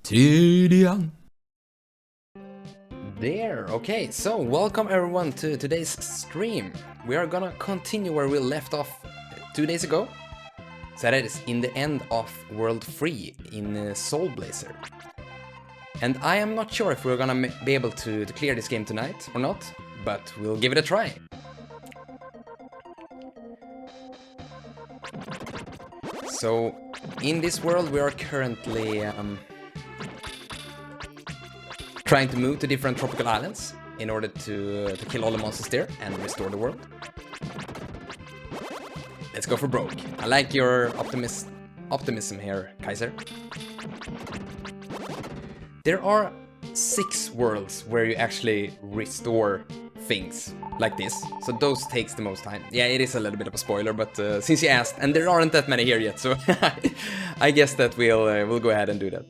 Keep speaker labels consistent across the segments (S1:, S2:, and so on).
S1: Tidian.
S2: There, okay, so welcome everyone to today's stream. We are gonna continue where we left off 2 days ago. So that is in the end of World 3 in Soul Blazer. And I am not sure if we're gonna be able to clear this game tonight or not, but we'll give it a try. So, in this world we are currently trying to move to different tropical islands in order to kill all the monsters there and restore the world. Let's go for broke. I like your optimism here, Kaiser. There are 6 worlds where you actually restore things like this, so those takes the most time. Yeah, it is a little bit of a spoiler, but since you asked, and there aren't that many here yet, so I guess that we'll go ahead and do that.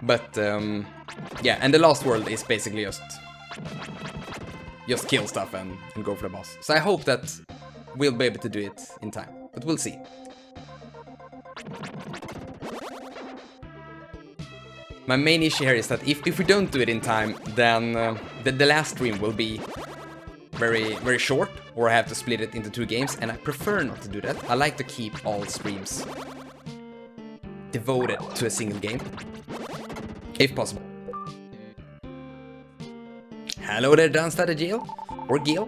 S2: But yeah, and the last world is basically just kill stuff and go for the boss. So I hope that we'll be able to do it in time, but we'll see. My main issue here is that if we don't do it in time, then the last stream will be very short, or I have to split it into 2 games, and I prefer not to do that. I like to keep all streams devoted to a single game, if possible. Hello there, Danstad Jill, or Gil.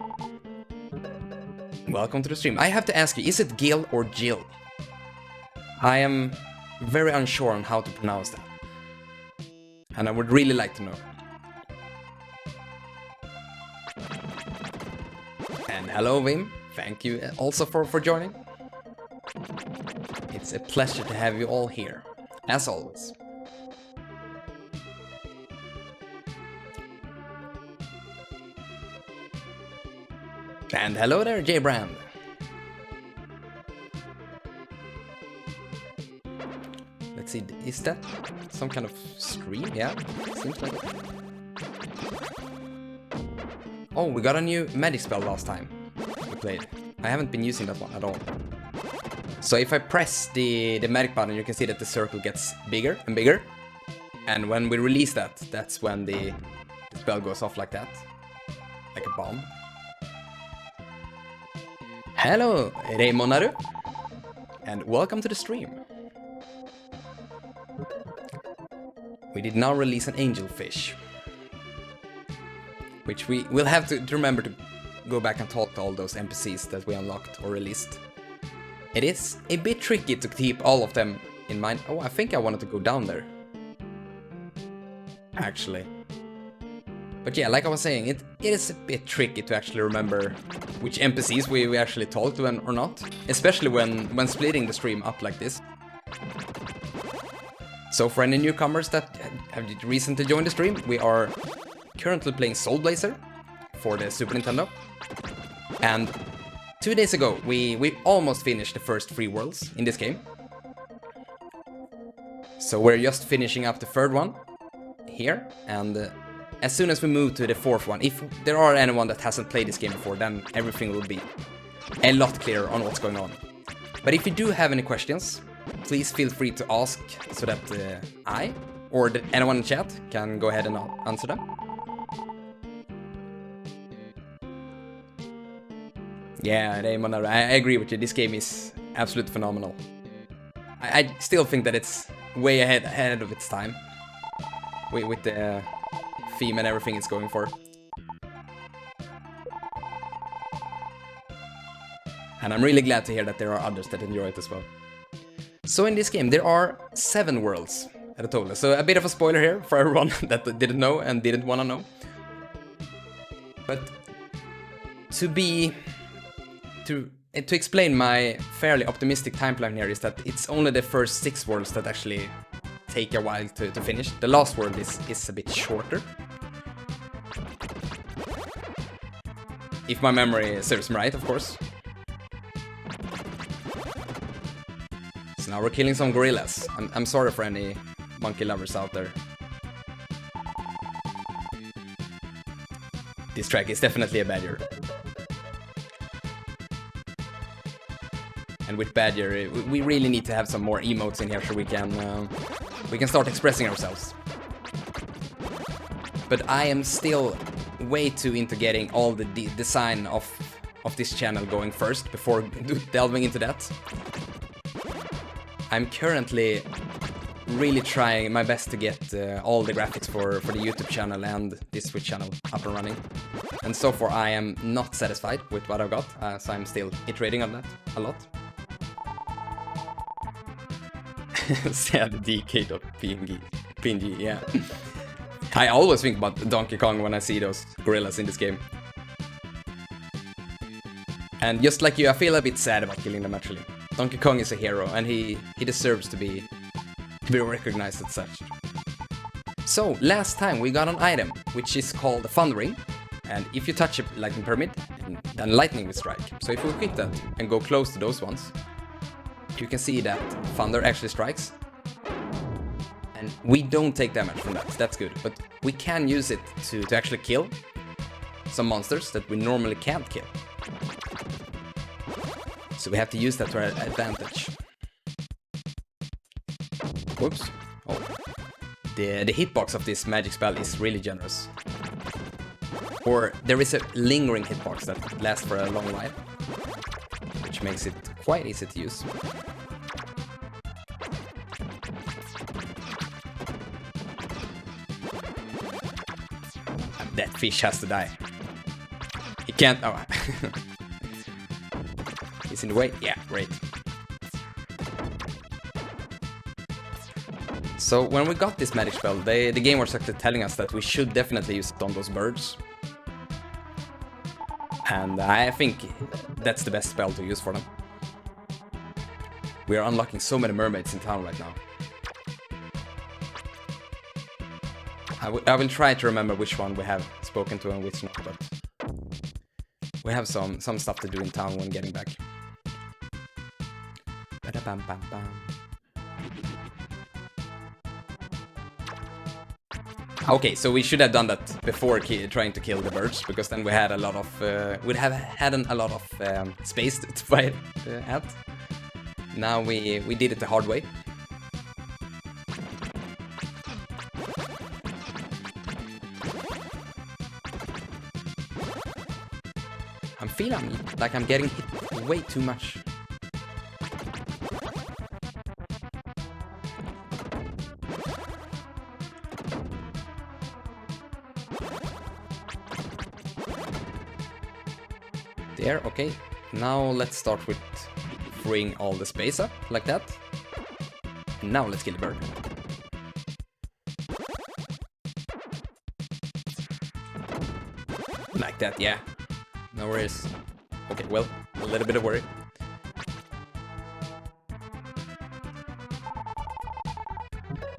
S2: Welcome to the stream. I have to ask you, is it Gil or Jill? I am very unsure on how to pronounce that, and I would really like to know. And hello, Wim. Thank you also for joining. It's a pleasure to have you all here, as always. And hello there, J Brand. Let's see, is that some kind of stream? Yeah, seems like it. Oh, we got a new magic spell last time we played. I haven't been using that one at all. So if I press the magic button, you can see that the circle gets bigger and bigger. And when we release that, that's when the spell goes off like that. Like a bomb. Hello, Raymonaru, and welcome to the stream. We did now release an angelfish, which we will have to remember to go back and talk to all those NPCs that we unlocked or released. It is a bit tricky to keep all of them in mind. Oh, I think I wanted to go down there, actually. But yeah, like I was saying, it is a bit tricky to actually remember which NPCs we actually talked to or not, especially when splitting the stream up like this. So for any newcomers that have recently joined the stream, we are currently playing Soul Blazer for the Super Nintendo. And 2 days ago, we almost finished the first 3 worlds in this game. So we're just finishing up the 3rd one here, and as soon as we move to the 4th one, if there are anyone that hasn't played this game before, then everything will be a lot clearer on what's going on. But if you do have any questions, please feel free to ask so that I or anyone in chat can go ahead and answer them. Yeah, Raymond, I agree with you. This game is absolutely phenomenal. I still think that it's way ahead of its time with the theme and everything it's going for. And I'm really glad to hear that there are others that enjoy it as well. So in this game there are 7 worlds at a total. So a bit of a spoiler here for everyone that didn't know and didn't want to know. But to explain my fairly optimistic timeline here is that it's only the first 6 worlds that actually take a while to finish. The last world is a bit shorter, if my memory serves me right, of course. So now we're killing some gorillas. I'm sorry for any monkey lovers out there. This track is definitely a badger. And with badger, we really need to have some more emotes in here so we can start expressing ourselves. but I am still way too into getting all the design of this channel going first before delving into that. I'm currently really trying my best to get all the graphics for the YouTube channel and this Switch channel up and running. And so far I am not satisfied with what I've got, so I'm still iterating on that a lot. Sad DK.png, yeah. I always think about Donkey Kong when I see those gorillas in this game. And just like you, I feel a bit sad about killing them actually. Donkey Kong is a hero, and he deserves to be recognized as such. So, last time we got an item, which is called a Thunder Ring, and if you touch a lightning pyramid, then lightning will strike. So if we quit that and go close to those ones, you can see that thunder actually strikes. And we don't take damage from that, that's good. But we can use it to actually kill some monsters that we normally can't kill. So we have to use that to our advantage. Whoops. Oh. The hitbox of this magic spell is really generous. Or there is a lingering hitbox that lasts for a long while, which makes it quite easy to use. That fish has to die. He can't... Oh. He's in the way? Yeah, great. So when we got this magic spell, the game was actually telling us that we should definitely use it on those birds. And I think that's the best spell to use for them. We are unlocking so many mermaids in town right now. I will try to remember which one we have spoken to and which not, but we have some stuff to do in town when getting back. Okay, so we should have done that before trying to kill the birds, because then we had a lot of we'd have had a lot of space to fight at. Now we did it the hard way. I'm feeling like I'm getting hit way too much. There, okay. Now let's start with freeing all the space up, like that. And now let's kill the bird. Like that, yeah. No worries. Okay, well, a little bit of worry.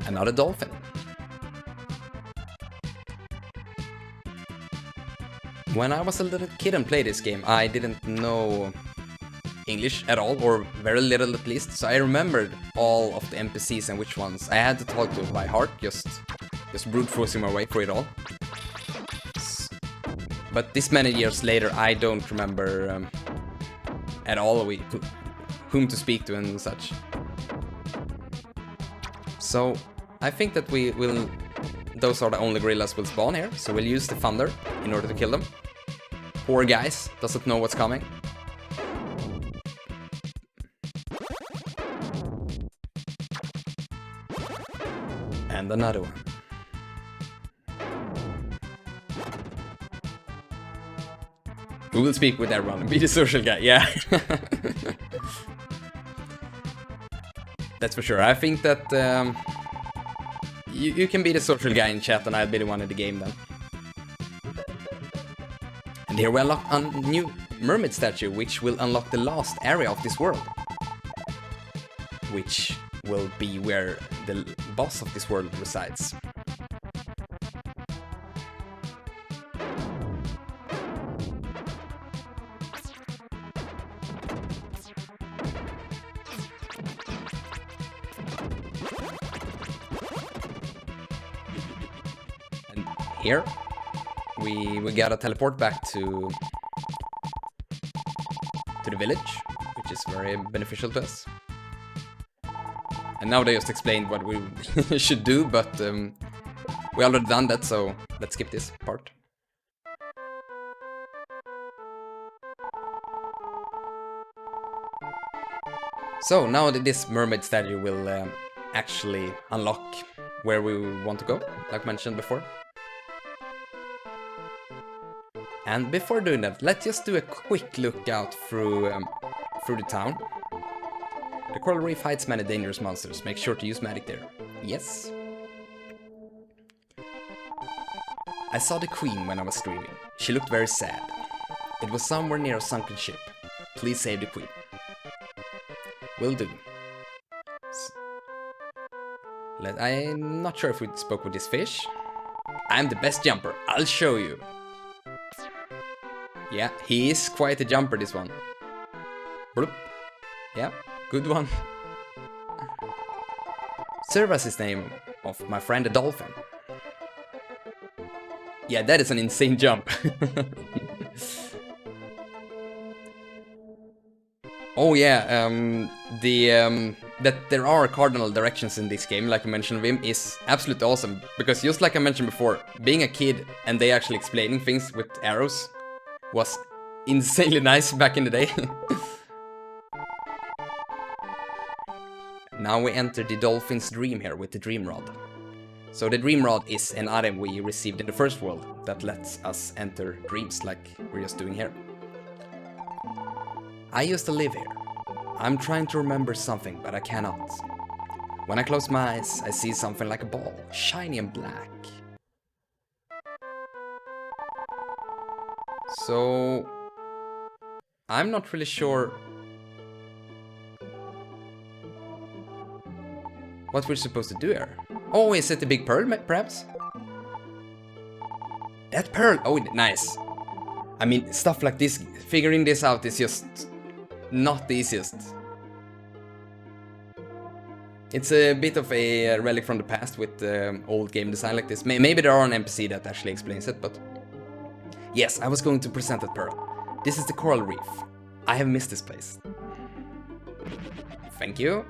S2: Another dolphin. When I was a little kid and played this game, I didn't know English at all, or very little at least, so I remembered all of the NPCs and which ones I had to talk to by heart, just brute forcing my way through it all. But this many years later, I don't remember at all whom to speak to and such. So I think that those are the only gorillas will spawn here, so we'll use the thunder in order to kill them. Poor guys, doesn't know what's coming. And another one. We will speak with everyone and be the social guy, yeah. That's for sure. I think that you can be the social guy in chat and I'll be the one in the game then. And here we unlock a new mermaid statue, which will unlock the last area of this world. Which will be where the boss of this world resides. And here we gotta teleport back to the village, which is very beneficial to us. And now they just explained what we should do, but We already done that, so let's skip this part. So now that this mermaid statue will actually unlock where we want to go, like mentioned before. And before doing that, let's just do a quick look out through the town. The coral reef hides many dangerous monsters. Make sure to use magic there. Yes. I saw the queen when I was streaming. She looked very sad. It was somewhere near a sunken ship. Please save the queen. Will do. I'm not sure if we spoke with this fish. I'm the best jumper. I'll show you. Yeah, he is quite a jumper, this one. Bloop. Yeah, good one. Servus is the name of my friend the dolphin. Yeah, that is an insane jump. Oh yeah, that there are cardinal directions in this game, like I mentioned, Vim, is absolutely awesome. Because just like I mentioned before, being a kid and they actually explaining things with arrows was insanely nice back in the day. Now we enter the dolphin's dream here with the dream rod. So the dream rod is an item we received in the first world that lets us enter dreams like we're just doing here. I used to live here. I'm trying to remember something, but I cannot. When I close my eyes, I see something like a ball, shiny and black. So I'm not really sure what we're supposed to do here. Oh, is it the big pearl, perhaps? That pearl! Oh, nice. I mean, stuff like this, figuring this out is just not the easiest. It's a bit of a relic from the past with old game design like this. Maybe there are an NPC that actually explains it, but... Yes, I was going to present that pearl. This is the coral reef. I have missed this place. Thank you.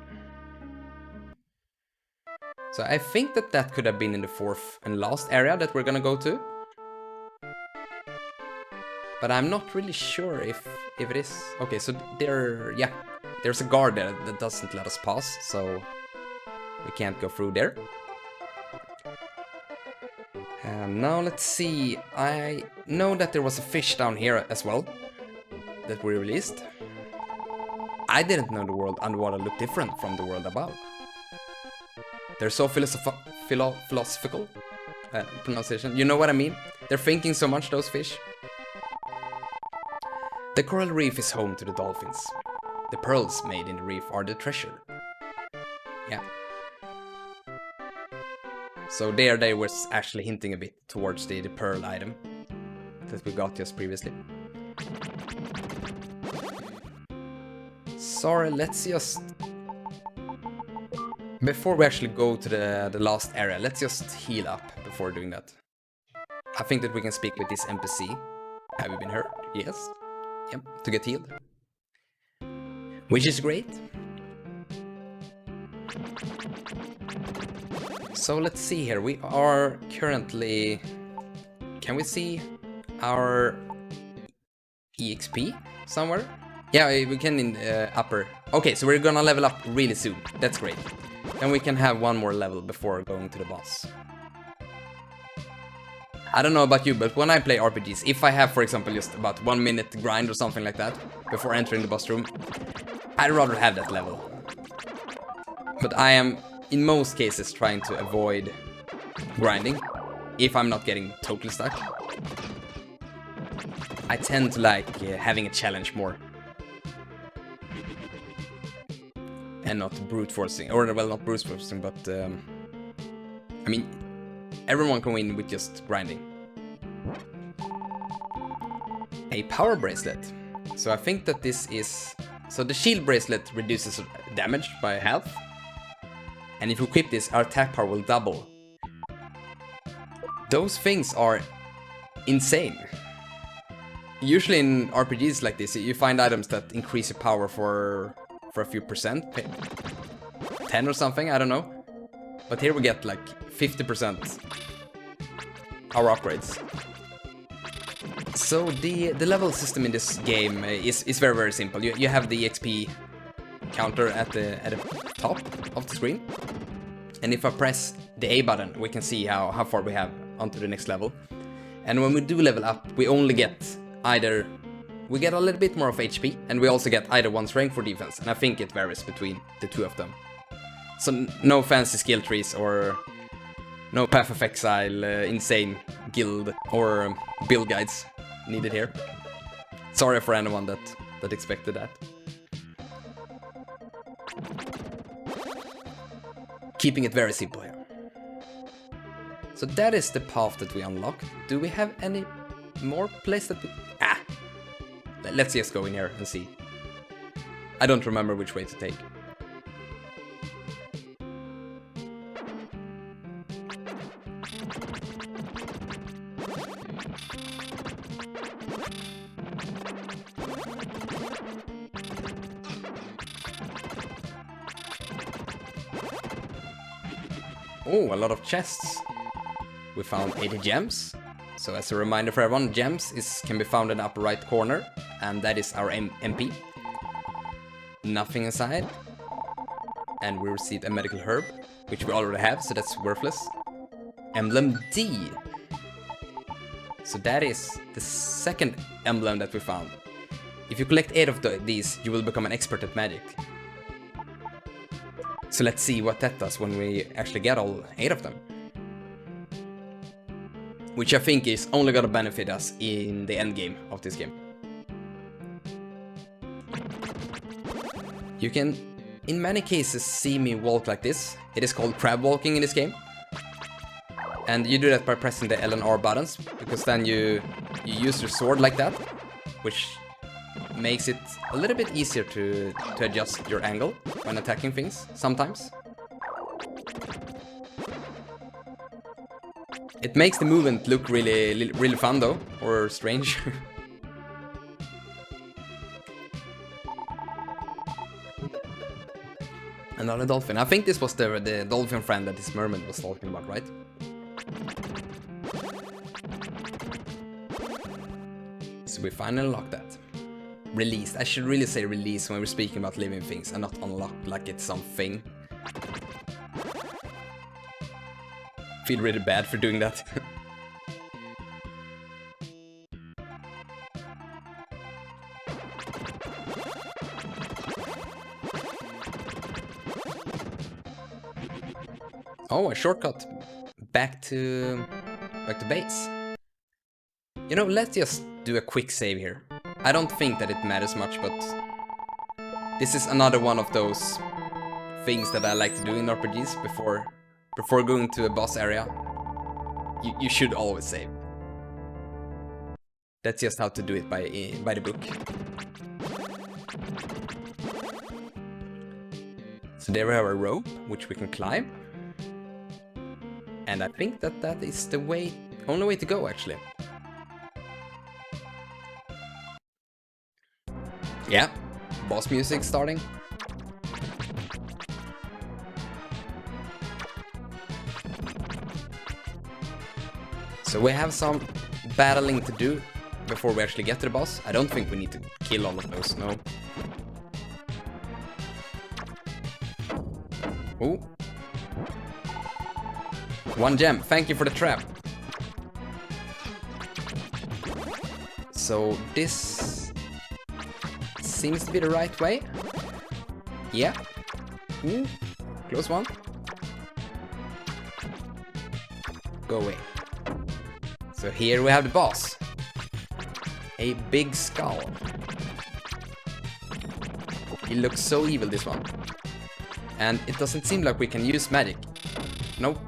S2: So I think that could have been in the fourth and last area that we're gonna go to. But I'm not really sure if it is. Okay, so there's a guard there that doesn't let us pass, so we can't go through there. And now let's see. I know that there was a fish down here as well that we released. I didn't know the world underwater looked different from the world above. They're so philosophical pronunciation. You know what I mean? They're thinking so much, those fish. The coral reef is home to the dolphins. The pearls made in the reef are the treasure. Yeah. So there they were actually hinting a bit towards the pearl item that we got just previously. Sorry, let's just... Before we actually go to the last area, let's just heal up before doing that. I think that we can speak with this NPC. Have you been hurt? Yes. Yep, to get healed. Which is great. So let's see here. We are currently... Can we see our EXP somewhere? Yeah, we can in upper. Okay, so we're gonna level up really soon. That's great. Then we can have one more level before going to the boss. I don't know about you, but when I play RPGs, if I have, for example, just about 1 minute grind or something like that before entering the boss room, I'd rather have that level. But I am, in most cases, trying to avoid grinding if I'm not getting totally stuck. I tend to like having a challenge more. And not brute forcing, or well, not brute forcing, but I mean, everyone can win with just grinding. A power bracelet. So I think that this is... So the shield bracelet reduces damage by half. And if we equip this, our attack power will double. Those things are insane. Usually in RPGs like this, you find items that increase your power for a few percent. 10 or something, I don't know. But here we get like 50% our upgrades. So the level system in this game is very, very simple. You have the XP counter at the top of the screen, and if I press the A button, we can see how far we have onto the next level. And when we do level up, we only get we get a little bit more of HP, and we also get either one strength or defense, and I think it varies between the two of them. So no fancy skill trees or no Path of Exile, insane guild or build guides needed here. Sorry for anyone that expected that. Keeping it very simple here. So that is the path that we unlock. Do we have any more place that we... Let's just go in here and see. I don't remember which way to take. Oh, a lot of chests. We found 80 gems. So as a reminder for everyone, gems can be found in the upper right corner, and that is our MP. Nothing inside. And we received a medical herb, which we already have, so that's worthless. Emblem D. So that is the second emblem that we found. If you collect 8 of these, you will become an expert at magic. So let's see what that does when we actually get all 8 of them. Which I think is only gonna benefit us in the end game of this game. You can, in many cases, see me walk like this. It is called crab walking in this game. And you do that by pressing the L and R buttons, because then you use your sword like that, which makes it a little bit easier to adjust your angle when attacking things, sometimes. It makes the movement look really fun though, or strange. Another dolphin. I think this was the dolphin friend that this mermaid was talking about, right? So we finally unlocked that. Released. I should really say release when we're speaking about living things and not unlocked like it's something. Feel really bad for doing that. Oh, a shortcut back to base. You know, let's just do a quick save here. I don't think that it matters much, but this is another one of those things that I like to do in RPGs before going to a boss area. You should always save. That's just how to do it by the book. So there we have a rope, which we can climb. And I think that is the only way to go, actually. Yeah, boss music starting. So we have some battling to do before we actually get to the boss. I don't think we need to kill all of those, no. Ooh. 1 gem, thank you for the trap. So this seems to be the right way. Yeah. Ooh, close one. Go away. So here we have the boss. A big skull. He looks so evil, this one. And it doesn't seem like we can use magic. Nope.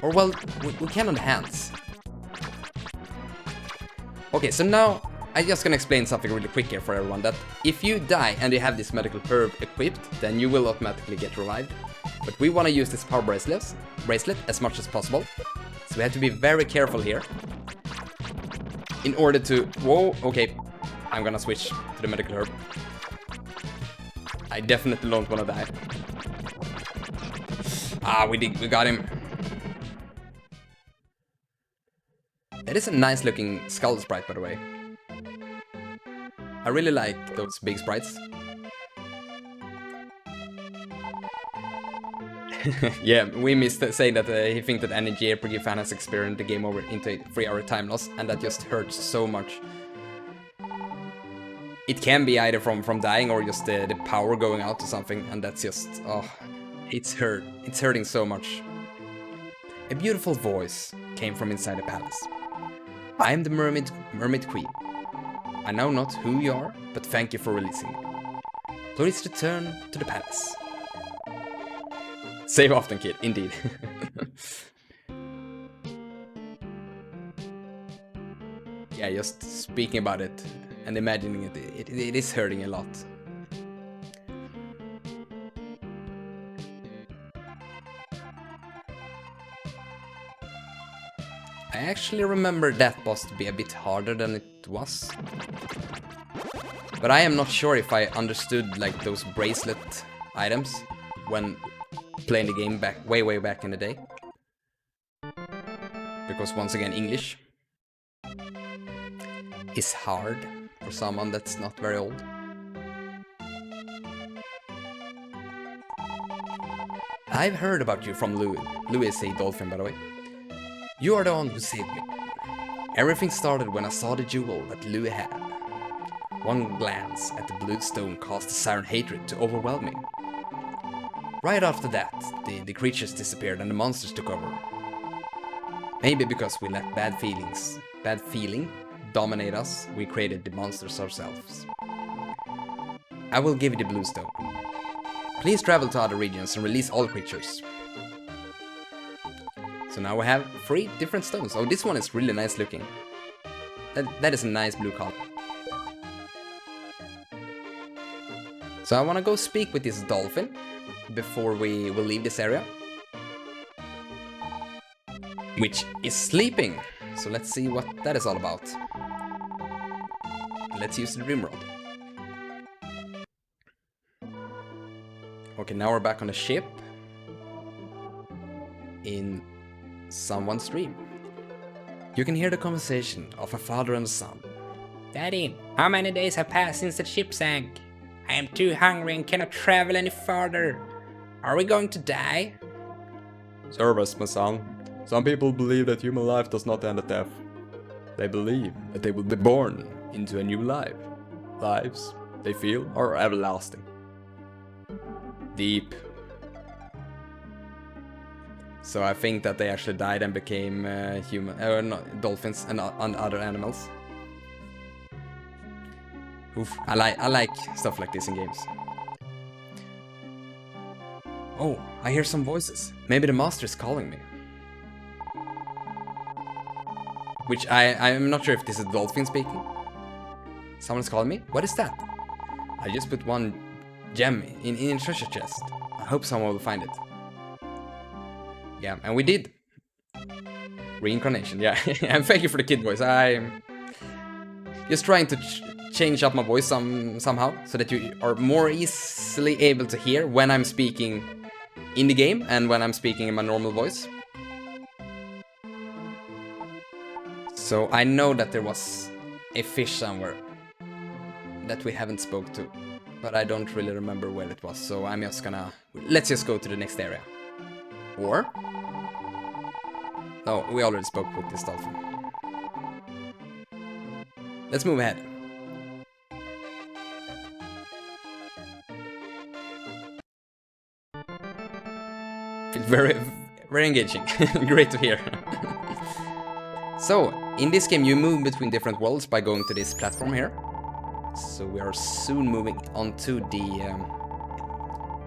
S2: Or well, we can on the hands. Okay, so now I'm just gonna explain something really quick here for everyone. That if you die and you have this medical herb equipped, then you will automatically get revived. But we want to use this power bracelet as much as possible. So we have to be very careful here. In order to... Whoa, okay. I'm gonna switch to the medical herb. I definitely don't want to die. Ah, we got him. That is a nice looking skull sprite, by the way. I really like those big sprites. Yeah, we missed saying that he thinks that any JRPG fan has experienced the game over into a 3-hour time loss, and that just hurts so much. It can be either from dying or just the power going out or something, and that's just, oh, it's hurting so much. A beautiful voice came from inside the palace. I am the mermaid queen. I know not who you are, but thank you for releasing me. Please return to the palace. Save often, kid, indeed. Yeah, just speaking about it and imagining it, it is hurting a lot. I actually remember that boss to be a bit harder than it was. But I am not sure if I understood like those bracelet items when playing the game way back in the day. Because once again, English is hard for someone that's not very old. I've heard about you from Louis. Louis is a dolphin, by the way. You are the one who saved me. Everything started when I saw the jewel that Louis had. One glance at the blue stone caused a siren hatred to overwhelm me. Right after that, the creatures disappeared and the monsters took over. Maybe because we let bad feeling dominate us, we created the monsters ourselves. I will give you the blue stone. Please travel to other regions and release all creatures. So now we have 3 different stones. Oh, this one is really nice looking. That is a nice blue color. So I want to go speak with this dolphin before we will leave this area, which is sleeping. So let's see what that is all about. Let's use the dream world. Okay, now we're back on the ship in someone's dream. You can hear the conversation of a father and a son.
S1: Daddy, how many days have passed since the ship sank? I am too hungry and cannot travel any farther. Are we going to die?
S3: Service, my son. Some people believe that human life does not end at death. They believe that they will be born into a new life. Lives, they feel, are everlasting.
S2: Deep. So I think that they actually died and became dolphins and other animals. Oof, I like stuff like this in games. Oh, I hear some voices. Maybe the master is calling me. Which I'm not sure if this is dolphin speaking. Someone's calling me? What is that? I just put one gem in a treasure chest. I hope someone will find it. Yeah, and we did. Reincarnation, yeah. And thank you for the kid voice. I'm just trying to change up my voice somehow so that you are more easily able to hear when I'm speaking in the game and when I'm speaking in my normal voice. So I know that there was a fish somewhere that we haven't spoke to, but I don't really remember where it was, so I'm just gonna... Let's just go to the next area. Or... No, we already spoke with this dolphin. Let's move ahead. Feels very engaging. Great to hear. So, in this game you move between different worlds by going to this platform here. So we are soon moving onto the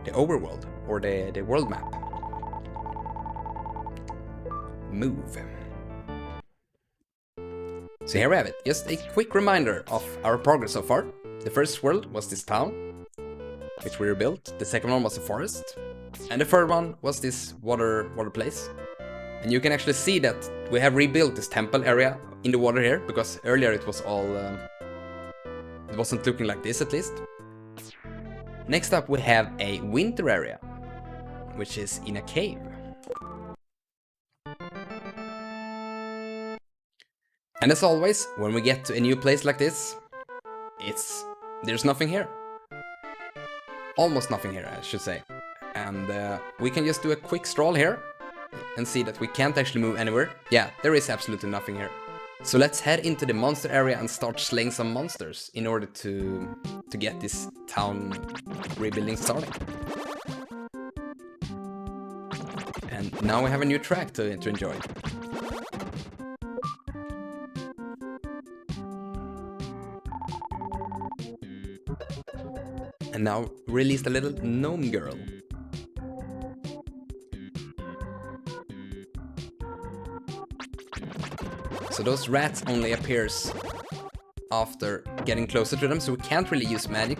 S2: overworld, or the world map. Move. So here we have it. Just a quick reminder of our progress so far. The first world was this town, which we rebuilt. The second one was the forest. And the third one was this water place. And you can actually see that we have rebuilt this temple area in the water here, because earlier it was all... it wasn't looking like this, at least. Next up we have a winter area, which is in a cave. And as always, when we get to a new place like this, there's nothing here. Almost nothing here, I should say. And we can just do a quick stroll here and see that we can't actually move anywhere. Yeah, there is absolutely nothing here. So let's head into the monster area and start slaying some monsters in order to get this town rebuilding started. And now we have a new track to enjoy. And now released a little gnome girl. So those rats only appears after getting closer to them, so we can't really use magic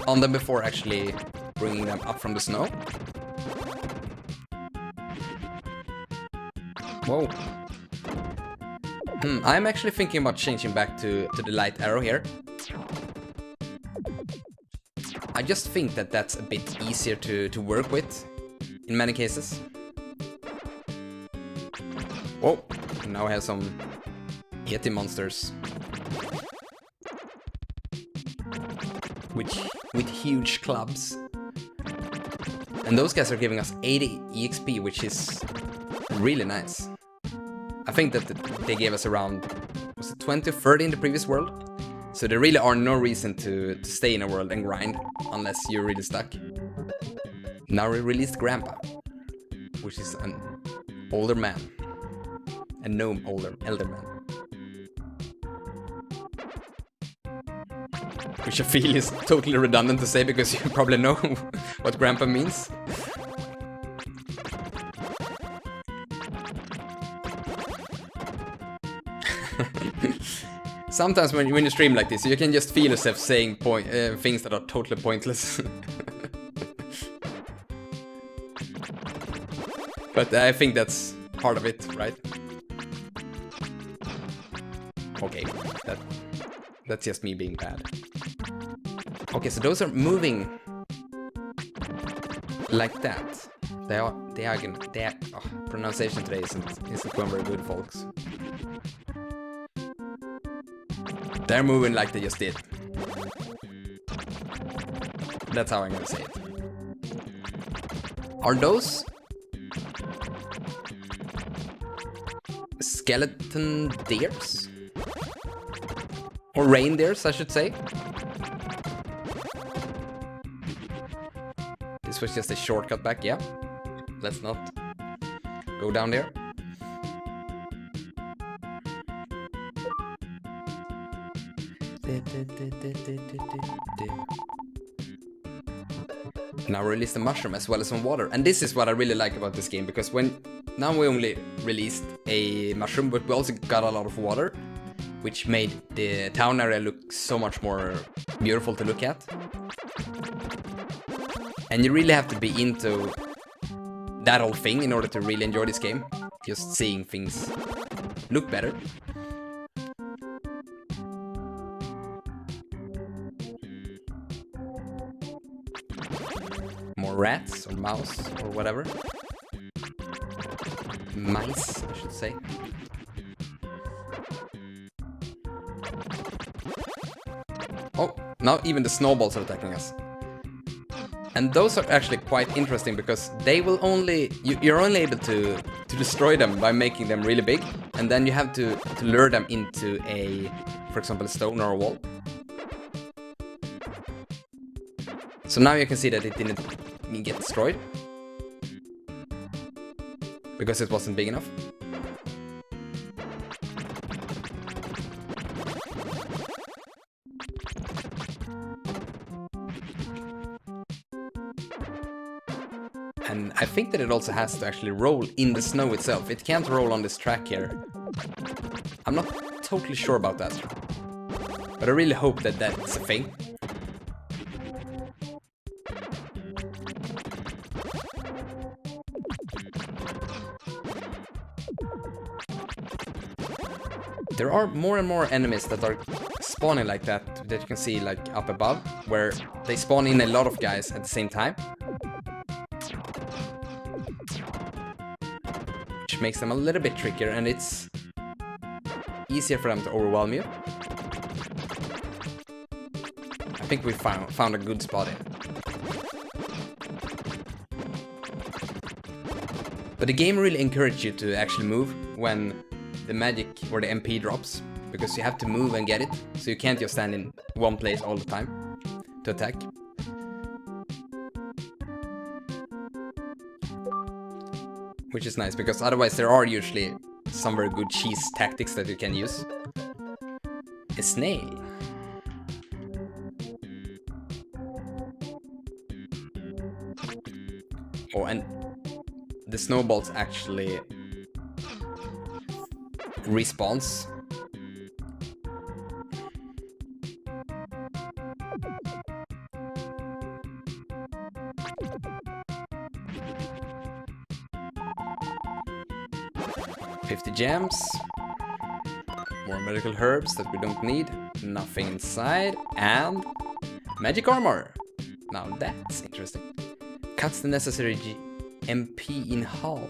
S2: on them before actually bringing them up from the snow. Whoa. I'm actually thinking about changing back to the light arrow here. I just think that that's a bit easier to work with in many cases. Whoa, now I have some Yeti monsters with huge clubs. And those guys are giving us 80 EXP, which is really nice. I think that they gave us around, was it 20 or 30 in the previous world? So there really are no reason to stay in a world and grind, unless you're really stuck. Now we released Grandpa, which is an older man. A gnome elder man. Which I feel is totally redundant to say because you probably know what Grandpa means. Sometimes when you stream like this, you can just feel yourself saying things that are totally pointless. But I think that's part of it, right? Okay, that's just me being bad. Okay, so those are moving like that. Pronunciation today isn't going very good, folks. They're moving like they just did. That's how I'm gonna say it. Are those skeleton deers? Or reindeers, I should say. This was just a shortcut back, yeah. Let's not go down there. Now release the mushroom as well as some water. And this is what I really like about this game, because now we only released a mushroom, but we also got a lot of water, which made the town area look so much more beautiful to look at. And you really have to be into that whole thing in order to really enjoy this game. Just seeing things look better. More rats or mouse or whatever. Mice, I should say. Oh, now even the snowballs are attacking us. And those are actually quite interesting because they will you're only able to destroy them by making them really big, and then you have to lure them into for example, a stone or a wall. So now you can see that it didn't get destroyed because it wasn't big enough. And I think that it also has to actually roll in the snow itself. It can't roll on this track here. I'm not totally sure about that. But I really hope that that's a thing. There are more and more enemies that are spawning like that you can see like up above, where they spawn in a lot of guys at the same time. Which makes them a little bit trickier, and it's easier for them to overwhelm you. I think we found a good spot here. But the game really encourages you to actually move when the magic or the MP drops, because you have to move and get it, so you can't just stand in one place all the time to attack. Which is nice, because otherwise there are usually some very good cheese tactics that you can use. A snail. Oh, and the snowballs actually respawns. $50 gems. More medical herbs that we don't need. Nothing inside. And magic armor. Now that's interesting. Cuts the necessary MP in half.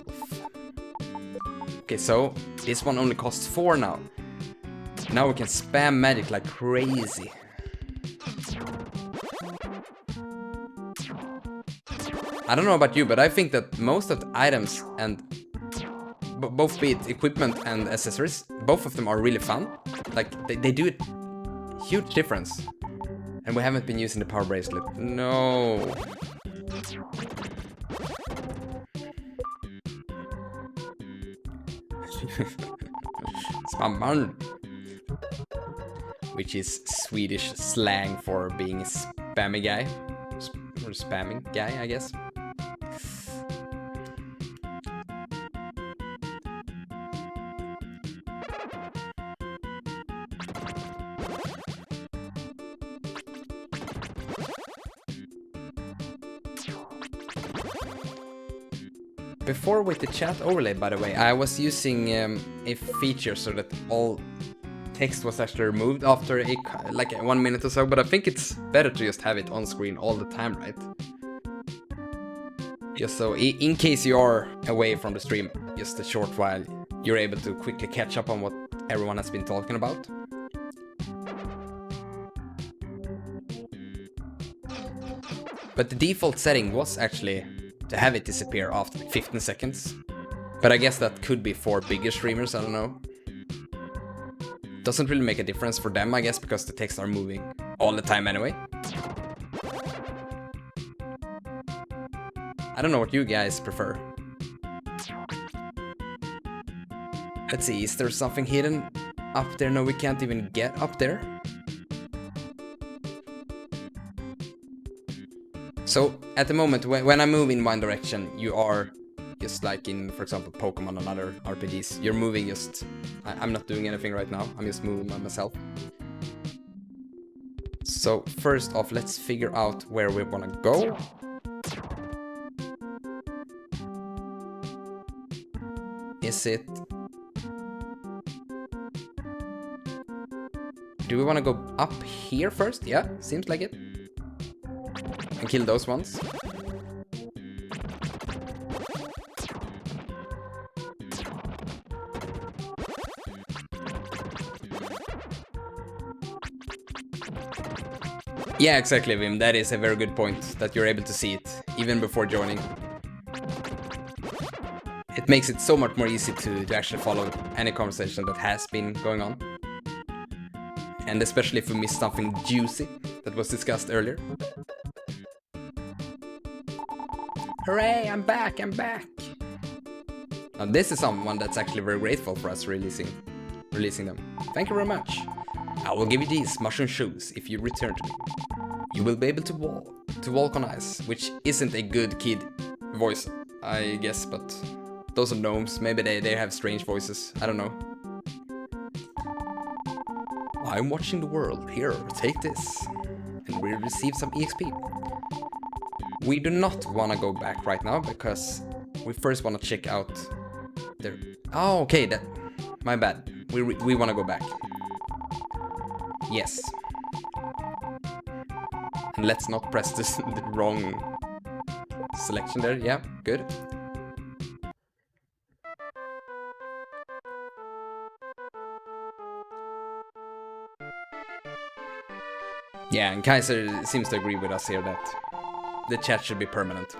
S2: Okay, so this one only costs 4 now. Now we can spam magic like crazy. I don't know about you, but I think that most of the items and both be it equipment and accessories, both of them are really fun. Like they do a huge difference. And we haven't been using the power bracelet. No. Spamman, which is Swedish slang for being a spammy guy, or spamming guy, I guess. Before with the chat overlay, by the way, I was using a feature so that all text was actually removed after like 1 minute or so, but I think it's better to just have it on screen all the time, right? Just so in case you are away from the stream just a short while, you're able to quickly catch up on what everyone has been talking about. But the default setting was actually to have it disappear after 15 seconds. But I guess that could be for bigger streamers, I don't know. Doesn't really make a difference for them, I guess, because the texts are moving all the time anyway. I don't know what you guys prefer. Let's see, is there something hidden up there? No, we can't even get up there. So, at the moment, when I move in one direction, you are just like in, for example, Pokemon and other RPGs. You're moving just... I'm not doing anything right now. I'm just moving by myself. So, first off, let's figure out where we want to go. Is it... Do we want to go up here first? Yeah, seems like it. And kill those ones. Yeah, exactly, Vim. That is a very good point, that you're able to see it, even before joining. It makes it so much more easy to actually follow any conversation that has been going on. And especially if we missed something juicy that was discussed earlier. Hooray, I'm back, I'm back! Now this is someone that's actually very grateful for us releasing them. Thank you very much. I will give you these mushroom shoes if you return to me. You will be able to walk on ice, which isn't a good kid voice, I guess, but those are gnomes. Maybe they have strange voices. I don't know. I'm watching the world. Here, take this. And we receive some EXP. We do not want to go back right now, because we first want to check out there. Oh, okay, that... My bad. We want to go back. Yes. And let's not press this the wrong selection there. Yeah, good. Yeah, and Kaiser seems to agree with us here that the chat should be permanent.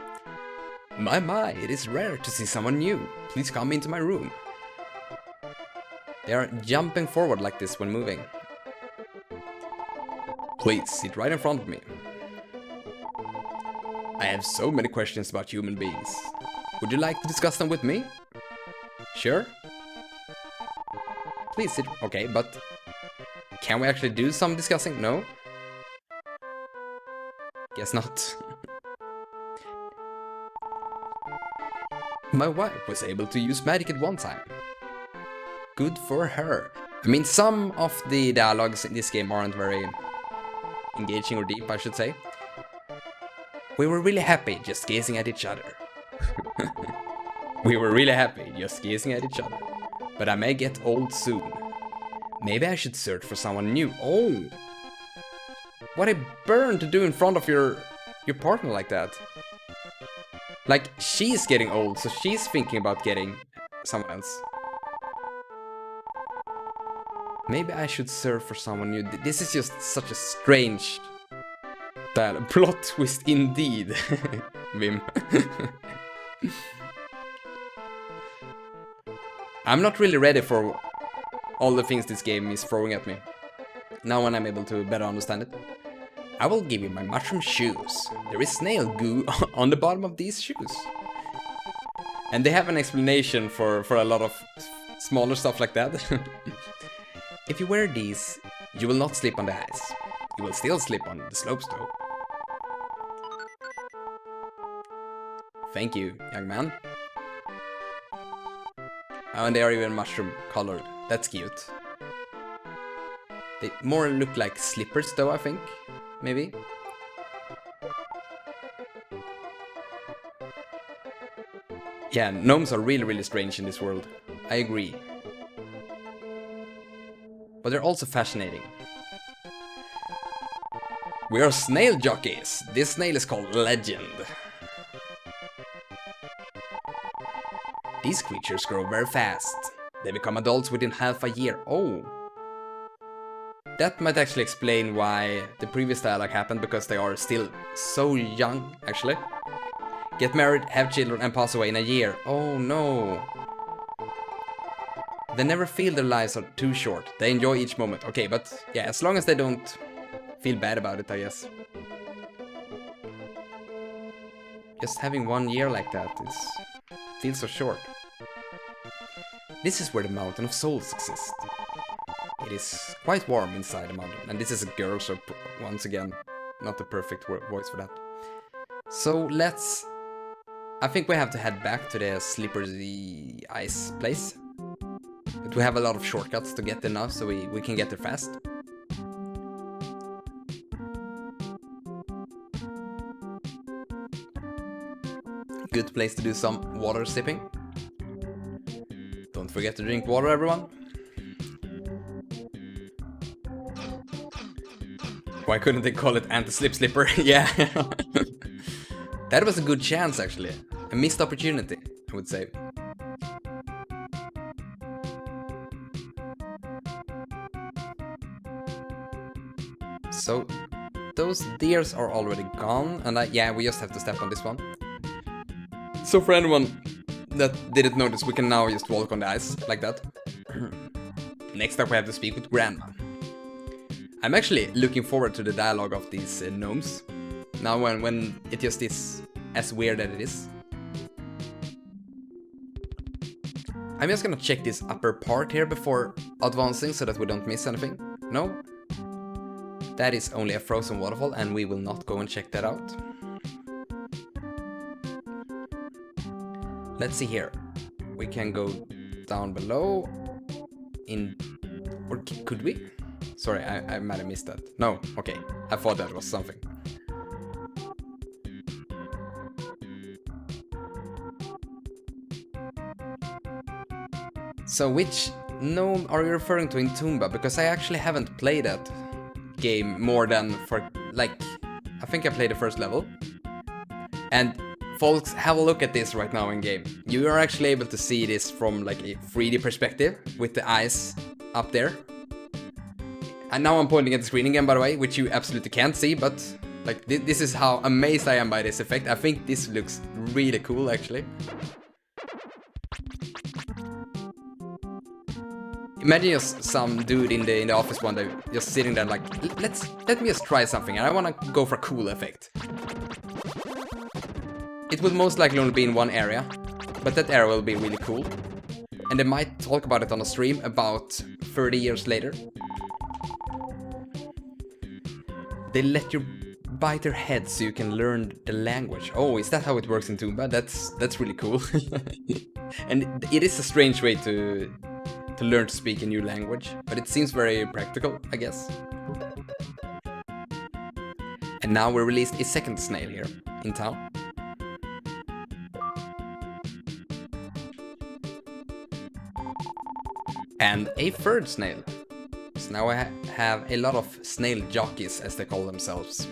S2: My, it is rare to see someone new. Please come into my room. They are jumping forward like this when moving. Please, sit right in front of me. I have so many questions about human beings. Would you like to discuss them with me? Sure. Please sit. Okay, but can we actually do some discussing? No? Guess not. My wife was able to use magic at one time. Good for her. I mean, some of the dialogues in this game aren't very engaging or deep, I should say. We were really happy just gazing at each other. We were really happy just gazing at each other. But I may get old soon. Maybe I should search for someone new. Oh! What a burn to do in front of your partner like that. Like, she's getting old, so she's thinking about getting someone else. Maybe I should search for someone new. This is just such a strange plot twist indeed, Vim. I'm not really ready for all the things this game is throwing at me. Now when I'm able to better understand it. I will give you my mushroom shoes. There is snail goo on the bottom of these shoes. And they have an explanation for a lot of smaller stuff like that. If you wear these, you will not slip on the ice. You will still slip on the slopes though. Thank you, young man. Oh, and they are even mushroom colored. That's cute. They more look like slippers though, I think. Maybe? Yeah, gnomes are really strange in this world. I agree. But they're also fascinating. We are snail jockeys. This snail is called Legend. These creatures grow very fast. They become adults within half a year. Oh! That might actually explain why the previous dialogue happened, because they are still so young, actually. Get married, have children, and pass away in a year. Oh no! They never feel their lives are too short. They enjoy each moment. Okay, but yeah, as long as they don't feel bad about it, I guess. Just having 1 year like that, it feels so short. This is where the Mountain of Souls exists. It is quite warm inside the mountain, and this is a girl, so once again, not the perfect voice for that. So let's... I think we have to head back to the slippery ice place. But we have a lot of shortcuts to get there now, so we can get there fast. Good place to do some water sipping. Don't forget to drink water, everyone. Why couldn't they call it anti-slip slipper? Yeah. That was a good chance, actually. A missed opportunity, I would say. So, those deers are already gone, and yeah, we just have to step on this one. So for anyone that didn't notice, we can now just walk on the ice, like that. Next up we have to speak with Grandma. I'm actually looking forward to the dialogue of these gnomes. Now when it just is as weird as it is. I'm just gonna check this upper part here before advancing so that we don't miss anything. No? That is only a frozen waterfall, and we will not go and check that out. Let's see here. We can go down below in... Or could we? Sorry, I might have missed that. No, okay. I thought that was something. So which gnome are you referring to in Toomba? Because I actually haven't played that game more than for, like, I think I played the first level. And folks, have a look at this right now in game. You are actually able to see this from like a 3D perspective with the eyes up there. And now I'm pointing at the screen again, by the way, which you absolutely can't see, but like this is how amazed I am by this effect. I think this looks really cool, actually. Imagine just some dude in the office one day just sitting there like, let me just try something, and I want to go for a cool effect. It will most likely only be in one area, but that area will be really cool. And they might talk about it on a stream about 30 years later. They let you bite their head so you can learn the language. Oh, is that how it works in Toomba? That's really cool. And it is a strange way to learn to speak a new language, but it seems very practical, I guess. And now we released a second snail here in town. And a third snail. So now I have a lot of snail jockeys, as they call themselves.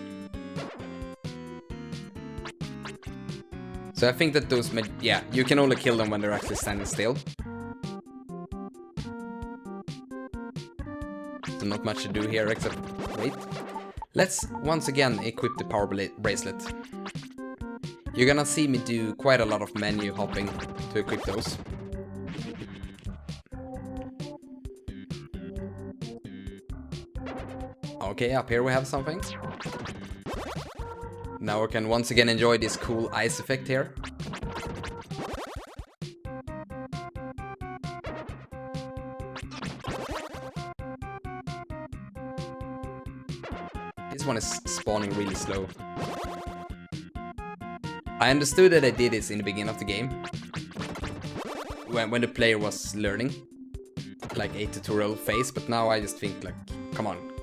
S2: So I think that those, yeah, you can only kill them when they're actually standing still. So not much to do here except wait. Let's once again equip the power bracelet. You're gonna see me do quite a lot of menu hopping to equip those. Okay, up here we have something. Now we can once again enjoy this cool ice effect here. This one is spawning really slow. I understood that I did this in the beginning of the game. When the player was learning. Like a tutorial phase, but now I just think like, come on.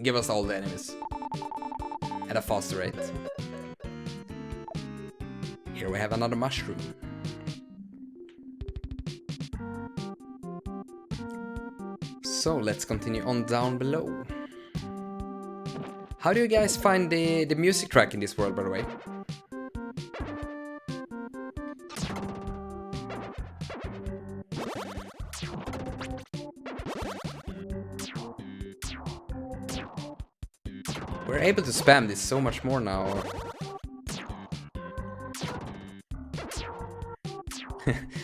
S2: Give us all the enemies. At a faster rate. Here we have another mushroom. So let's continue on down below. How do you guys find the music track in this world, by the way? We're able to spam this so much more now.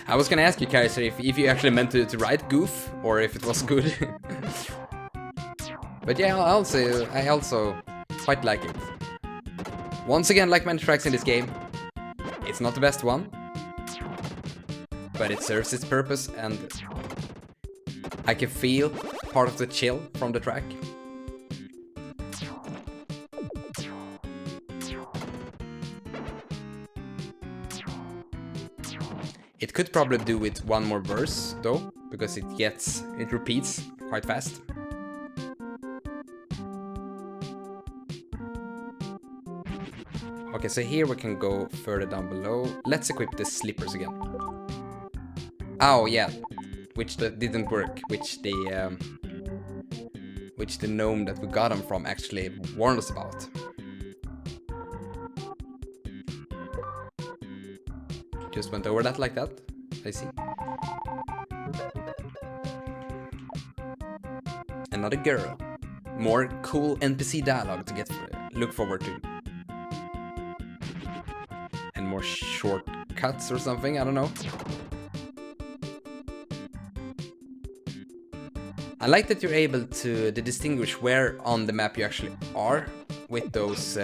S2: I was gonna ask you, Kaiser, if you actually meant to write goof, or if it was good. But yeah, I also quite like it. Once again, like many tracks in this game, it's not the best one, but it serves its purpose, and I can feel part of the chill from the track. It could probably do with one more verse, though, because it repeats quite fast. Okay, so here we can go further down below. Let's equip the slippers again. Oh yeah, which didn't work, which the gnome that we got them from actually warned us about. Just went over that like that, I see. Another girl. More cool NPC dialogue to look forward to. And more shortcuts or something, I don't know. I like that you're able to distinguish where on the map you actually are with those,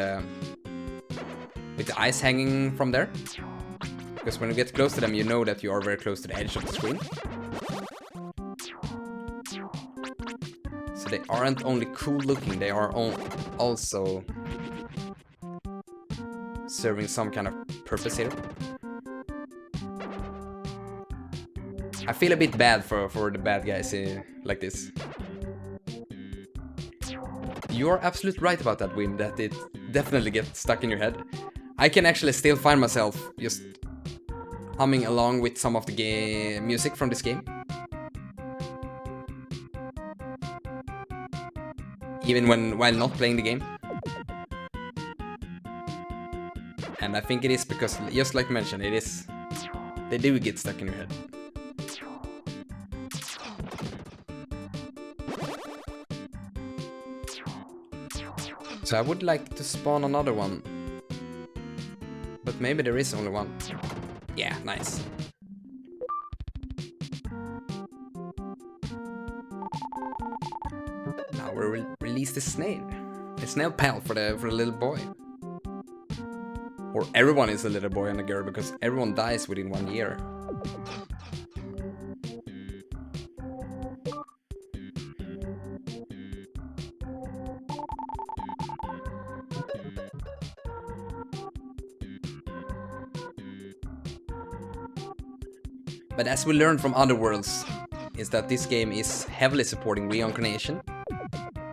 S2: with the eyes hanging from there. Because when you get close to them, you know that you are very close to the edge of the screen. So they aren't only cool looking, they are also serving some kind of purpose here. I feel a bit bad for the bad guys like this. You are absolutely right about that, Wim, that it definitely gets stuck in your head. I can actually still find myself just humming along with some of the music from this game. Even while not playing the game. And I think it is because, just like mentioned, they do get stuck in your head. So I would like to spawn another one. But maybe there is only one. Yeah, nice. Now we release the snail. The snail pal for the little boy. Or everyone is a little boy and a girl because everyone dies within 1 year. But as we learned from other worlds, is that this game is heavily supporting reincarnation.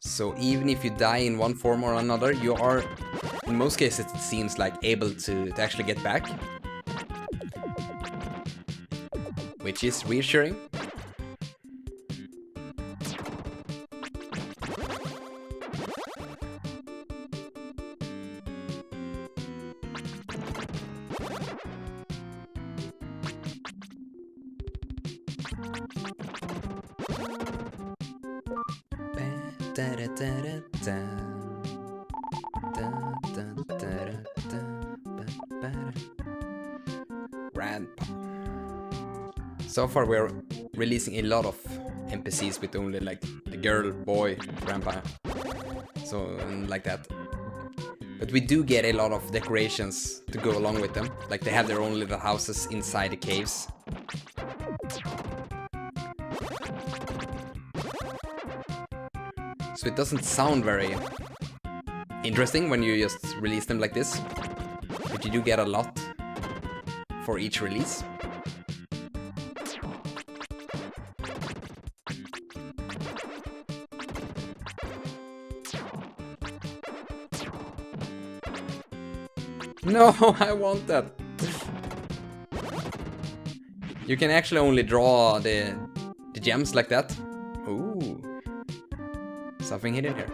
S2: So even if you die in one form or another, you are, in most cases it seems like, able to actually get back. Which is reassuring. Grandpa. So far we're releasing a lot of NPCs with only like the girl, boy, grandpa. So like that. But we do get a lot of decorations to go along with them. Like they have their own little houses inside the caves. So it doesn't sound very interesting when you just release them like this, but you do get a lot for each release. No, I want that. You can actually only draw the gems like that. Ooh. Something hidden here.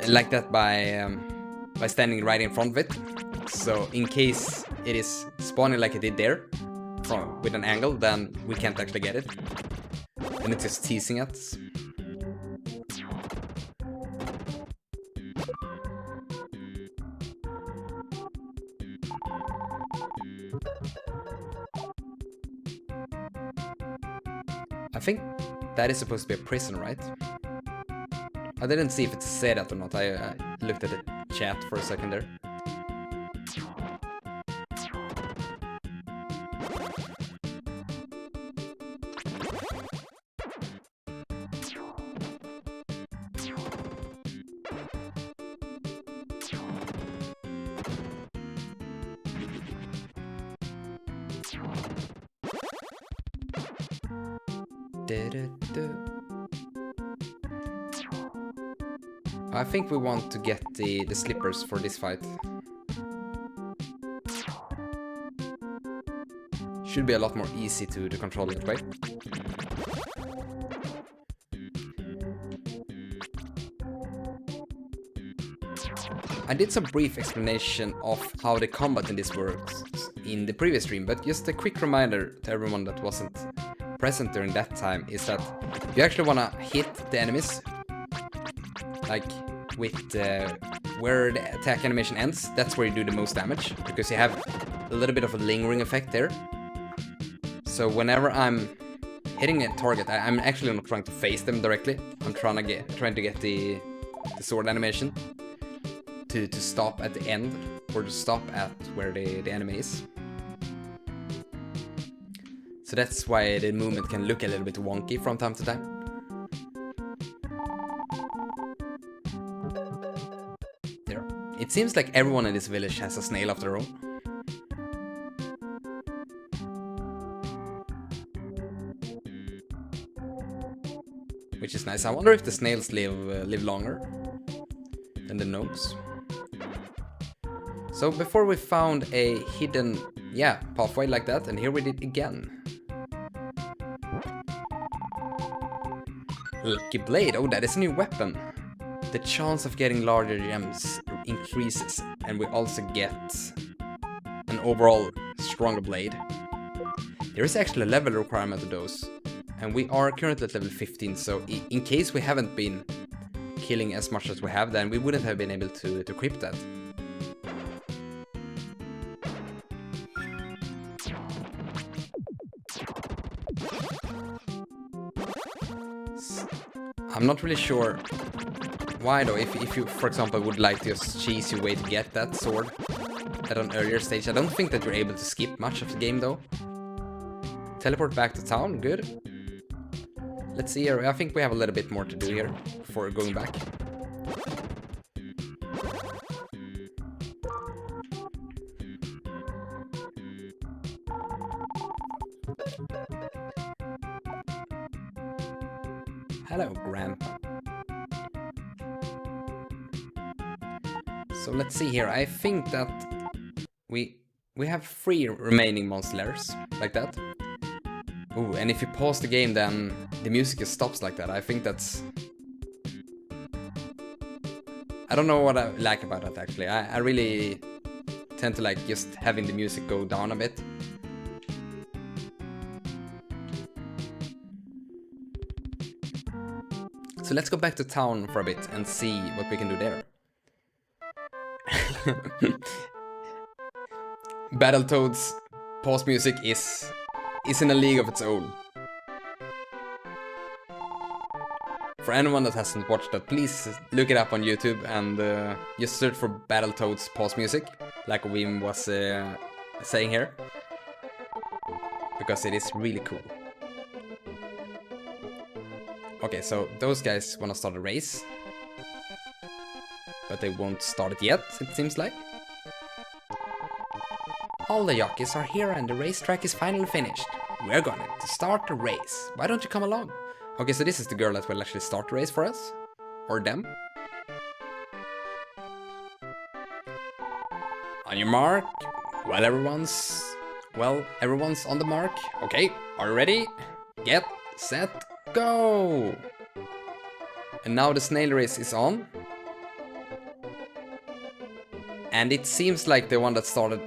S2: Like that by standing right in front of it. So in case it is spawning like it did there, with an angle, then we can't actually get it. And it's just teasing us. I think that is supposed to be a prison, right? I didn't see if it said that or not. I looked at the chat for a second there. I think we want to get the slippers for this fight. Should be a lot more easy to control it, right? I did some brief explanation of how the combat in this works in the previous stream, but just a quick reminder to everyone that wasn't present during that time is that you actually want to hit the enemies like with where the attack animation ends. That's where you do the most damage, because you have a little bit of a lingering effect there. So whenever I'm hitting a target, I'm actually not trying to face them directly. I'm trying to get the sword animation to stop at the end, or to stop at where the enemy is. So that's why the movement can look a little bit wonky from time to time. There. It seems like everyone in this village has a snail of their own. Which is nice. I wonder if the snails live longer than the gnomes. So before we found a hidden, pathway like that, and here we did again. Lucky Blade, oh, that is a new weapon. The chance of getting larger gems increases, and we also get an overall stronger blade. There is actually a level requirement of those, and we are currently at level 15, so in case we haven't been killing as much as we have, then we wouldn't have been able to crypt that. I'm not really sure why though, if you, for example, would like to just cheese your way to get that sword at an earlier stage. I don't think that you're able to skip much of the game though. Teleport back to town, good. Let's see here, I think we have a little bit more to do here before going back. Hello, Grandpa. So let's see here. I think that we have 3 remaining monster lairs, like that. Ooh, and if you pause the game, then the music just stops like that. I think that's... I don't know what I like about that, actually. I really tend to like just having the music go down a bit. So let's go back to town for a bit and see what we can do there. Battletoads pause music is in a league of its own. For anyone that hasn't watched that, please look it up on YouTube and just search for Battletoads pause music, like Wim was saying here, because it is really cool. Okay, so those guys wanna start a race, but they won't start it yet, it seems like.
S1: All the jockeys are here and the racetrack is finally finished. We're going to start the race. Why don't you come along?
S2: Okay, so this is the girl that will actually start the race for us, or them. On your mark. Well, everyone's on the mark. Okay, are you ready? Get set. Go! And now the snail race is on. And it seems like the one that started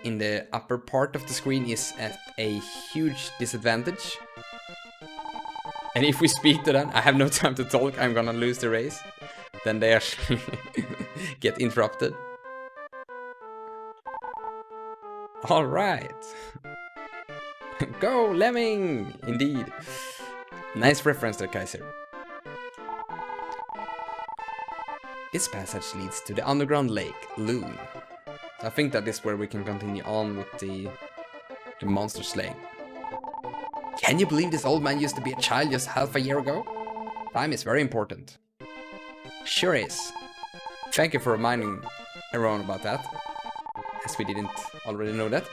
S2: in the upper part of the screen is at a huge disadvantage. And if we speak to them, I have no time to talk, I'm gonna lose the race. Then they actually get interrupted. Alright. Go, Lemming! Indeed. Nice reference there, Kaiser. This passage leads to the underground lake, Loon. I think that is where we can continue on with the monster slaying. Can you believe this old man used to be a child just half a year ago? Time is very important. Sure is. Thank you for reminding everyone about that, as we didn't already know that.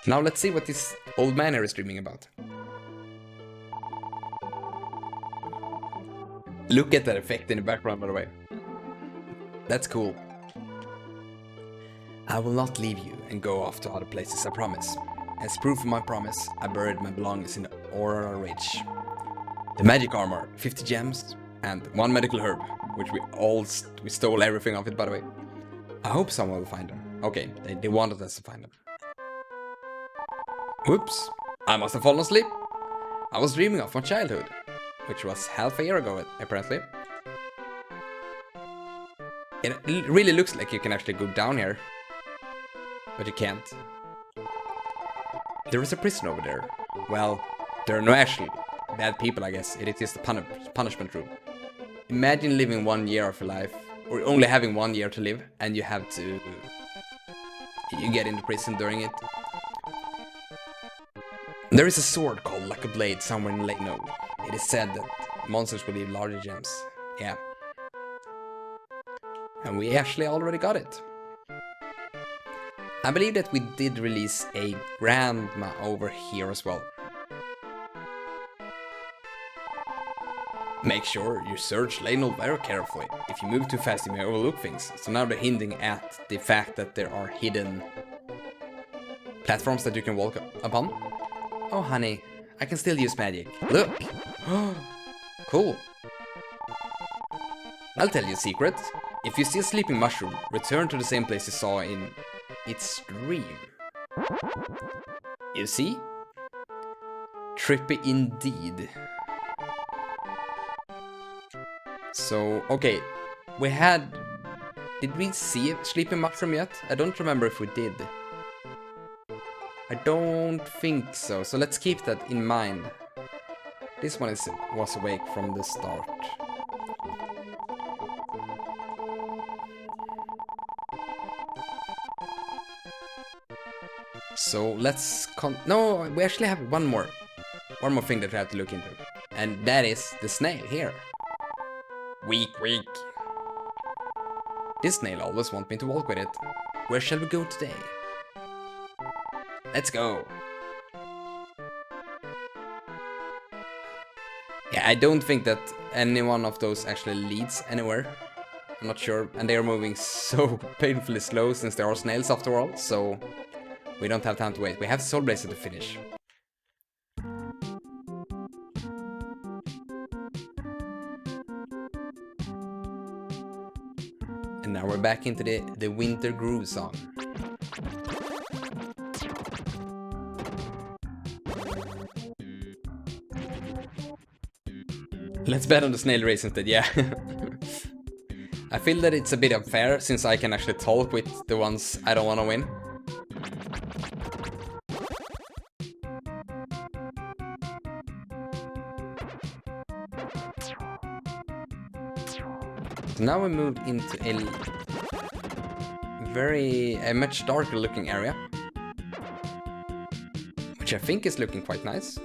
S2: Now let's see what this old man here is dreaming about. Look at that effect in the background, by the way. That's cool. I will not leave you and go off to other places, I promise. As proof of my promise, I buried my belongings in the Aurora Ridge. The magic armor, 50 gems, and 1 medical herb, which we stole everything of it, by the way. I hope someone will find them. Okay, they wanted us to find them. Whoops, I must have fallen asleep. I was dreaming of my childhood, which was half a year ago, apparently. It really looks like you can actually go down here, but you can't. There is a prison over there. Well, there are no actually bad people, I guess. It is just a punishment room. Imagine living 1 year of your life, or only having 1 year to live, and you have to... You get into prison during it. There is a sword called like a blade somewhere in Lake No. It is said that monsters will leave larger gems. Yeah. And we actually already got it. I believe that we did release a grandma over here as well. Make sure you search Lane very carefully. If you move too fast, you may overlook things. So now they're hinting at the fact that there are hidden platforms that you can walk upon. Oh honey, I can still use magic. Look! Cool. I'll tell you a secret. If you see a sleeping mushroom, return to the same place you saw in its dream. You see? Trippy indeed. So, okay, we had... Did we see a sleeping mushroom yet? I don't remember if we did. I don't think so, so let's keep that in mind. This one was awake from the start. So let's no, we actually have one more thing that we have to look into. And that is the snail here. Weak. This snail always wants me to walk with it. Where shall we go today? Let's go. Yeah, I don't think that any one of those actually leads anywhere. I'm not sure. And they are moving so painfully slow since they are snails after all, so we don't have time to wait. We have Soul Bracelet to finish. And now we're back into the Winter Groove song. Let's bet on the snail race instead, yeah. I feel that it's a bit unfair since I can actually talk with the ones I don't want to win. So now we moved into a much darker looking area, which I think is looking quite nice.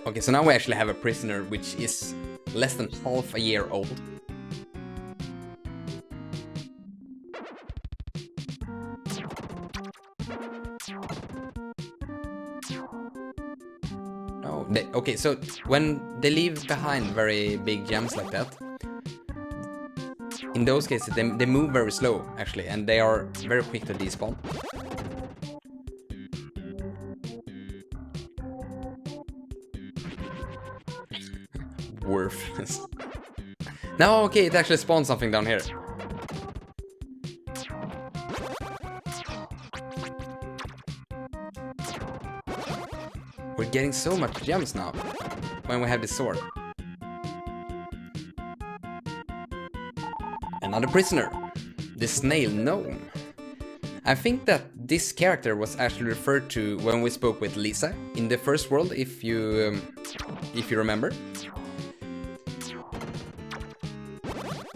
S2: Okay, so now we actually have a prisoner which is less than half a year old. No, okay, so when they leave behind very big gems like that, in those cases they move very slow actually, and they are very quick to despawn. Worthless. No, okay, it actually spawned something down here. We're getting so much gems now when we have this sword. Another prisoner, the snail gnome. I think that this character was actually referred to when we spoke with Lisa in the first world, if you remember.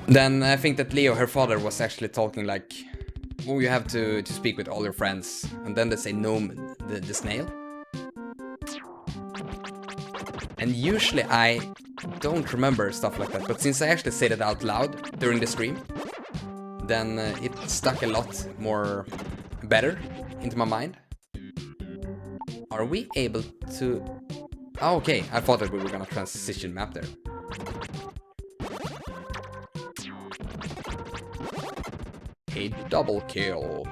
S2: Then I think that Leo, her father, was actually talking like, oh, you have to speak with all your friends. And then they say gnome, the snail. And usually I don't remember stuff like that, but since I actually said it out loud during the stream, then it stuck a lot more better into my mind. Are we able to... Oh, okay, I thought that we were gonna transition map there. A double kill.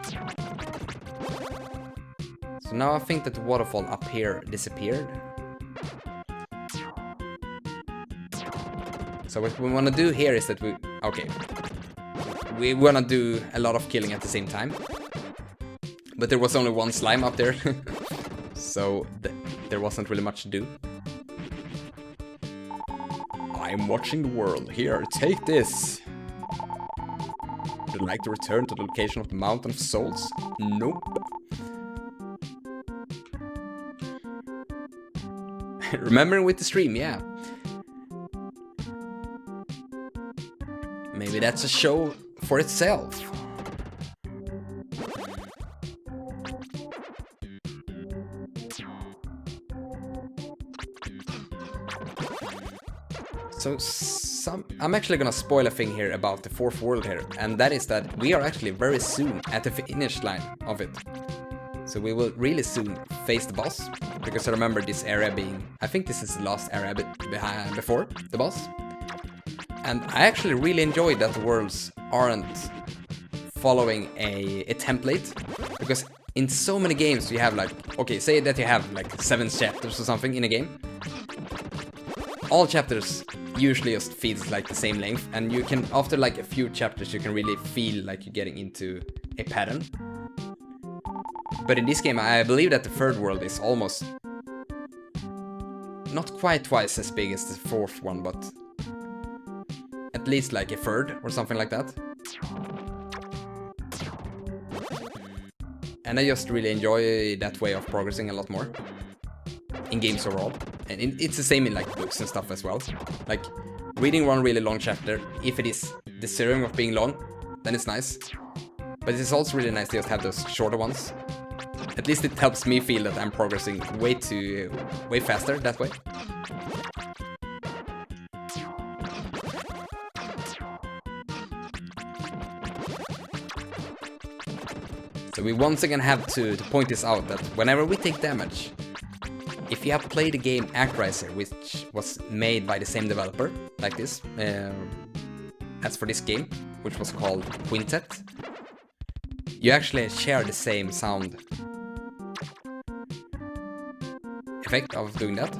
S2: So now I think that the waterfall up here disappeared. So what we want to do here is that we want to do a lot of killing at the same time. But there was only one slime up there, so there wasn't really much to do. I'm watching the world. Here, take this. Would you like to return to the location of the Mountain of Souls? Nope. Remembering with the stream, yeah. Maybe that's a show for itself. So I'm actually gonna spoil a thing here about the fourth world here, and that is that we are actually very soon at the finish line of it. So we will really soon face the boss, because I remember this area being, I think this is the last area before the boss. And I actually really enjoyed that the worlds aren't following a template, because in so many games you have like, okay, say that you have like 7 chapters or something in a game. All chapters usually just feels like the same length, and you can, after like a few chapters, you can really feel like you're getting into a pattern. But in this game, I believe that the third world is almost not quite twice as big as the fourth one, but at least like a third or something like that. And I just really enjoy that way of progressing a lot more in games overall. And it's the same in like books and stuff as well. Like reading one really long chapter, if it is deserving of being long, then it's nice. But it's also really nice to just have those shorter ones. At least it helps me feel that I'm progressing way faster that way. So we once again have to point this out, that whenever we take damage, if you have played the game Actraiser, which was made by the same developer, like this, as for this game, which was called Quintet, you actually share the same sound effect of doing that.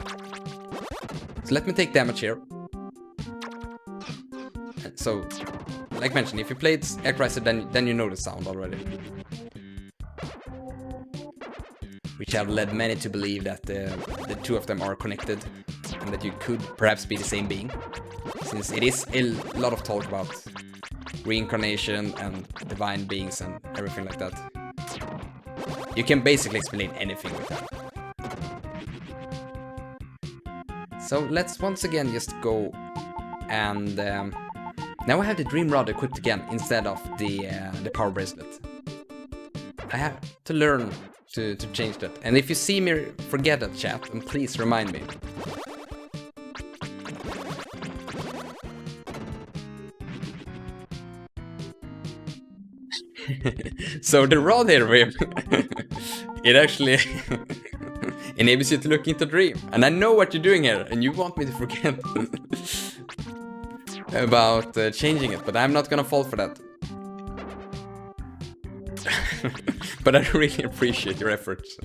S2: So let me take damage here. So, like mentioned, if you played Actraiser, then you know the sound already. Which have led many to believe that the two of them are connected, and that you could perhaps be the same being, since it is a lot of talk about reincarnation and divine beings and everything like that. You can basically explain anything with that. So let's once again just go and now I have the Dream Rod equipped again instead of the Power Bracelet. I have to learn to change that. And if you see me forget that, chat, then please remind me. So the rod here, it actually enables you to look into dream. And I know what you're doing here, and you want me to forget about changing it, but I'm not gonna fall for that. But I really appreciate your efforts.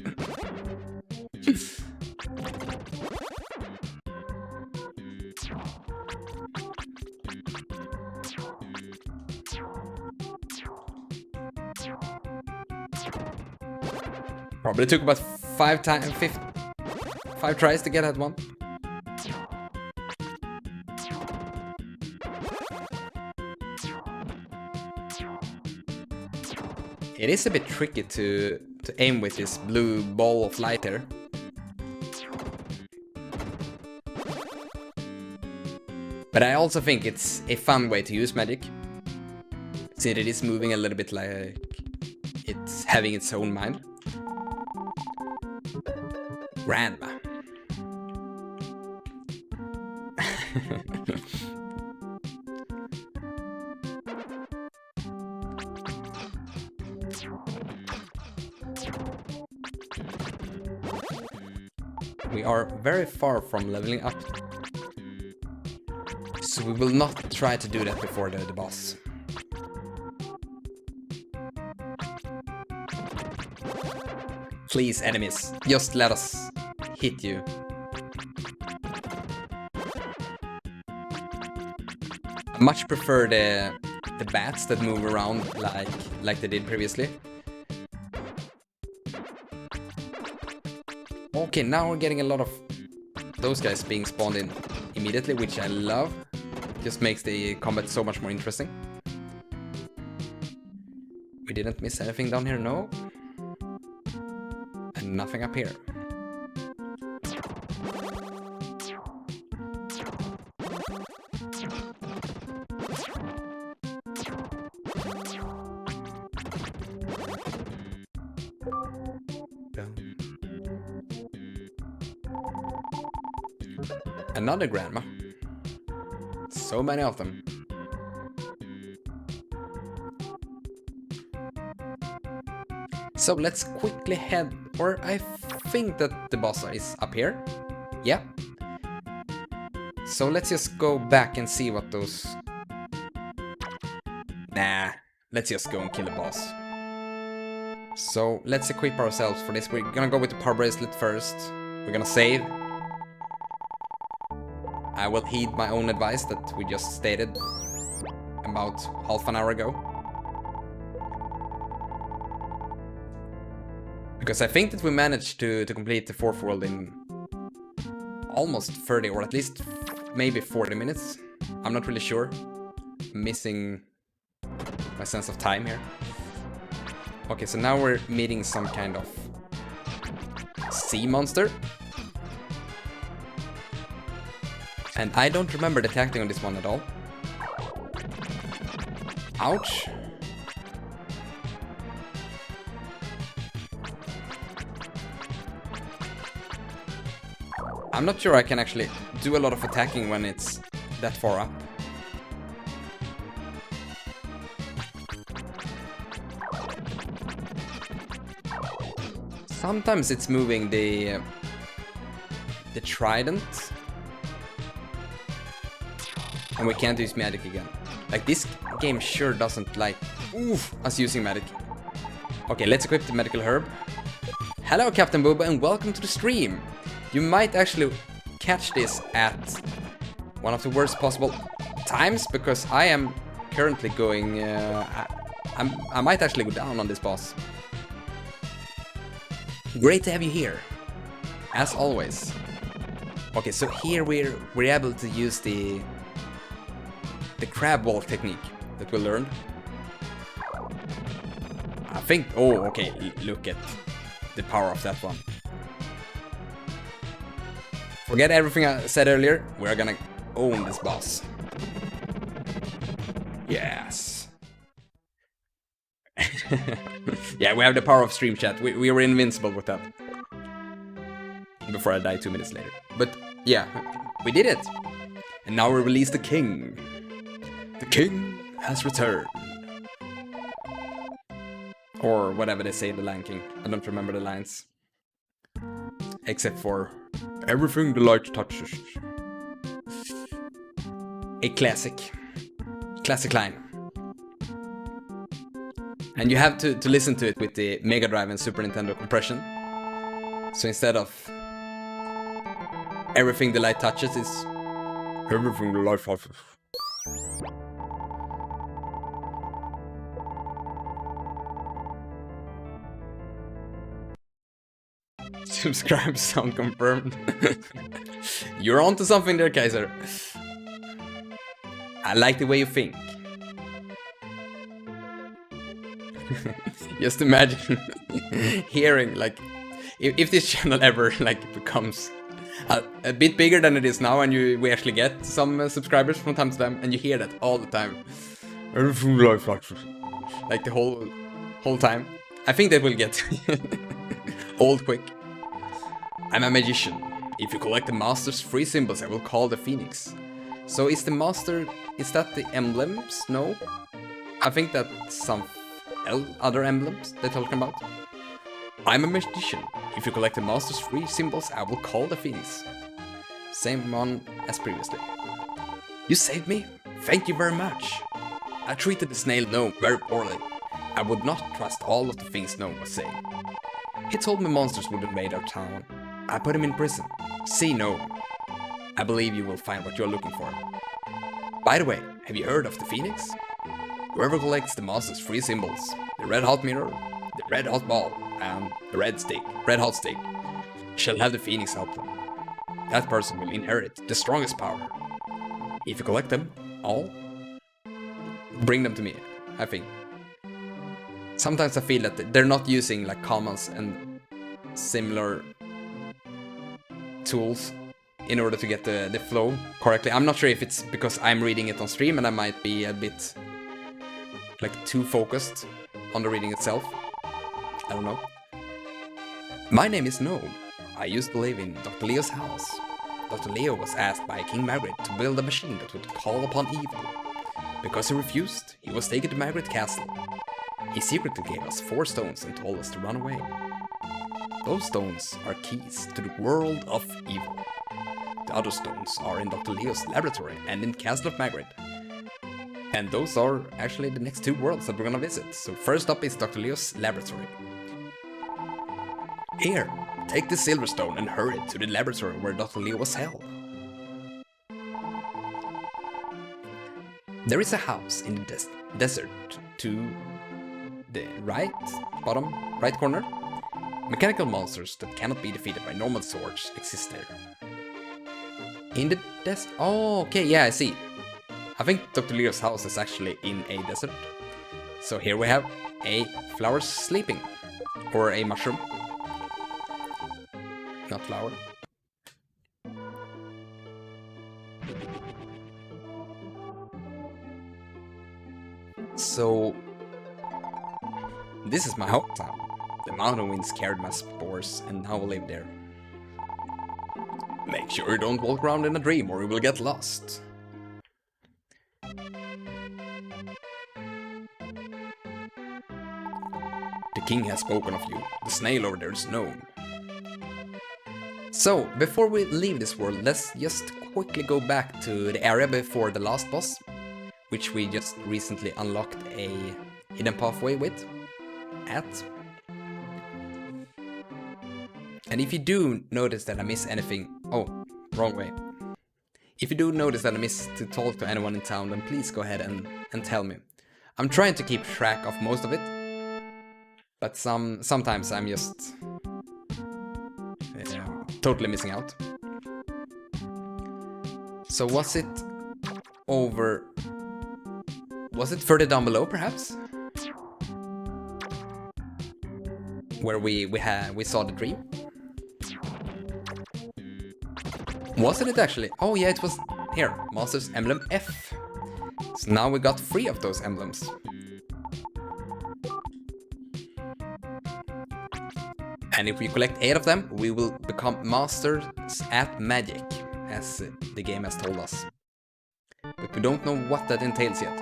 S2: Probably took about 5 tries to get that one. It is a bit tricky to aim with this blue ball of light here. But I also think it's a fun way to use magic, since it is moving a little bit like it's having its own mind. Grandma. We are very far from leveling up, so we will not try to do that before the boss. Please, enemies, just let us hit you. I much prefer the bats that move around like they did previously. Okay, now we're getting a lot of those guys being spawned in immediately, which I love. Just makes the combat so much more interesting. We didn't miss anything down here, no. And nothing up here. Another grandma. So many of them. So let's quickly head, or I think that the boss is up here. Yeah. So let's just go back and see what those... Nah, let's just go and kill the boss. So let's equip ourselves for this. We're gonna go with the Power Bracelet first. We're gonna save. I will heed my own advice that we just stated about half an hour ago. Because I think that we managed to complete the fourth world in almost 30 or at least maybe 40 minutes. I'm not really sure. Missing my sense of time here. Okay, so now we're meeting some kind of sea monster. And I don't remember the tactic on this one at all. Ouch. I'm not sure I can actually do a lot of attacking when it's that far up. Sometimes it's moving the trident. And we can't use magic again. Like, this game sure doesn't like us using magic. Okay, let's equip the medical herb. Hello, Captain Booba, and welcome to the stream. You might actually catch this at one of the worst possible times, because I am currently going... I might actually go down on this boss. Great to have you here, as always. Okay, so here we're able to use the crab wall technique that we learned. I think... Oh, okay, look at the power of that one. Forget everything I said earlier, we're gonna own this boss. Yes. Yeah, we have the power of stream chat. We were invincible with that. Before I died 2 minutes later. But yeah, we did it. And now we release the king. The king has returned. Or whatever they say in the Lion King. I don't remember the lines. Except for everything the light touches. A classic. Classic line. And you have to listen to it with the Mega Drive and Super Nintendo compression. So instead of everything the light touches, it's everything the light touches. Subscribe sound confirmed. You're onto something there, Kaiser. I like the way you think. Just imagine hearing, like, if this channel ever like becomes a bit bigger than it is now, and we actually get some subscribers from time to time, and you hear that all the time, like the whole time. I think that will get old quick. I'm a magician. If you collect the master's 3 symbols, I will call the phoenix. So is the master, is that the emblems? No? I think that's some other emblems they're talking about. I'm a magician. If you collect the master's 3 symbols, I will call the phoenix. Same one as previously. You saved me? Thank you very much. I treated the snail gnome very poorly. I would not trust all of the things gnome was saying. He told me monsters would invade our town. I put him in prison. See gnome. I believe you will find what you're looking for. By the way, have you heard of the phoenix? Whoever collects the master's 3 symbols, the red hot mirror, the red hot ball, and the red hot stick, shall have the phoenix help them. That person will inherit the strongest power. If you collect them all, bring them to me, I think. Sometimes I feel that they're not using like commas and similar tools in order to get the flow correctly. I'm not sure if it's because I'm reading it on stream and I might be a bit like too focused on the reading itself. I don't know. My name is Gnome. I used to live in Dr. Leo's house. Dr. Leo was asked by King Margaret to build a machine that would call upon evil. Because he refused, he was taken to Margaret Castle. He secretly gave us 4 stones and told us to run away. Those stones are keys to the world of evil. The other stones are in Dr. Leo's laboratory and in Castle of Margaret. And those are actually the next 2 worlds that we're gonna visit. So first up is Dr. Leo's laboratory. Here, take the silver stone and hurry to the laboratory where Dr. Leo was held. There is a house in the desert to the bottom right corner. Mechanical monsters that cannot be defeated by normal swords exist there. In the desert? Oh, okay, yeah, I see. I think Dr. Leo's house is actually in a desert. So here we have a flower sleeping. Or a mushroom. Not flower. So, this is my hometown. The mountain winds carried my spores, and now I live there. Make sure you don't walk around in a dream, or you will get lost. The king has spoken of you. The snail over there is known. So, before we leave this world, let's just quickly go back to the area before the last boss, which we just recently unlocked a hidden pathway with. And if you do notice that I miss anything... Oh, wrong way. If you do notice that I miss to talk to anyone in town, then please go ahead and tell me. I'm trying to keep track of most of it, but sometimes I'm just totally missing out. So was it over... Was it further down below, perhaps? Where we saw the dream? Wasn't it actually? Oh yeah, it was here. Master's Emblem F. So now we got 3 of those emblems. And if we collect 8 of them, we will become masters at magic, as the game has told us. But we don't know what that entails yet.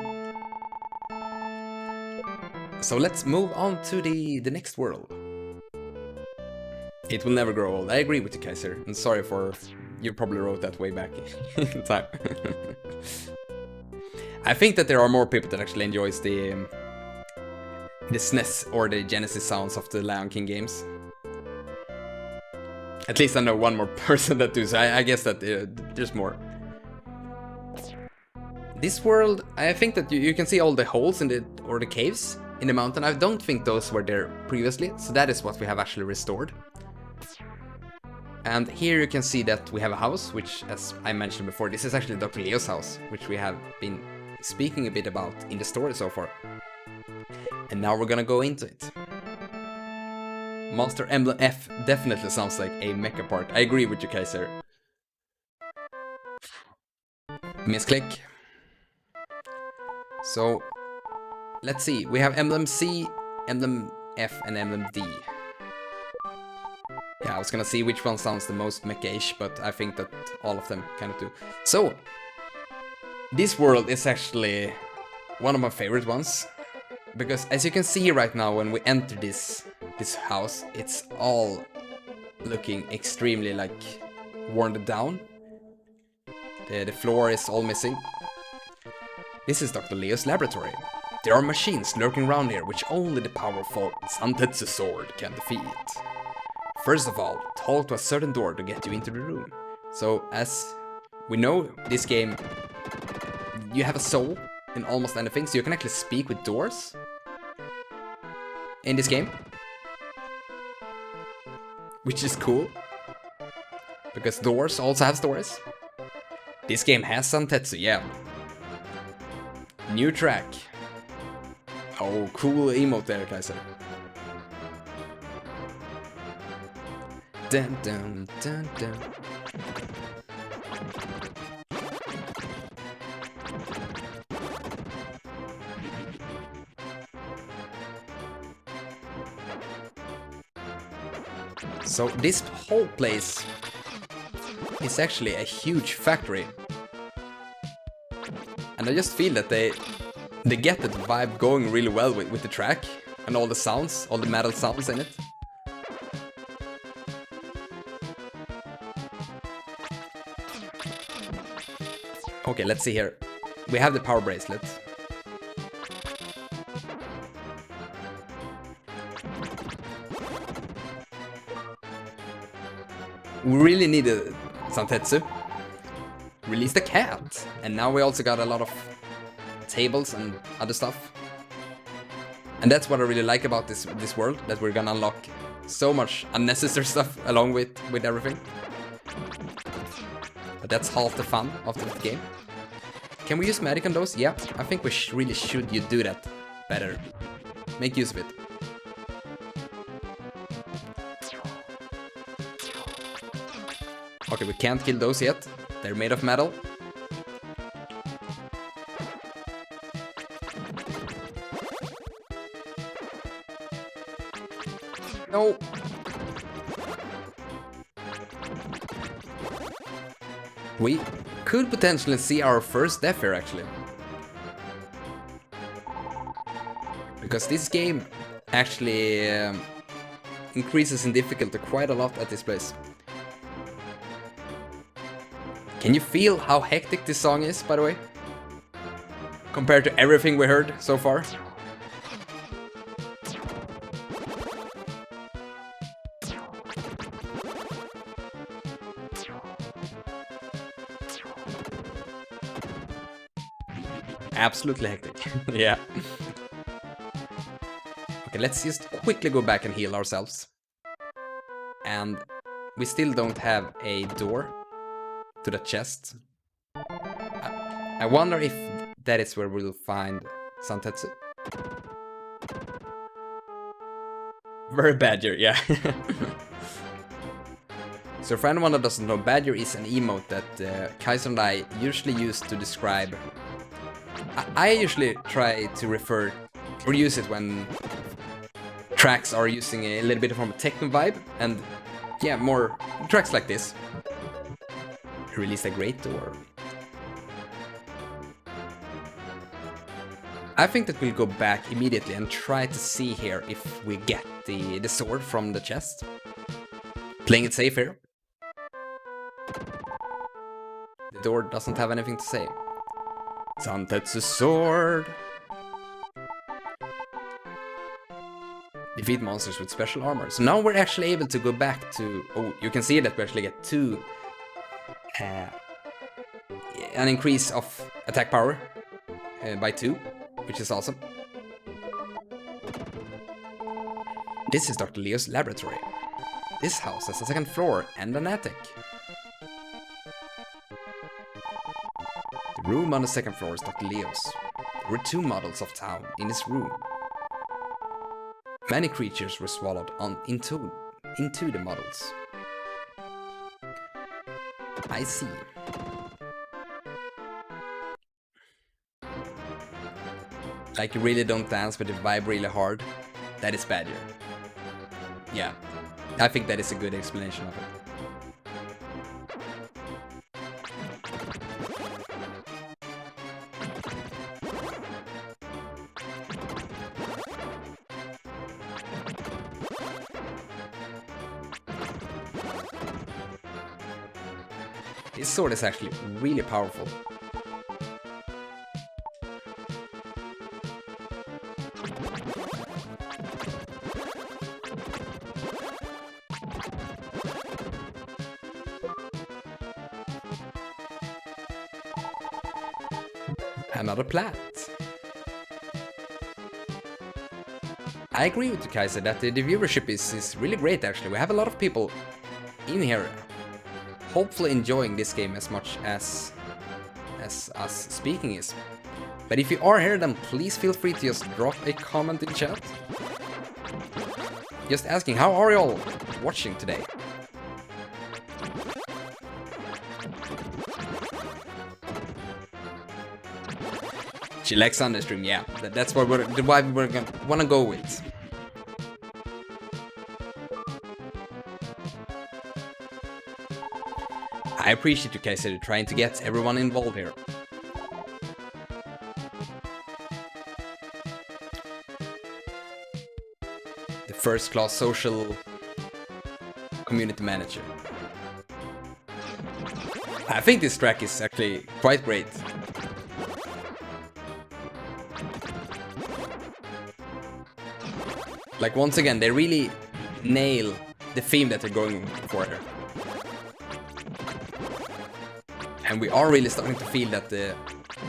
S2: So let's move on to the next world. It will never grow old. I agree with you, Kaiser. And sorry for... You probably wrote that way back in time. I think that there are more people that actually enjoys the SNES or the Genesis sounds of the Lion King games. At least I know one more person that does. I guess that there's more. This world, I think that you can see all the holes in the caves in the mountain. I don't think those were there previously, so that is what we have actually restored. And here you can see that we have a house, which, as I mentioned before, this is actually Dr. Leo's house, which we have been speaking a bit about in the story so far. And now we're gonna go into it. Master Emblem F definitely sounds like a mecha part. I agree with you, Kaiser. Misclick. So, let's see. We have Emblem C, Emblem F, and Emblem D. Yeah, I was gonna see which one sounds the most mecha-ish, but I think that all of them kind of do. So, this world is actually one of my favorite ones. Because as you can see right now, when we enter this house, it's all looking extremely like worn down. The floor is all missing. This is Dr. Leo's laboratory. There are machines lurking around here which only the powerful Untitled sword can defeat. First of all, talk to a certain door to get you into the room. So as we know, this game, you have a soul in almost anything, so you can actually speak with doors in this game. Which is cool, because doors also have stories. This game has Santetsu, yeah. New track. Oh, cool emote there, Kaiser. Dun dun dun dun. So this whole place is actually a huge factory. And I just feel that they get that vibe going really well with the track and all the sounds, all the metal sounds in it. Okay, let's see here. We have the power bracelet. We really needed Santetsu. Release the cat. And now we also got a lot of tables and other stuff. And that's what I really like about this world, that we're gonna unlock so much unnecessary stuff along with everything. but that's half the fun of the game. Can we use magic on those? Yeah, I think we really should do that better. Make use of it. Okay, we can't kill those yet. They're made of metal. No. We could potentially see our first death here, actually. Because this game actually increases in difficulty quite a lot at this place. Can you feel how hectic this song is, by the way? Compared to everything we heard so far? Absolutely hectic. Yeah. Okay, let's just quickly go back and heal ourselves. And we still don't have a door to the chest. I wonder if that is where we'll find Santetsu. Very Badger, yeah. So for anyone that doesn't know, Badger is an emote that Kaiser and I usually use to describe... I usually try to refer or use it when tracks are using a little bit of a techno vibe, and yeah, more tracks like this. Released a great door. I think that we'll go back immediately and try to see here if we get the sword from the chest. Playing it safe here. The door doesn't have anything to say. Santetsu's sword. Defeat monsters with special armor. So now we're actually able to go back to... Oh, you can see that we actually get an increase of attack power by 2, which is awesome. This is Dr. Leo's laboratory. This house has a second floor and an attic. The room on the second floor is Dr. Leo's. There were 2 models of town in this room. Many creatures were swallowed into the models. I see. Like you really don't dance but you vibe really hard. That is Badger. Yeah, I think that is a good explanation of it. This sword is actually really powerful. Another plant. I agree with you, Kaiser, that the viewership is really great actually. We have a lot of people in here hopefully enjoying this game as much as us speaking is. But if you are here, then please feel free to just drop a comment in chat. Just asking, how are you all watching today? She likes Understream, yeah. That's what we're gonna wanna go with. I appreciate you guys trying to get everyone involved here. The first class social community manager. I think this track is actually quite great. Like once again, they really nail the theme that they're going for here. And we are really starting to feel that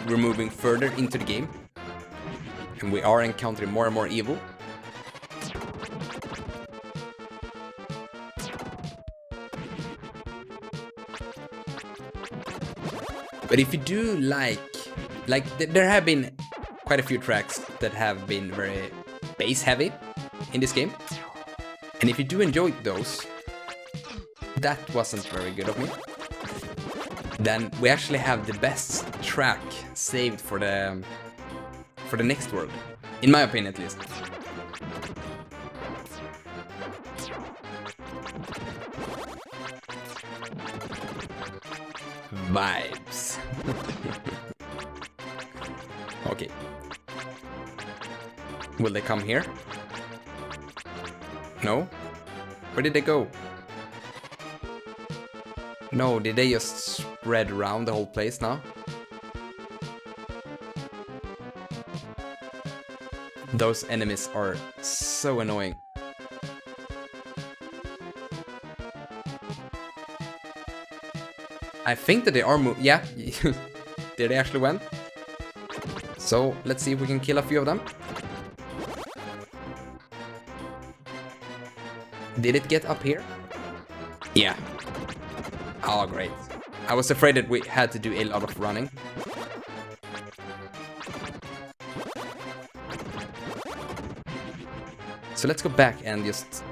S2: we're moving further into the game. And we are encountering more and more evil. But if you do there have been quite a few tracks that have been very bass heavy in this game. And if you do enjoy those, that wasn't very good of me. Then we actually have the best track saved for the next world. In my opinion, at least. Vibes. Okay. Will they come here? No? Where did they go? No, did they just spread around the whole place now? Those enemies are so annoying. I think that they are yeah, there they actually went. So, let's see if we can kill a few of them. Did it get up here? Yeah. Oh, great. I was afraid that we had to do a lot of running. So let's go back and just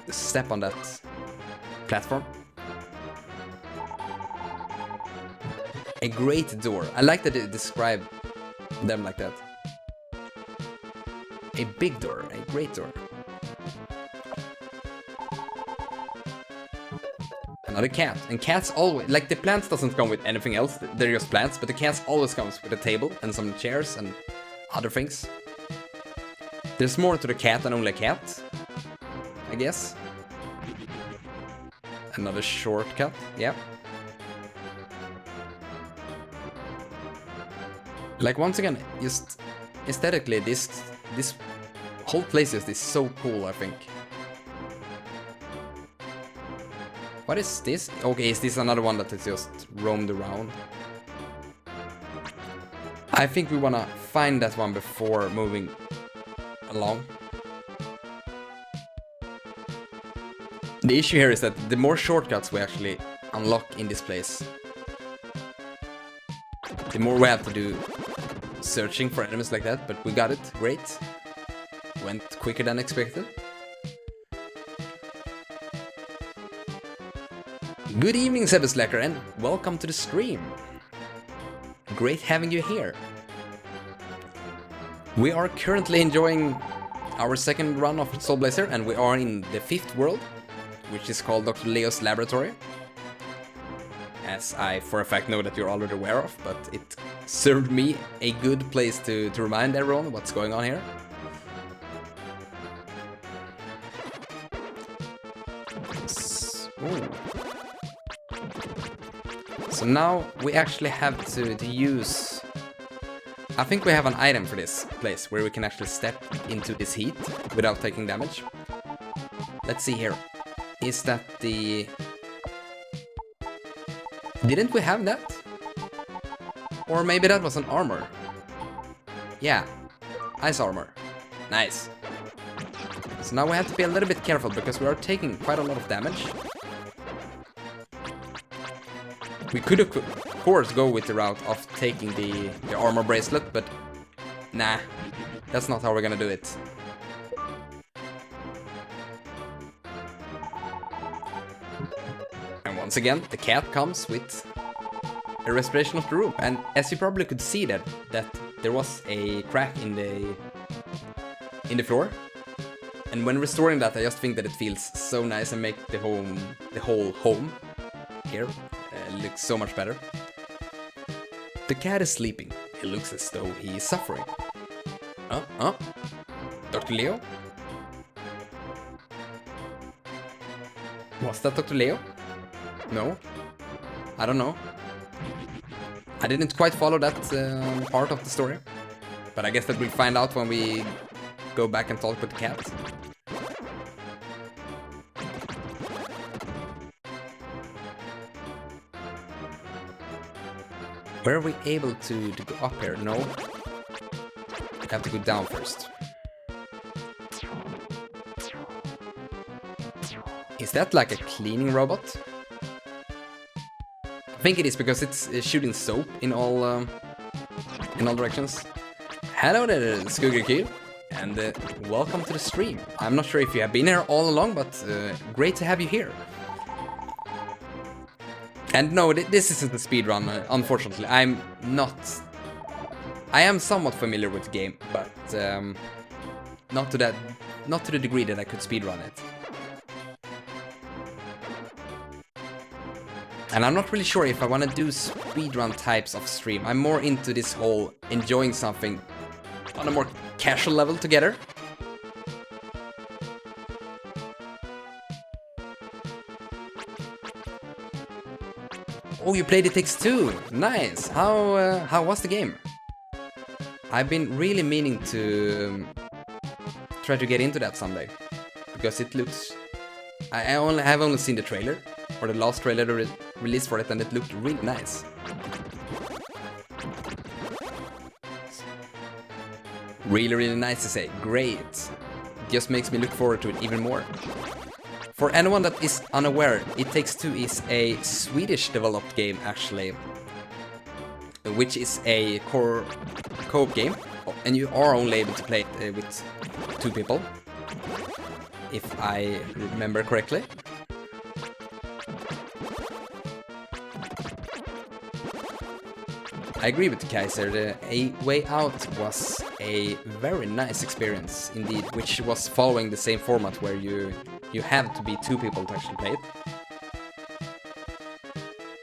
S2: step on that platform. A great door. I like that they describe them like that. A big door, a great door. Another cat. And cats always, like the plants doesn't come with anything else, they're just plants, but the cats always comes with a table and some chairs and other things. There's more to the cat than only a cat, I guess. Another shortcut, yeah. Like once again, just aesthetically, this whole place is so cool, I think. What is this? Okay, is this another one that is just roamed around? I think we wanna find that one before moving along. The issue here is that the more shortcuts we actually unlock in this place, the more we have to do searching for enemies like that, but we got it, great. Went quicker than expected. Good evening, Sebeslacker, and welcome to the stream. Great having you here. We are currently enjoying our second run of Soul Blazer, and we are in the 5th world, which is called Dr. Leo's Laboratory. As I for a fact know that you're already aware of, but it served me a good place to remind everyone what's going on here. So now we actually have to use... I think we have an item for this place where we can actually step into this heat without taking damage. Let's see here. Is that the... Didn't we have that? Or maybe that was an armor. Yeah, ice armor. Nice. So now we have to be a little bit careful because we are taking quite a lot of damage. We could of course go with the route of taking the armor bracelet, but nah, that's not how we're gonna do it. And once again, the cat comes with a restoration of the room, and as you probably could see that there was a crack in the floor, and when restoring that, I just think that it feels so nice and make the whole home here look so much better. The cat is sleeping. It looks as though he is suffering. Dr. Leo? Was that Dr. Leo? No? I don't know. I didn't quite follow that part of the story. But I guess that we'll find out when we go back and talk with the cat. Were we able to go up here? No. We have to go down first. Is that like a cleaning robot? I I think it is because it's shooting soap in all directions. Hello there, Skuggerkill, and welcome to the stream. I'm not sure if you have been here all along, but great to have you here. And no, this isn't a speedrun, unfortunately. I am somewhat familiar with the game, but not to the degree that I could speedrun it. And I'm not really sure if I want to do speedrun types of stream. I'm more into this whole enjoying something on a more casual level together. Oh, you played It Takes Two. Nice. How was the game? I've been really meaning to try to get into that someday, because it looks. I have only seen the trailer, or the last trailer released for it, and it looked really nice. Really nice to say. Great. Just makes me look forward to it even more. For anyone that is unaware, It Takes Two is a Swedish developed game actually, which is a co-op game, and you are only able to play it with 2 people, if I remember correctly. I agree with Kaiser, A Way Out was a very nice experience indeed, which was following the same format where you have to be 2 people to actually play it.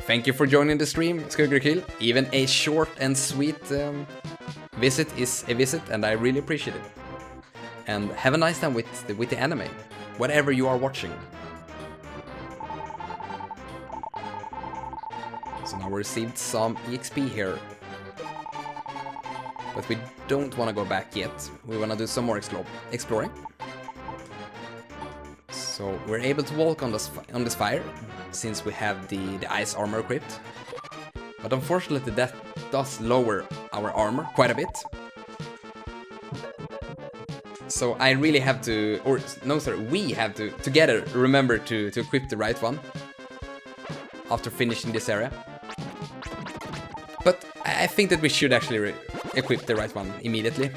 S2: Thank you for joining the stream, Skuggerkill. Even a short and sweet visit is a visit, and I really appreciate it. And have a nice time with the anime, whatever you are watching. So now we received some EXP here. But we don't want to go back yet. We want to do some more exploring. So we're able to walk on this fire, since we have the ice armor equipped. But unfortunately that does lower our armor quite a bit. So I really have to, or no sorry, we have to together remember to equip the right one after finishing this area. But I think that we should actually equip the right one immediately.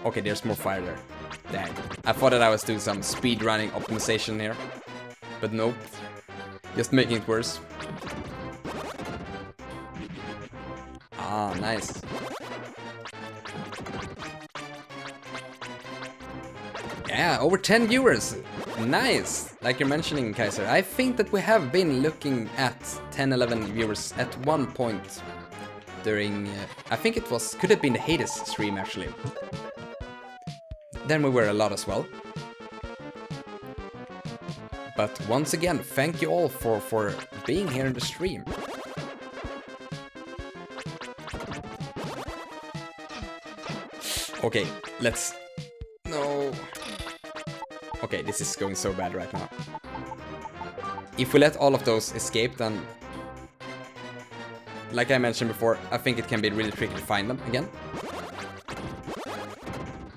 S2: Okay, there's more fire there. Dang. I thought that I was doing some speedrunning optimization here. But nope. Just making it worse. Ah, nice. Yeah, over 10 viewers. Nice. Like you're mentioning, Kaiser. I think that we have been looking at 10, 11 viewers at one point during... I think it was... Could have been the Hades stream, actually. Then we were a lot as well. But once again, thank you all for being here in the stream. Okay, let's... No... Okay, this is going so bad right now. If we let all of those escape, then... Like I mentioned before, I think it can be really tricky to find them again.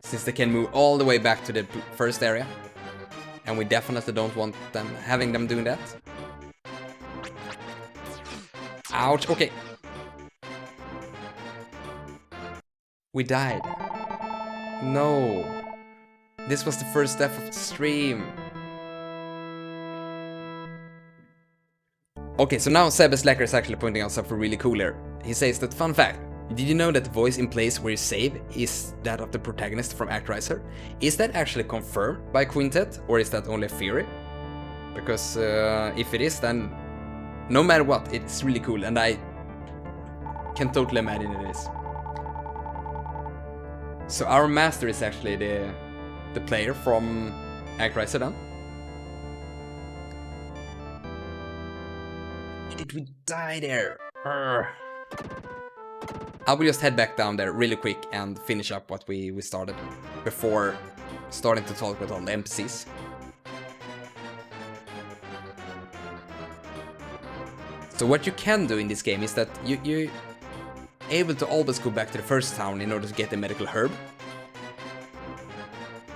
S2: Since they can move all the way back to the first area. And we definitely don't want them having them doing that. Ouch, okay. We died. No. This was the first death of the stream. Okay, so now Sebbe Slacker is actually pointing out something really cool here. He says that, fun fact, did you know that the voice in place where you save is that of the protagonist from Actraiser? Is that actually confirmed by Quintet, or is that only a theory? Because if it is, then no matter what, it's really cool, and I can totally imagine it is. So our master is actually the player from Actraiser then. Did we die there? Urgh. I will just head back down there really quick and finish up what we started before starting to talk with all the NPCs. So what you can do in this game is that you're able to always go back to the first town in order to get the medical herb.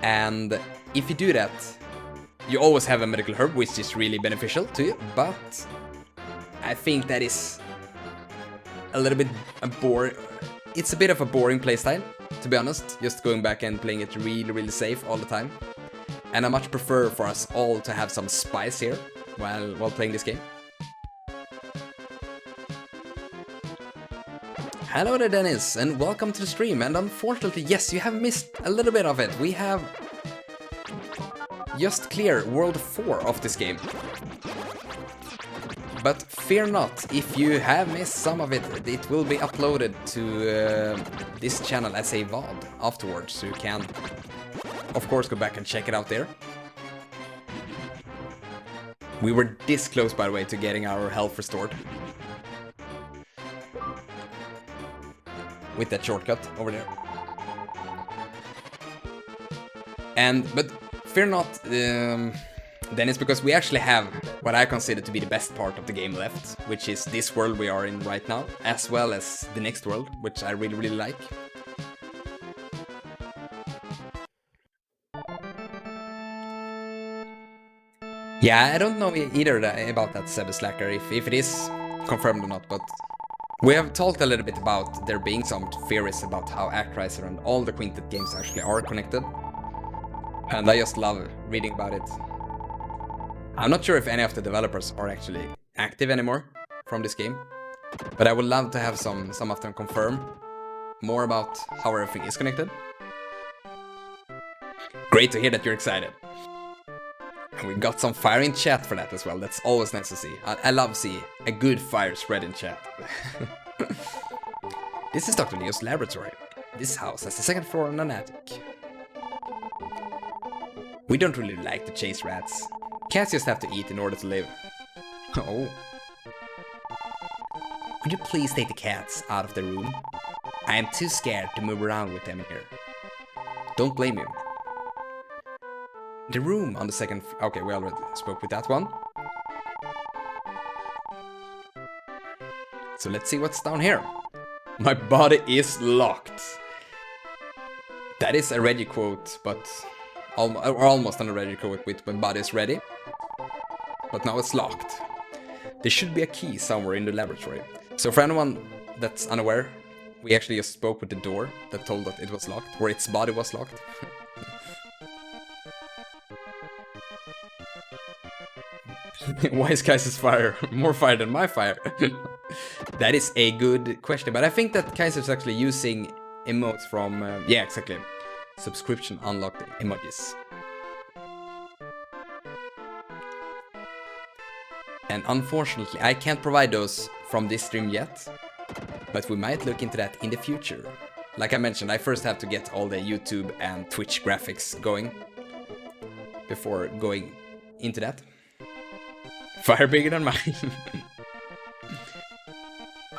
S2: And if you do that, you always have a medical herb, which is really beneficial to you, but I think that is a little bit it's a bit of a boring playstyle, to be honest, just going back and playing it really safe all the time. And I much prefer for us all to have some spice here while playing this game. Hello there, Dennis, and welcome to the stream. And unfortunately, yes, you have missed a little bit of it. We have just cleared World 4 of this game. But fear not, if you have missed some of it, it will be uploaded to this channel as a VOD afterwards, so you can, of course, go back and check it out there. We were this close, by the way, to getting our health restored. With that shortcut over there. But fear not, Dennis, because we actually have what I consider to be the best part of the game left, which is this world we are in right now, as well as the next world, which I really like. Yeah, I don't know either about that Seb Slacker, if it is confirmed or not, but we have talked a little bit about there being some theories about how Actraiser and all the Quintet games actually are connected. And I just love reading about it. I'm not sure if any of the developers are actually active anymore from this game, but I would love to have some of them confirm more about how everything is connected. Great to hear that you're excited. And we got some fire in chat for that as well. That's always nice to see. I love see a good fire spread in chat. This is Dr. Leo's laboratory. This house has the second floor and an attic. We don't really like to chase rats. Cats just have to eat in order to live. Oh. Could you please take the cats out of the room? I am too scared to move around with them in here. Don't blame you. The room on the second... Okay, we already spoke with that one. So let's see what's down here. My body is locked. That is a ready quote, but... almost on a ready quote with my body is ready. But now it's locked. There should be a key somewhere in the laboratory. So for anyone that's unaware, we actually just spoke with the door that told that it was locked, or its body was locked. Why is Kaiser's fire more fire than my fire? That is a good question, but I think that Kaiser's actually using emotes from, yeah, exactly, subscription unlocked emojis. And unfortunately, I can't provide those from this stream yet, but we might look into that in the future. Like I mentioned, I first have to get all the YouTube and Twitch graphics going before going into that. Fire bigger than mine.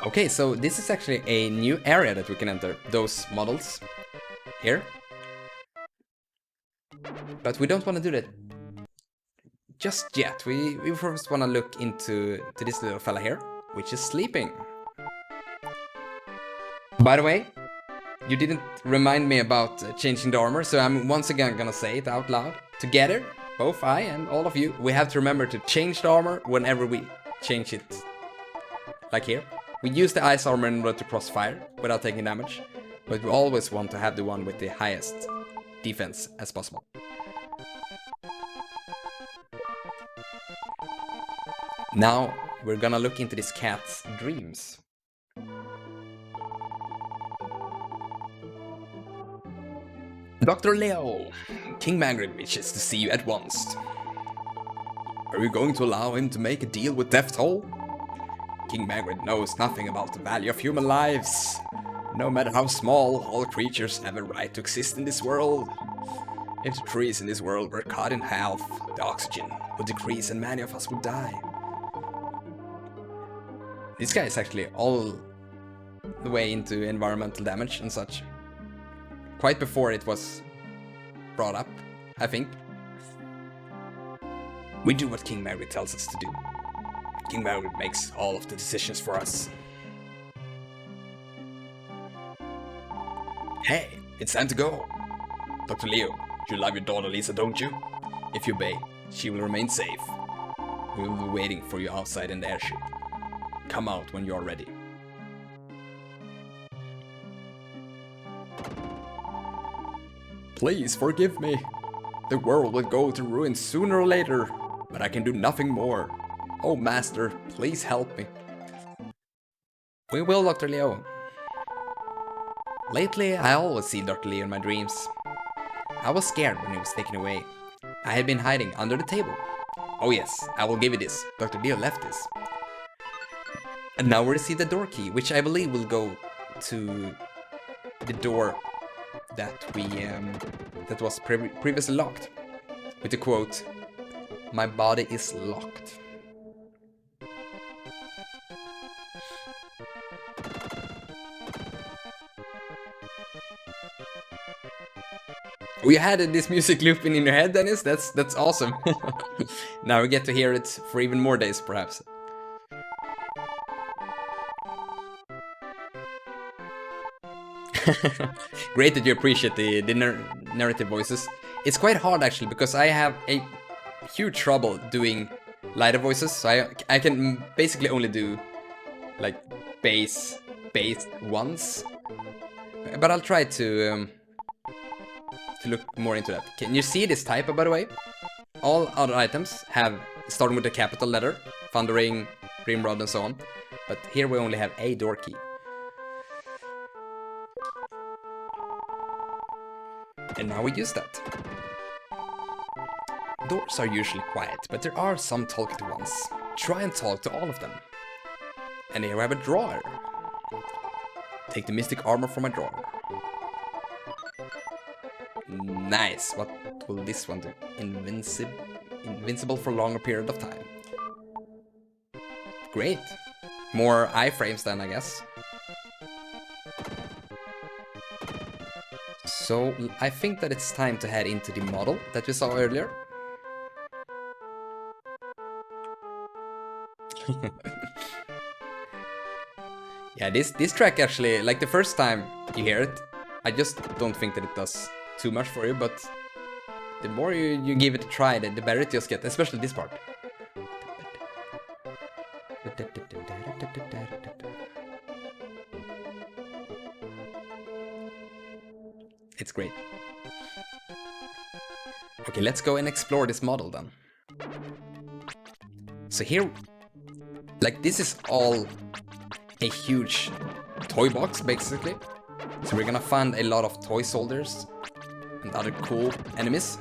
S2: Okay, so this is actually a new area that we can enter. Those models here. But we don't want to do that just yet. We first want to look into this little fella here, which is sleeping. By the way, you didn't remind me about changing the armor, so I'm once again gonna say it out loud. Together, both I and all of you, we have to remember to change the armor whenever we change it. Like here. We use the ice armor in order to cross fire without taking damage, but we always want to have the one with the highest defense as possible. Now we're gonna look into this cat's dreams. Dr. Leo, King Margaret wishes to see you at once. Are you going to allow him to make a deal with Death Toll? King Margaret knows nothing about the value of human lives. No matter how small, all creatures have a right to exist in this world. If the trees in this world were cut in half, the oxygen would decrease and many of us would die. This guy is actually all the way into environmental damage and such. Quite before it was brought up, I think. We do what King Margaret tells us to do. King Margaret makes all of the decisions for us. Hey, it's time to go. Dr. Leo, you love your daughter Lisa, don't you? If you obey, she will remain safe. We will be waiting for you outside in the airship. Come out when you're ready.
S3: Please forgive me. The world will go to ruin sooner or later, but I can do nothing more. Oh, Master, please help me.
S2: We will, Dr. Leo. Lately, I always see Dr. Leo in my dreams. I was scared when he was taken away. I had been hiding under the table. Oh yes, I will give you this. Dr. Leo left this. And now we receive the door key, which I believe will go to the door that that was previously locked. With the quote, "My body is locked." We had this music looping in your head, Dennis. That's awesome. Now we get to hear it for even more days, perhaps. Great that you appreciate the narrative voices. It's quite hard actually, because I have a huge trouble doing lighter voices. So I can basically only do like bass ones. But I'll try to look more into that. Can you see this type, by the way? All other items have starting with a capital letter, Thundering, Grimrod, and so on. But here we only have a door key. And now we use that. Doors are usually quiet, but there are some talkative ones. Try and talk to all of them. And here we have a drawer. Take the mystic armor from my drawer. Nice. What will this one do? Invincible for a longer period of time. Great. More iframes then, I guess. So I think that it's time to head into the model that we saw earlier. Yeah, this track actually, like the first time you hear it, I just don't think that it does too much for you, but the more you give it a try, the better it just gets, especially this part. It's great. Okay, let's go and explore this model then. So here, like this is all a huge toy box basically. So we're gonna find a lot of toy soldiers and other cool enemies.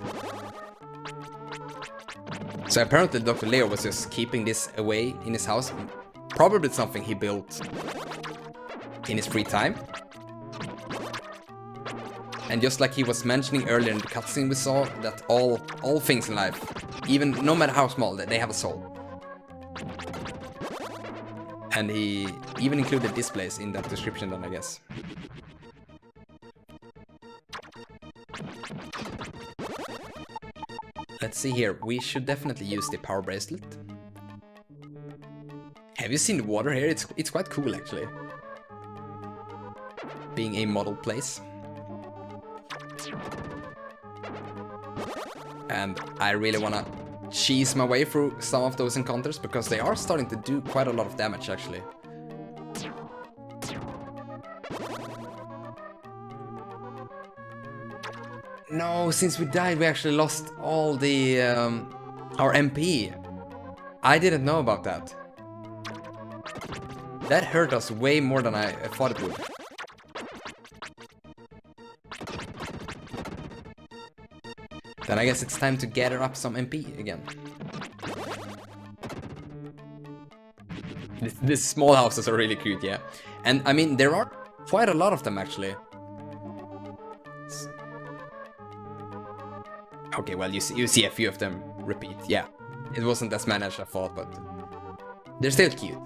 S2: So apparently Dr. Leo was just keeping this away in his house. Probably something he built in his free time. And just like he was mentioning earlier in the cutscene we saw, that all things in life, even no matter how small, they have a soul. And he even included displays in that description then, I guess. Let's see here, we should definitely use the power bracelet. Have you seen the water here? It's quite cool actually. Being a model place. And I really wanna cheese my way through some of those encounters because they are starting to do quite a lot of damage actually. No, since we died we actually lost all the our MP. I didn't know about that. That hurt us way more than I thought it would. Then I guess it's time to gather up some MP again. These small houses are really cute, yeah. And I mean, there are quite a lot of them actually. Okay, well, you see a few of them repeat, yeah. It wasn't as many as I thought, but they're still cute.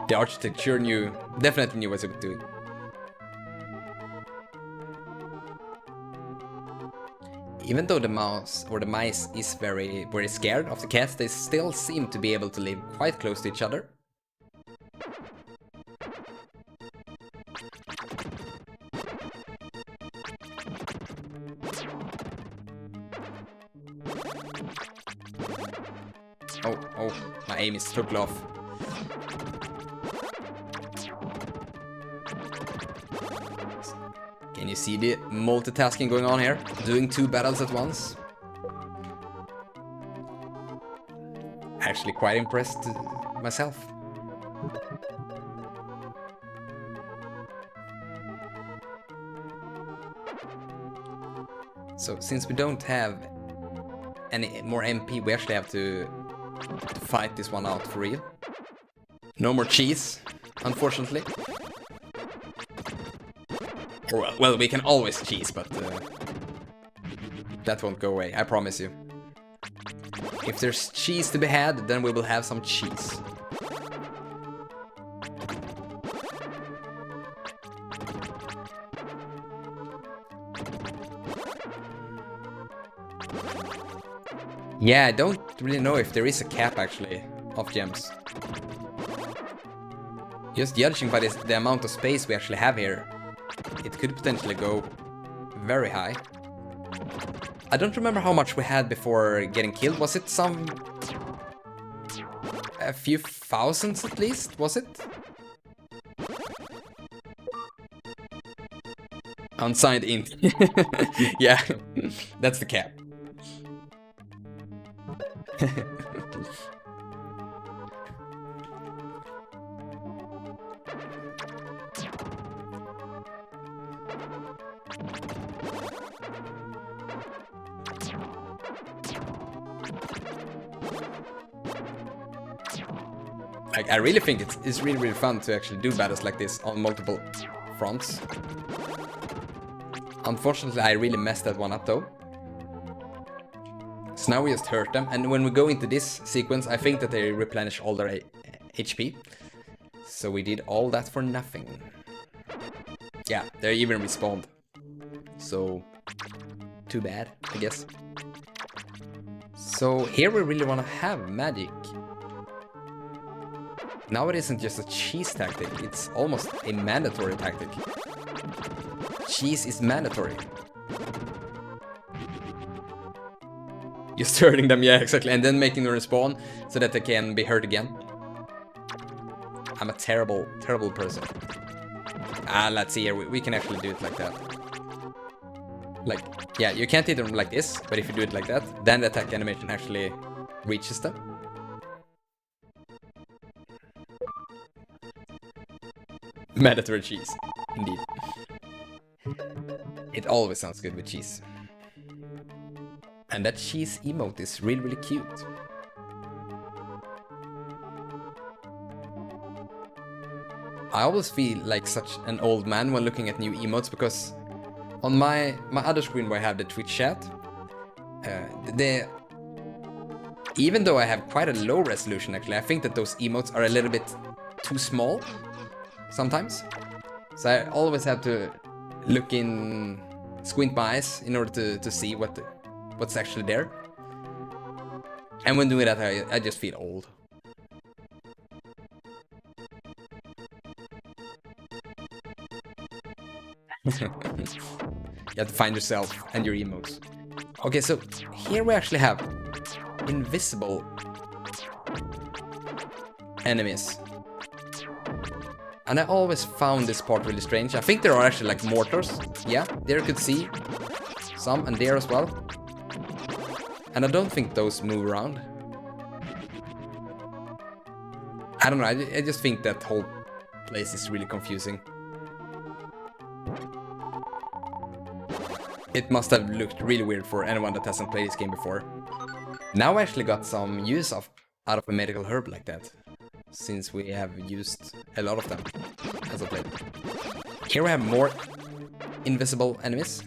S2: The architecture definitely knew what it was doing. Even though the mouse or the mice is very scared of the cats, they still seem to be able to live quite close to each other. Oh, my aim is totally off. Can you see the multitasking going on here? Doing 2 battles at once? Actually quite impressed myself. So since we don't have any more MP, we actually have to fight this one out for real. No more cheese, unfortunately. Or, well, we can always cheese, but that won't go away, I promise you. If there's cheese to be had, then we will have some cheese. Yeah, I don't really know if there is a cap actually of gems. Just judging by the amount of space we actually have here, it could potentially go very high. I don't remember how much we had before getting killed. Was it a few thousands at least? Was it? Unsigned int. Yeah, that's the cap. Like, I really think it's really fun to actually do battles like this on multiple fronts. Unfortunately, I really messed that one up though. So now we just hurt them, and when we go into this sequence, I think that they replenish all their HP. So we did all that for nothing. Yeah, they even respawned. So, too bad, I guess. So here we really want to have magic. Now it isn't just a cheese tactic, it's almost a mandatory tactic. Cheese is mandatory. Just hurting them, yeah, exactly, and then making them respawn so that they can be hurt again. I'm a terrible person. Let's see here, we can actually do it like that. Like, yeah, you can't hit them like this, but if you do it like that, then the attack animation actually reaches them. Mandatory cheese, indeed. It always sounds good with cheese. And that cheese emote is really cute. I always feel like such an old man when looking at new emotes, because on my other screen where I have the Twitch chat, even though I have quite a low resolution actually, I think that those emotes are a little bit too small sometimes. So I always have to squint my eyes in order to see what's actually there. And when doing that, I just feel old. You have to find yourself and your emotes. Okay, so here we actually have invisible enemies. And I always found this part really strange. I think there are actually like mortars. Yeah, there you could see some, and there as well. And I don't think those move around. I don't know, I just think that whole place is really confusing. It must have looked really weird for anyone that hasn't played this game before. Now I actually got some use out of a medical herb like that, since we have used a lot of them as of late. Here we have more invisible enemies.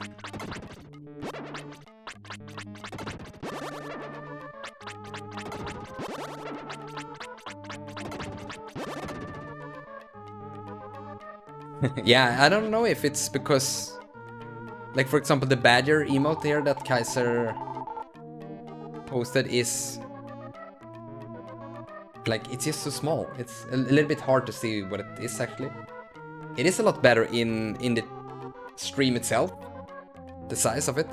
S2: Yeah, I don't know if it's because, like for example, the badger emote here that Kaiser posted is like, it's just so small. It's a little bit hard to see what it is actually. It is a lot better in the stream itself, the size of it.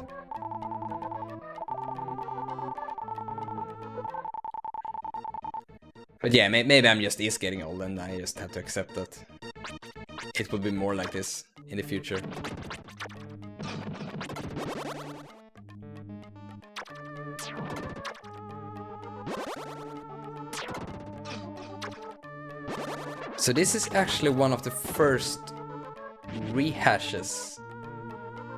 S2: But yeah, maybe I'm just getting old and I just have to accept that it will be more like this in the future. So this is actually one of the first rehashes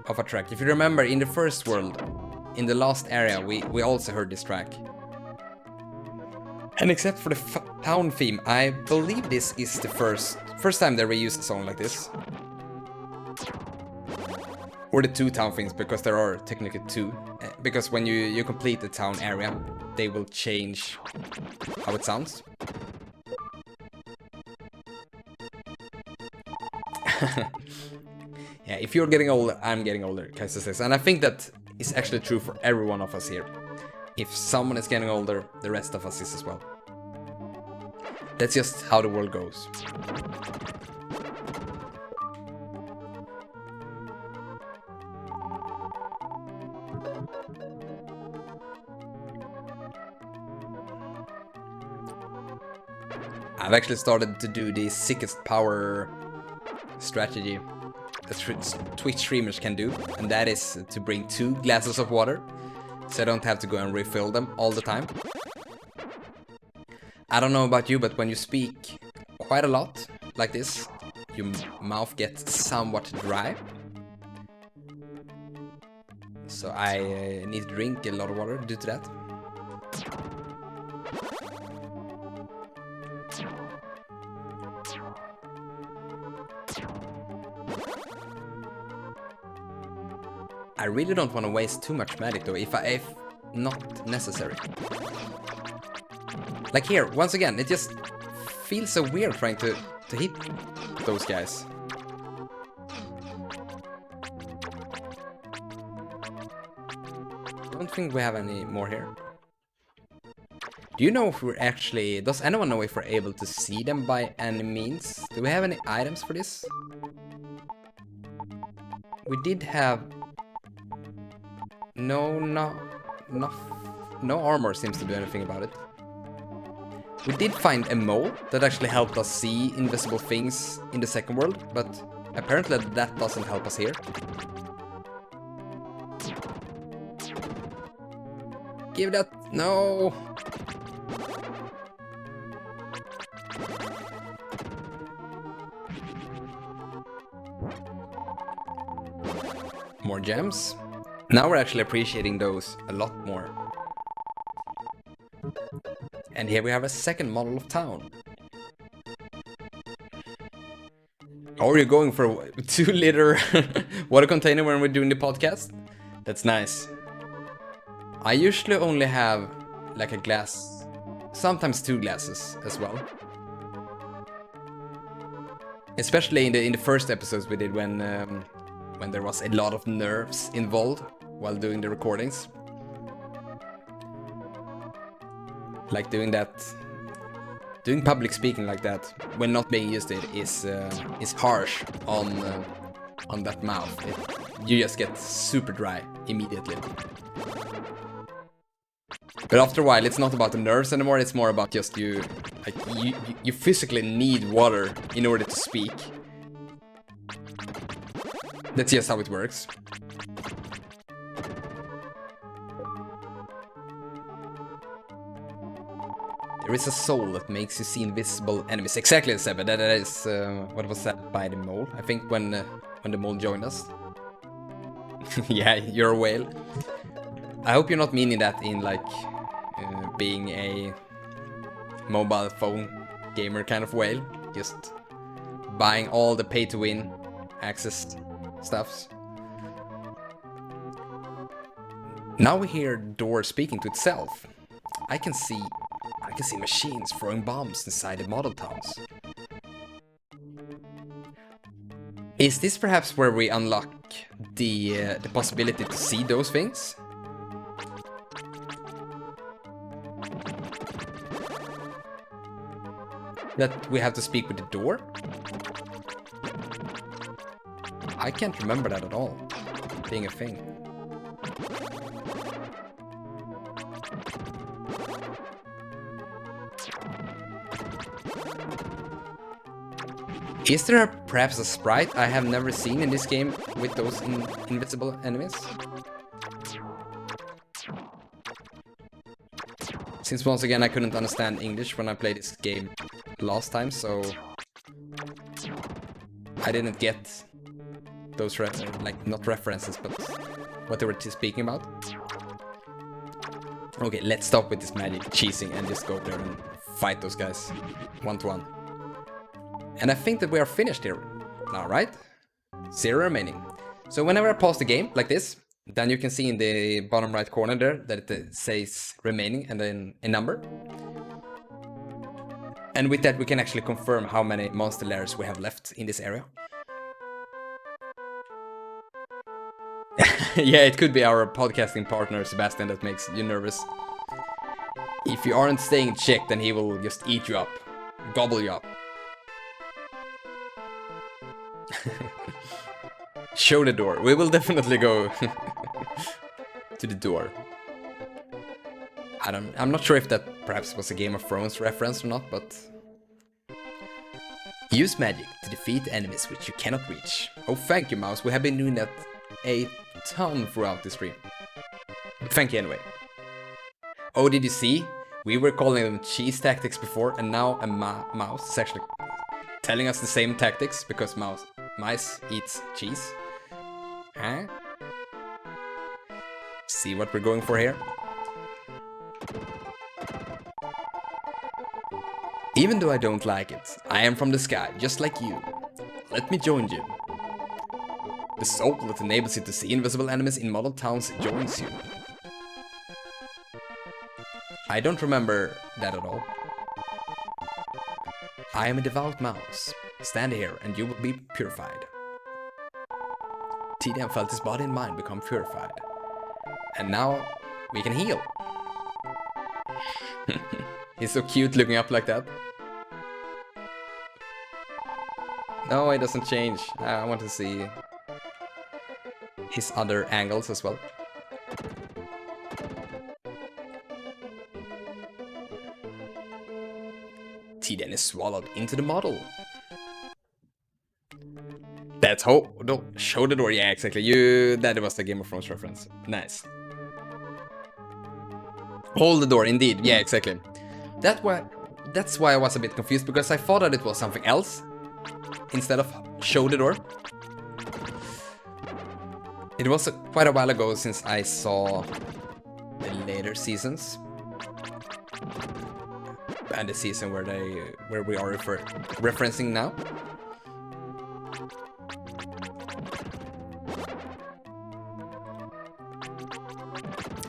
S2: of a track. If you remember, in the first world, in the last area, we also heard this track. And except for the town theme, I believe this is the first time they reused a song like this. Or the two town themes, because there are technically two. Because when you complete the town area, they will change how it sounds. Yeah, if you're getting older, I'm getting older, Kaiser says. And I think that is actually true for every one of us here. If someone is getting older, the rest of us is as well. That's just how the world goes. I've actually started to do the sickest power strategy that Twitch streamers can do, and that is to bring 2 glasses of water, so I don't have to go and refill them all the time. I don't know about you, but when you speak quite a lot like this, your mouth gets somewhat dry. So I need to drink a lot of water due to that. I really don't want to waste too much magic though, if not necessary. Like here, once again, it just feels so weird trying to hit those guys. Don't think we have any more here. Do you know if we're actually... Does anyone know if we're able to see them by any means? Do we have any items for this? We did have... No armor seems to do anything about it. We did find a mole that actually helped us see invisible things in the second world, but apparently that doesn't help us here. Give that... No! More gems. Now we're actually appreciating those a lot more. And here we have a second model of town. Oh, are you going for a 2-liter water container when we're doing the podcast? That's nice. I usually only have like a glass, sometimes 2 glasses as well. Especially in the first episodes we did when there was a lot of nerves involved while doing the recordings. Like doing public speaking like that when not being used to it is harsh on that mouth. You just get super dry immediately. But after a while, it's not about the nerves anymore. It's more about just you physically need water in order to speak. That's just how it works. There is a soul that makes you see invisible enemies. Exactly, Seba. That is what was said by the mole. I think when the mole joined us. Yeah, you're a whale. I hope you're not meaning that in like being a mobile phone gamer kind of whale. Just buying all the pay-to-win access stuffs. Now we hear door speaking to itself. I can see machines throwing bombs inside the model towns. Is this perhaps where we unlock the possibility to see those things? That we have to speak with the door? I can't remember that at all, being a thing. Is there perhaps a sprite I have never seen in this game with those invisible enemies? Since once again I couldn't understand English when I played this game last time, so I didn't get those like not references, but what they were speaking about. Okay, let's stop with this magic cheesing and just go there and fight those guys 1-to-1. And I think that we are finished here now, right? 0 remaining. So whenever I pause the game like this, then you can see in the bottom right corner there that it says remaining and then a number. And with that we can actually confirm how many monster lairs we have left in this area. Yeah, it could be our podcasting partner Sebastian that makes you nervous. If you aren't staying in check, then he will just eat you up, gobble you up. Show the door. We will definitely go to the door. I'm not sure if that perhaps was a Game of Thrones reference or not, but use magic to defeat enemies which you cannot reach. Oh, thank you, Mouse. We have been doing that a ton throughout the stream. Thank you anyway. Oh, did you see? We were calling them cheese tactics before, and now a mouse is actually telling us the same tactics because mice eats cheese. Huh? See what we're going for here? Even though I don't like it, I am from the sky, just like you. Let me join you. The soul that enables you to see invisible enemies in model towns joins you. I don't remember that at all. I am a devout mouse. Stand here and you will be purified. TDM felt his body and mind become purified. And now we can heal. He's so cute looking up like that. No, it doesn't change. I want to see his other angles as well. Tiden is swallowed into the model. That's how. No, show the door. Yeah, exactly. That was the Game of Thrones reference. Nice. Hold the door. Indeed. Yeah, exactly. That's why I was a bit confused, because I thought that it was something else instead of show the door. It was quite a while ago since I saw the later seasons. And the season where we are referencing now.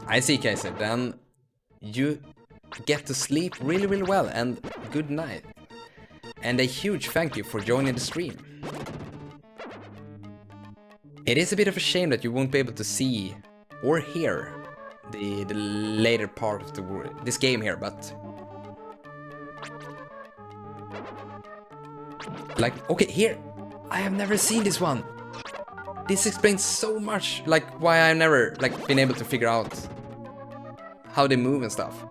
S2: I see, Kaiser. Then you get to sleep really, really well, and good night. And a huge thank you for joining the stream. It is a bit of a shame that you won't be able to see or hear the later part of this game here, but like, okay, here, I have never seen this one. This explains so much, like why I've never been able to figure out how they move and stuff.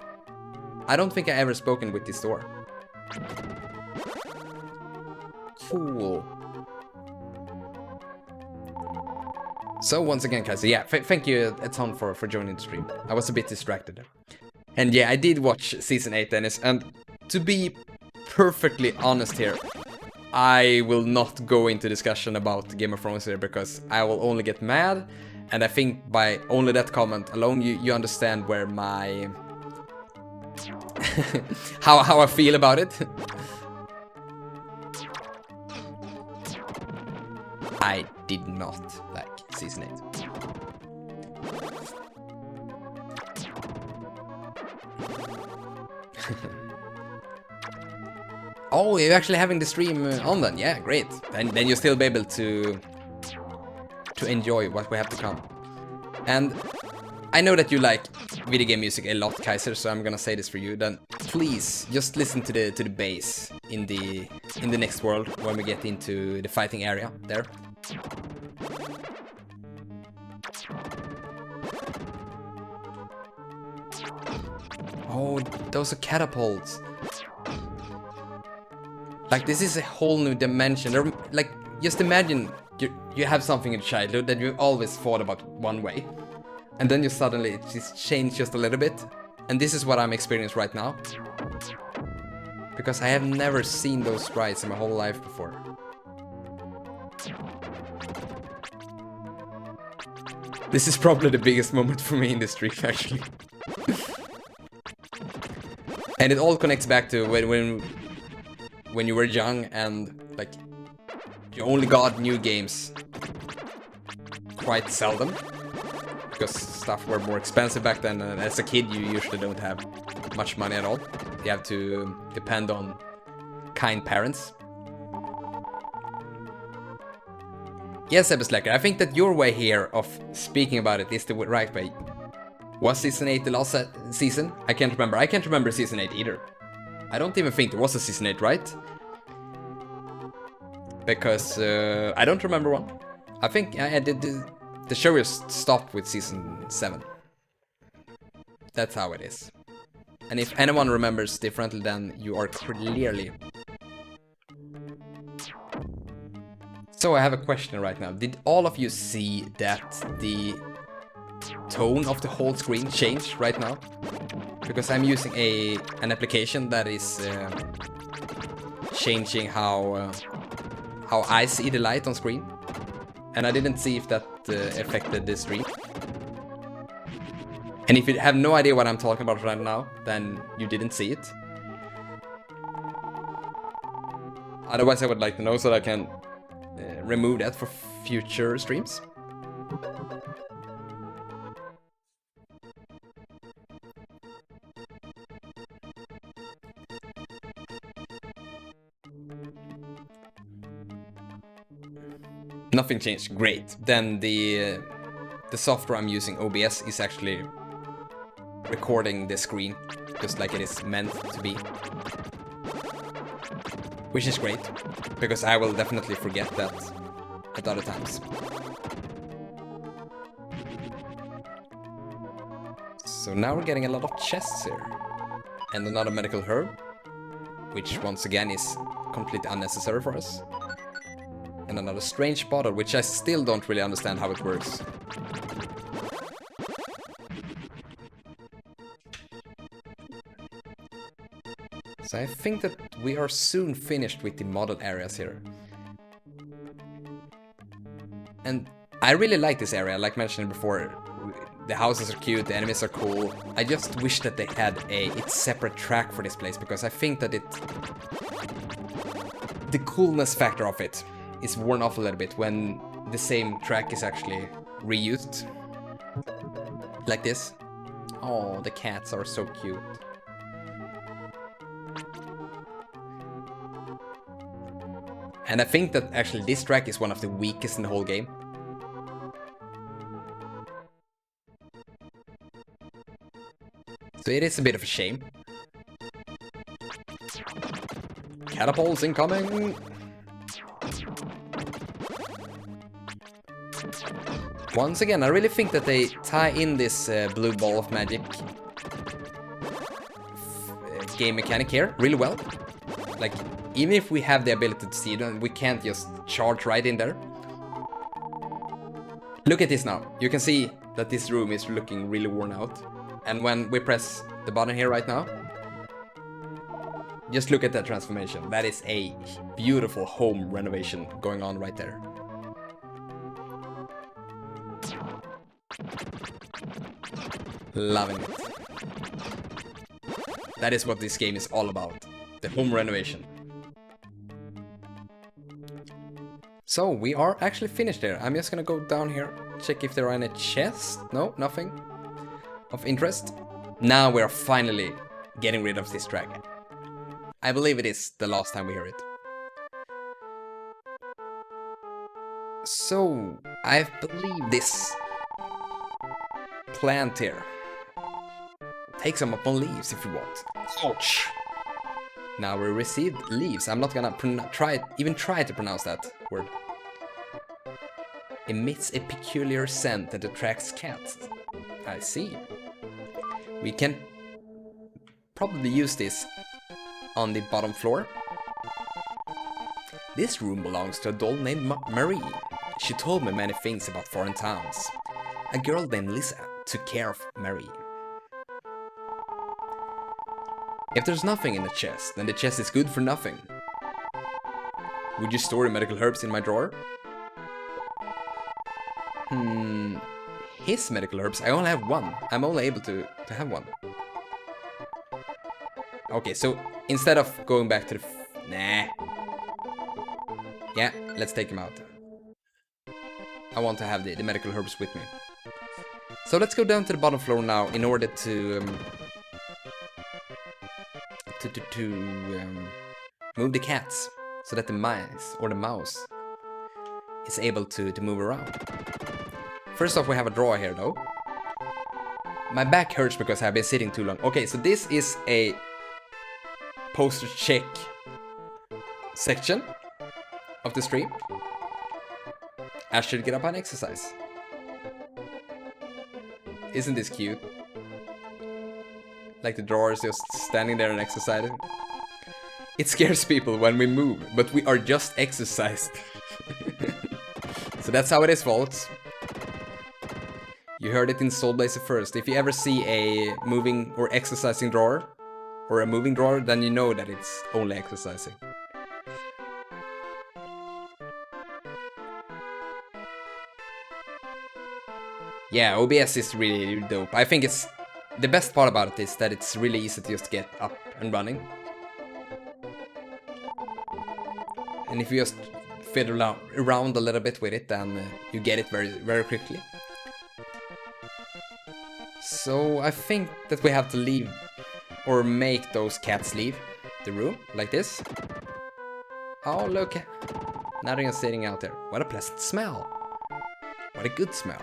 S2: I don't think I ever spoken with this door. Cool. So once again, Kaiser, yeah, thank you a ton for joining the stream. I was a bit distracted. And yeah, I did watch Season 8, Dennis, and to be perfectly honest here, I will not go into discussion about Game of Thrones here, because I will only get mad, and I think by only that comment alone you understand where my... how I feel about it. I did not like Season 8. Oh, you're actually having the stream on then? Yeah, great. Then you'll still be able to enjoy what we have to come. And I know that you like video game music a lot, Kaiser, so I'm gonna say this for you. Then please just listen to the bass in the next world when we get into the fighting area there. Oh, those are catapults. Like, this is a whole new dimension. Like, just imagine you have something in childhood that you always thought about one way, and then you suddenly it just changed just a little bit. And this is what I'm experiencing right now. Because I have never seen those sprites in my whole life before. This is probably the biggest moment for me in this stream, actually. And it all connects back to when you were young and like you only got new games quite seldom because stuff were more expensive back then, and as a kid you usually don't have much money at all. You have to depend on kind parents. Yes, Ebeslacker, I think that your way here of speaking about it is the right way. Was Season 8 the last season? I can't remember. I can't remember Season 8 either. I don't even think there was a Season 8, right? Because I don't remember one. I think the show just stopped with Season 7. That's how it is. And if anyone remembers differently, then you are clearly... So I have a question right now. Did all of you see that the tone of the whole screen changed right now? Because I'm using an application that is changing how I see the light on screen. And I didn't see if that affected the stream. And if you have no idea what I'm talking about right now, then you didn't see it. Otherwise, I would like to know so that I can remove that for future streams. Nothing changed. Great. Then the software I'm using, OBS, is actually recording the screen just like it is meant to be. Which is great, because I will definitely forget that at other times. So now we're getting a lot of chests here. And another medical herb, which once again is completely unnecessary for us. And another strange bottle, which I still don't really understand how it works. So I think that we are soon finished with the model areas here. And I really like this area, like mentioned before. The houses are cute, the enemies are cool. I just wish that they had its separate track for this place, because I think that the coolness factor of it is worn off a little bit when the same track is actually reused. Like this. Oh, the cats are so cute. And I think that actually this track is one of the weakest in the whole game. So it is a bit of a shame. Catapults incoming! Once again, I really think that they tie in this blue ball of magic game mechanic here really well. Like, even if we have the ability to see them, we can't just charge right in there. Look at this now. You can see that this room is looking really worn out. And when we press the button here right now, just look at that transformation. That is a beautiful home renovation going on right there. Loving it. That is what this game is all about. The home renovation. So we are actually finished there. I'm just gonna go down here, check if there are any chests. No, nothing of interest. Now we are finally getting rid of this dragon. I believe it is the last time we hear it. So I believe this plant here. Take some up on leaves if you want. Ouch! Now we received leaves. I'm not gonna even try to pronounce that word. Emits a peculiar scent that attracts cats. I see. We can probably use this on the bottom floor. This room belongs to a doll named Marie. She told me many things about foreign towns. A girl named Lisa took care of Marie. If there's nothing in the chest, then the chest is good for nothing. Would you store your medical herbs in my drawer? His medical herbs? I only have one. I'm only able to have one. Okay, so instead of going back to the... Nah. Yeah, let's take him out. I want to have the medical herbs with me. So let's go down to the bottom floor now in order to move the cats so that the mice or the mouse is able to move around. First off, we have a drawer here though. My back hurts because I've been sitting too long. Okay, so this is a poster check section of the stream. I should get up and exercise. Isn't this cute? Like the drawer is just standing there and exercising. It scares people when we move, but we are just exercised. So that's how it is, folks. You heard it in Soul Blazer first. If you ever see a moving or exercising drawer, or a moving drawer, then you know that it's only exercising. Yeah, OBS is really dope. I think it's... The best part about it is that it's really easy to just get up and running. And if you just fiddle around a little bit with it, then you get it very, very quickly. So I think that we have to leave, or make those cats leave the room, like this. Oh, look. Now they're just sitting out there. What a pleasant smell. What a good smell.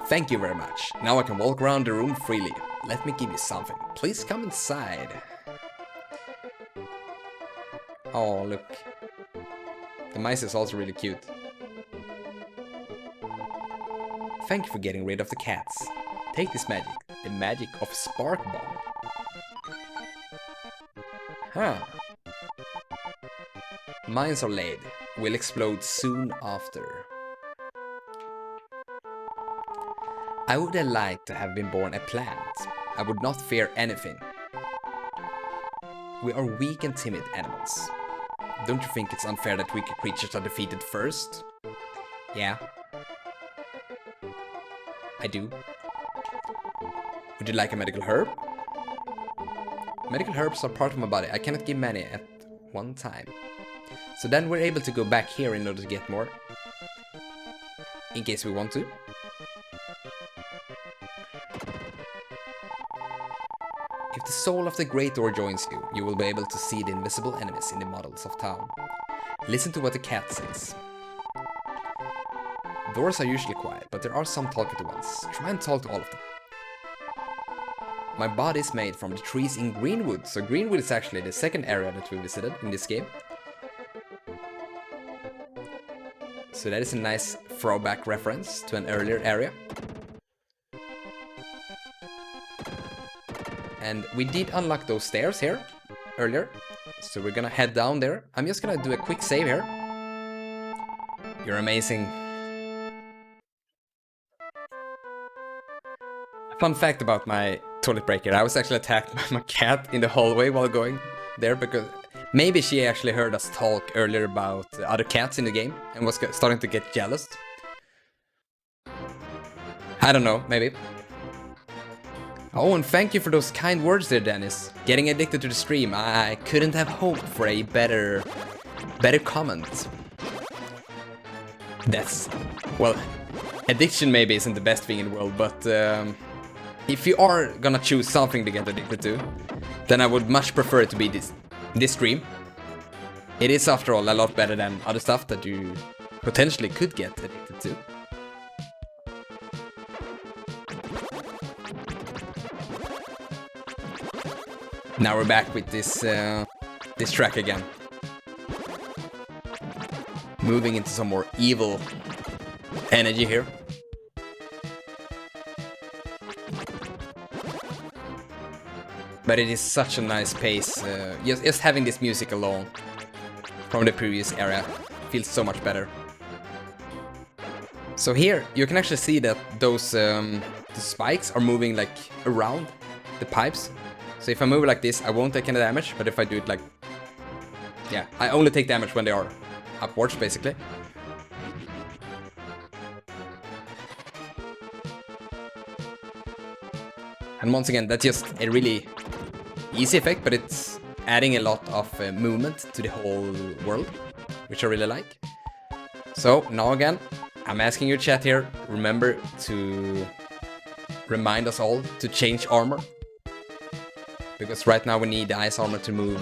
S2: Thank you very much. Now I can walk around the room freely. Let me give you something. Please come inside. Oh, look. The mice is also really cute. Thank you for getting rid of the cats. Take this magic. The magic of Spark Bomb. Huh. Mines are laid. Will explode soon after. I would have liked to have been born a plant. I would not fear anything. We are weak and timid animals. Don't you think it's unfair that weaker creatures are defeated first? Yeah. I do. Would you like a medical herb? Medical herbs are part of my body. I cannot give many at one time. So then we're able to go back here in order to get more. In case we want to. If the soul of the great door joins you, you will be able to see the invisible enemies in the models of town. Listen to what the cat says. Doors are usually quiet, but there are some talkative ones. Try and talk to all of them. My body is made from the trees in Greenwood, so Greenwood is actually the second area that we visited in this game. So that is a nice throwback reference to an earlier area. And we did unlock those stairs here earlier, so we're gonna head down there. I'm just gonna do a quick save here. You're amazing. Fun fact about my toilet breaker, I was actually attacked by my cat in the hallway while going there, because maybe she actually heard us talk earlier about other cats in the game and was starting to get jealous. I don't know, maybe. Oh, and thank you for those kind words there, Dennis. Getting addicted to the stream, I couldn't have hoped for a better comment. That's, well, addiction maybe isn't the best thing in the world, but if you are gonna choose something to get addicted to, then I would much prefer it to be this stream. It is, after all, a lot better than other stuff that you potentially could get addicted to. Now we're back with this track again. Moving into some more evil energy here. But it is such a nice pace. Just having this music alone from the previous area feels so much better. So here you can actually see that those the spikes are moving like around the pipes. So if I move like this, I won't take any damage, but if I do it like... yeah, I only take damage when they are upwards, basically. And once again, that's just a really easy effect, but it's adding a lot of movement to the whole world, which I really like. So now again, I'm asking your chat here, remember to remind us all to change armor. Because right now we need the ice armor to move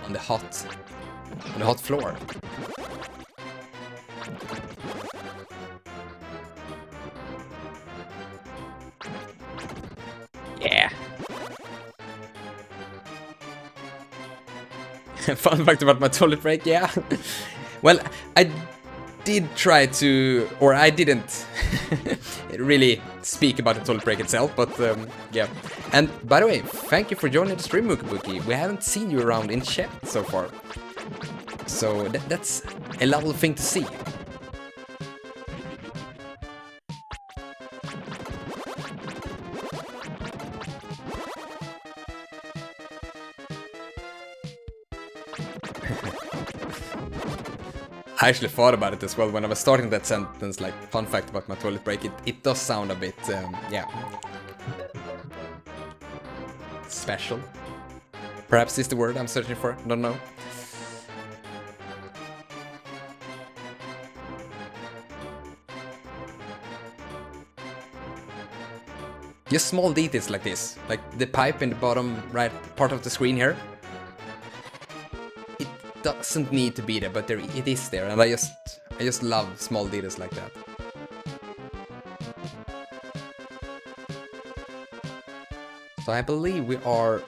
S2: on the hot floor. Yeah. Fun fact about my toilet break, yeah. Well, I did try to, or I didn't really speak about the toilet break itself, but yeah. And by the way, thank you for joining the stream, Mookie. We haven't seen you around in chat so far. So that's a lovely thing to see. I actually thought about it as well when I was starting that sentence, like, fun fact about my toilet break, it does sound a bit, yeah, special. Perhaps is the word I'm searching for, don't know. Just small details like this, like the pipe in the bottom right part of the screen here. Doesn't need to be there, but it is there, and I just love small details like that. So I believe we are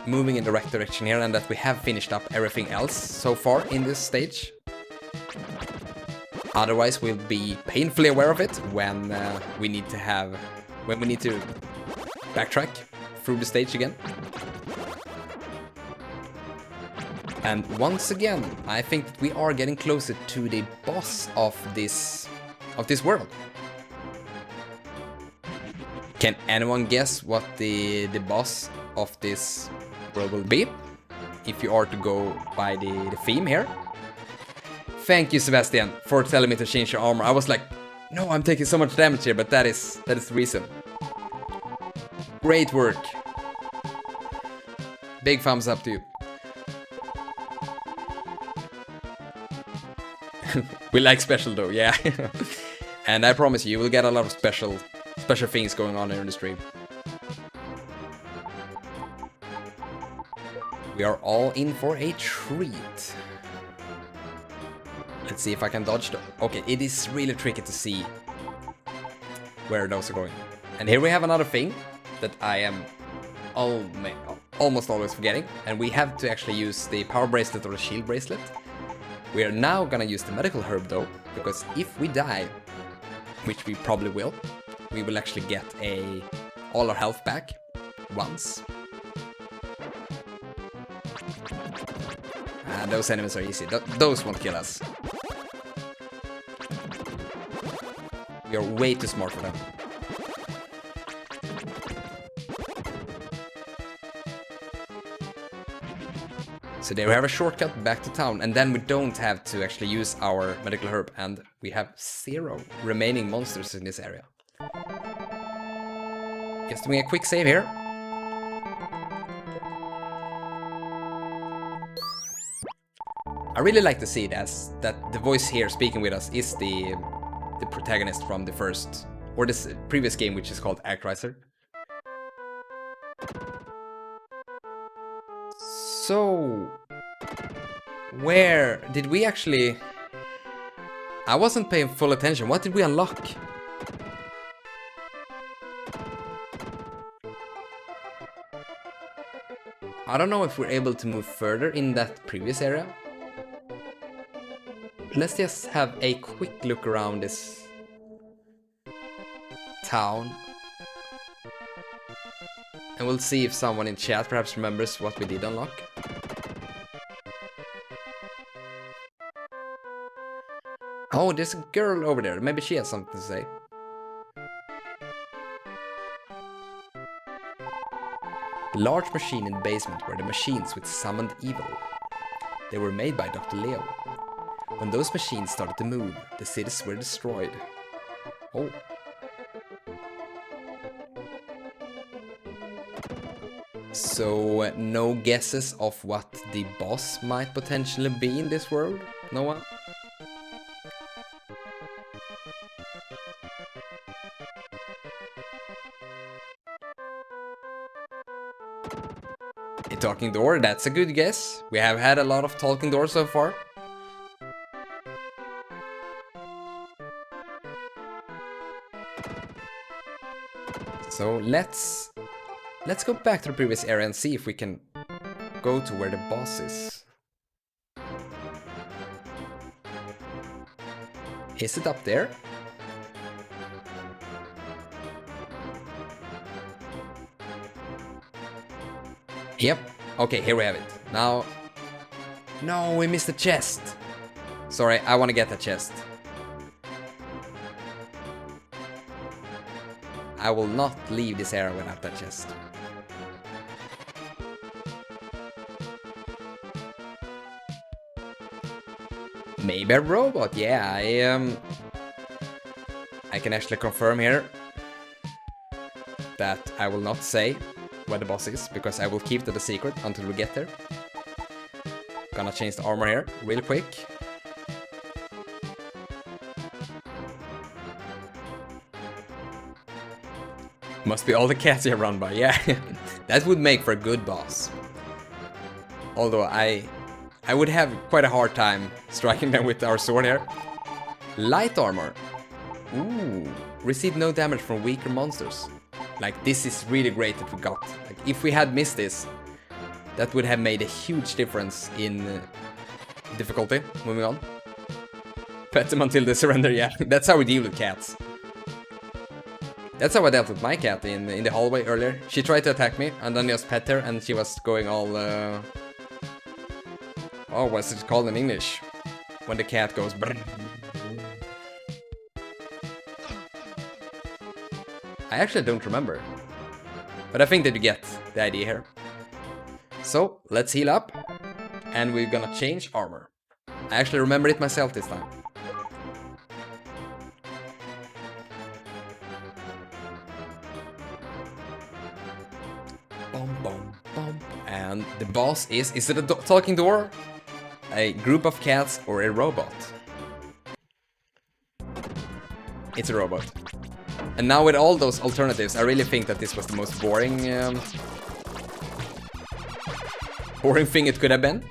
S2: moving in the right direction here, and that we have finished up everything else so far in this stage. Otherwise, we'll be painfully aware of it when we need to backtrack through the stage again. And once again, I think that we are getting closer to the boss of this world. Can anyone guess what the boss of this world will be? If you are to go by the theme here. Thank you, Sebastian, for telling me to change your armor. I was like, no, I'm taking so much damage here, but that is the reason. Great work. Big thumbs up to you. We like special though, yeah. And I promise you will get a lot of special things going on here in the stream. We are all in for a treat. Let's see if I can dodge the... Okay, it is really tricky to see where those are going. And here we have another thing that I am almost always forgetting. And we have to actually use the power bracelet or the shield bracelet. We are now gonna use the medical herb though, because if we die, which we probably will, we will actually get all our health back once. Those enemies are easy. Those won't kill us. We are way too smart for them. So there we have a shortcut back to town, and then we don't have to actually use our medical herb, and we have 0 remaining monsters in this area. Just doing a quick save here. I really like to see that the voice here speaking with us is the protagonist from the first, or this previous game, which is called Actraiser. So, where did we actually... I wasn't paying full attention. What did we unlock? I don't know if we're able to move further in that previous area. Let's just have a quick look around this town. And we'll see if someone in chat perhaps remembers what we did unlock. Oh, there's a girl over there. Maybe she has something to say. Large machine in the basement were the machines which summoned evil. They were made by Dr. Leo. When those machines started to move, the cities were destroyed. Oh. So, no guesses of what the boss might potentially be in this world? No one? A talking door, that's a good guess. We have had a lot of talking doors so far. So let's go back to the previous area and see if we can go to where the boss is. Is it up there? Yep. Okay, here we have it. Now... No, we missed the chest. Sorry, I want to get that chest. I will not leave this area without that chest. Maybe a robot, yeah, I can actually confirm here that I will not say where the boss is, because I will keep that a secret until we get there. Gonna change the armor here, real quick. Must be all the cats you have run by, yeah. That would make for a good boss. Although I would have quite a hard time striking them with our sword here. Light armor. Ooh, receive no damage from weaker monsters. Like, this is really great that we got. Like, if we had missed this, that would have made a huge difference in difficulty. Moving on. Pet them until they surrender, yeah. That's how we deal with cats. That's how I dealt with my cat in the hallway earlier. She tried to attack me, and then just pet her, and she was going all... Oh, what's it called in English? When the cat goes... Brrr. I actually don't remember. But I think that you get the idea here. So, let's heal up. And we're gonna change armor. I actually remember it myself this time. Bum, bum, bum. And the boss is it a talking door? A group of cats or a robot? It's a robot. And now with all those alternatives, I really think that this was the most boring thing it could have been.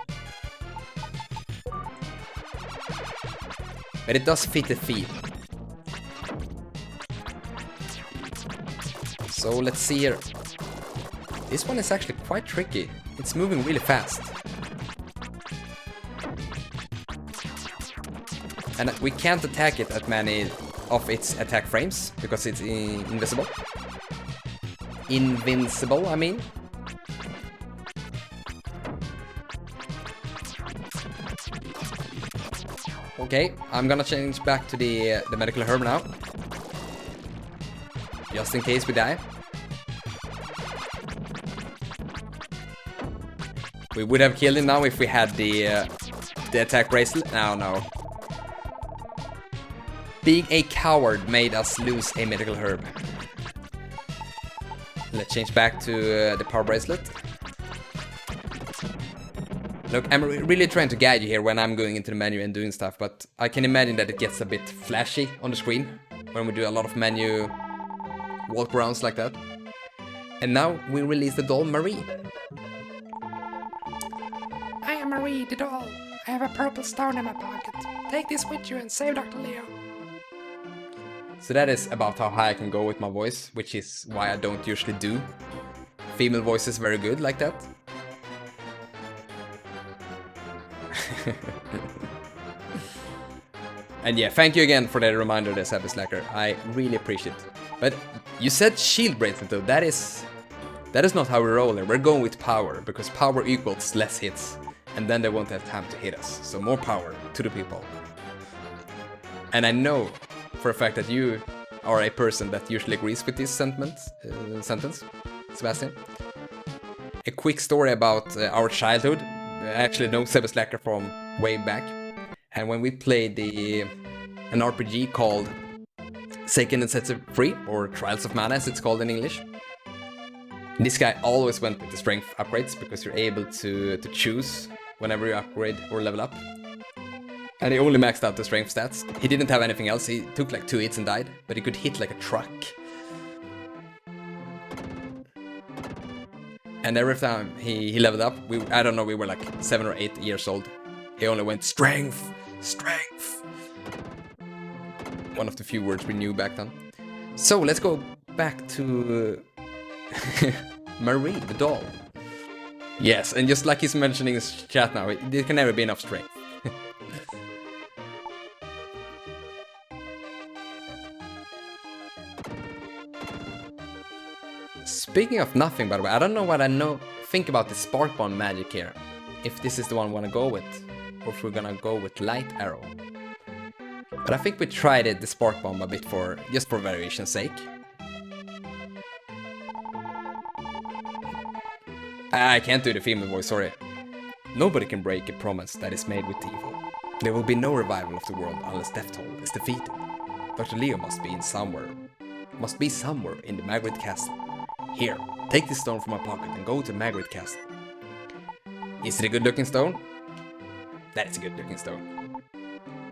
S2: But it does fit the theme. So let's see here. This one is actually quite tricky. It's moving really fast. And we can't attack it at many of its attack frames, because it's invisible. Invincible, I mean. Okay, I'm gonna change back to the medical herb now. Just in case we die. We would have killed him now if we had the attack bracelet. No. Being a coward made us lose a medical herb. Let's change back to the power bracelet. Look, I'm really trying to guide you here when I'm going into the menu and doing stuff, but I can imagine that it gets a bit flashy on the screen when we do a lot of menu walkarounds like that. And now we release the doll Marie.
S1: I am Marie, the doll. I have a purple stone in my pocket. Take this with you and save Dr. Leo.
S2: So that is about how high I can go with my voice, which is why I don't usually do female voices very good like that. And yeah, thank you again for the reminder there, Sabby Slacker. I really appreciate it. But you said shield bracelet though, that is That is not how we're rolling. We're going with power, because power equals less hits, and then they won't have time to hit us. So more power to the people. And I know for a fact that you are a person that usually agrees with this sentence, Sebastian. A quick story about our childhood. I actually know Seba Slacker from way back. And when we played an RPG called Seiken Densetsu Free, or Trials of Mana as it's called in English. This guy always went with the strength upgrades, because you're able to choose whenever you upgrade or level up. And he only maxed out the strength stats. He didn't have anything else. He took like 2 hits and died, but he could hit like a truck. And every time he leveled up, I don't know, we were like 7 or 8 years old. He only went strength, strength. One of the few words we knew back then. So let's go back to Marie, the doll. Yes, and just like he's mentioning in his chat now, there can never be enough strength. Speaking of nothing, by the way, I don't know what think about the spark bomb magic here. If this is the one we want to go with, or if we're gonna go with light arrow. But I think we tried the spark bomb a bit just for variation's sake. I can't do the female voice, sorry. Nobody can break a promise that is made with evil. There will be no revival of the world unless Death Toll is defeated. Dr. Leo must be somewhere in the Margaret Castle. Here, take this stone from my pocket and go to Margaret Castle. Is it a good looking stone? That is a good looking stone.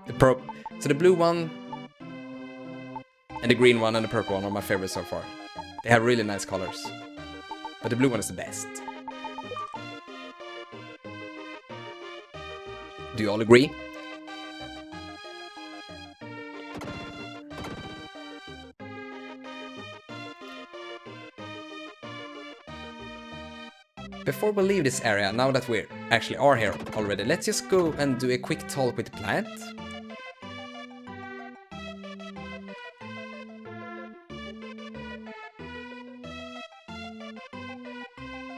S2: So the blue one and the green one and the purple one are my favorites so far. They have really nice colors. But the blue one is the best. Do you all agree? Before we leave this area, now that we actually are here already, let's just go and do a quick talk with the plant.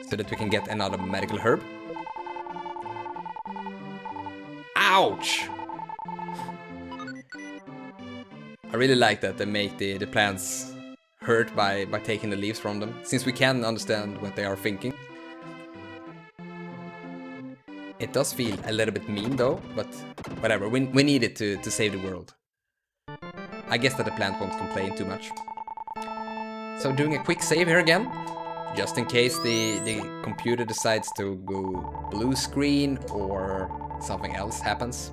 S2: So that we can get another medical herb. Ouch! I really like that they make the plants hurt by taking the leaves from them, since we can understand what they are thinking. It does feel a little bit mean though, but whatever, we need it to save the world. I guess that the plant won't complain too much. So doing a quick save here again, just in case the computer decides to go blue screen or something else happens.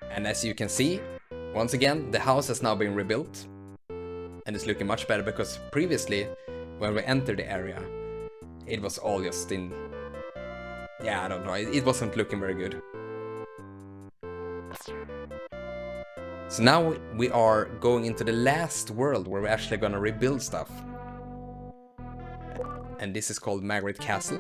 S2: And as you can see, once again, the house has now been rebuilt. And it's looking much better, because previously, when we entered the area, it was all just in... Yeah, I don't know, it wasn't looking very good. So now we are going into the last world where we're actually gonna rebuild stuff. And this is called Margaret Castle.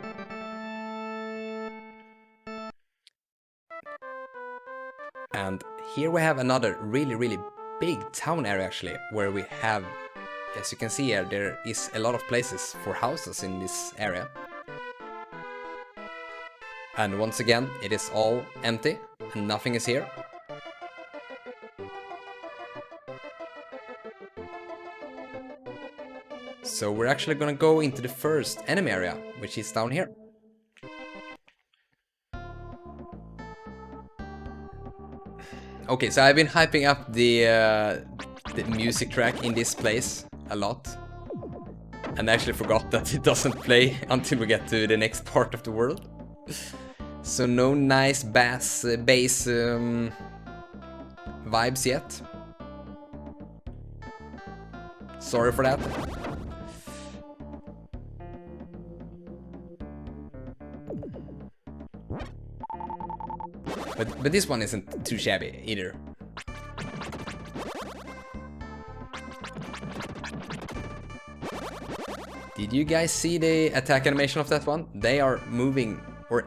S2: And here we have another really big town area actually, where we have, as you can see here, there is a lot of places for houses in this area. And once again, it is all empty and nothing is here. So we're actually gonna go into the first enemy area, which is down here. Okay, so I've been hyping up the music track in this place a lot. And I actually forgot that it doesn't play until we get to the next part of the world. So no nice bass vibes yet. Sorry for that. But this one isn't too shabby either. Did you guys see the attack animation of that one? They are moving or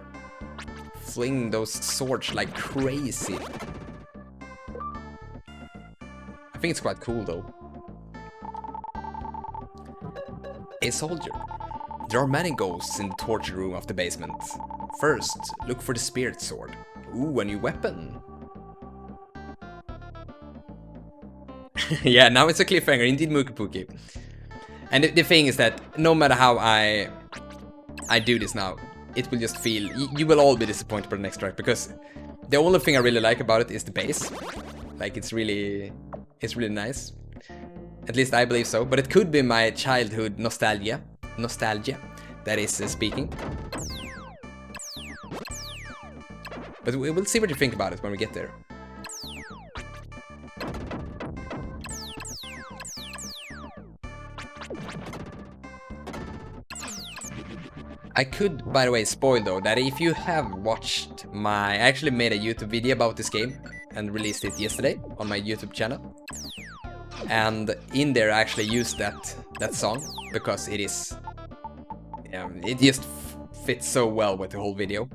S2: flinging those swords like crazy. think it's quite cool though. A soldier. There are many ghosts in the torture room of the basement. First, look for the spirit sword. Ooh, a new weapon. Yeah, now it's a cliffhanger, indeed, Mookie. And the thing is that no matter how I do this now, it will just feel... You will all be disappointed for the next track, because the only thing I really like about it is the bass. Like, it's really nice. At least I believe so. But it could be my childhood nostalgia that is speaking. But we'll see what you think about it when we get there. I could, by the way, spoil though, that if you have watched I actually made a YouTube video about this game and released it yesterday on my YouTube channel. And in there I actually used that song because it is, it just fits so well with the whole video.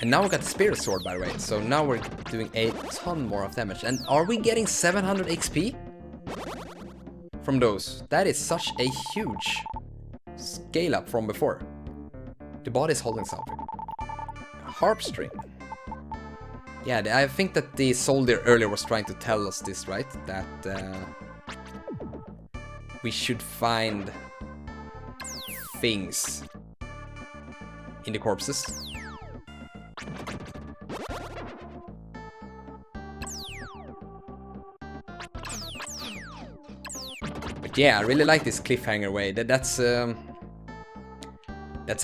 S2: And now we got the spirit sword, by the way, so now we're doing a ton more of damage. And are we getting 700 XP? From those. That is such a huge scale up from before. The body's holding something. Harp string. Yeah, I think that the soldier earlier was trying to tell us this, right? That we should find things in the corpses. Yeah, I really like this cliffhanger way. That's how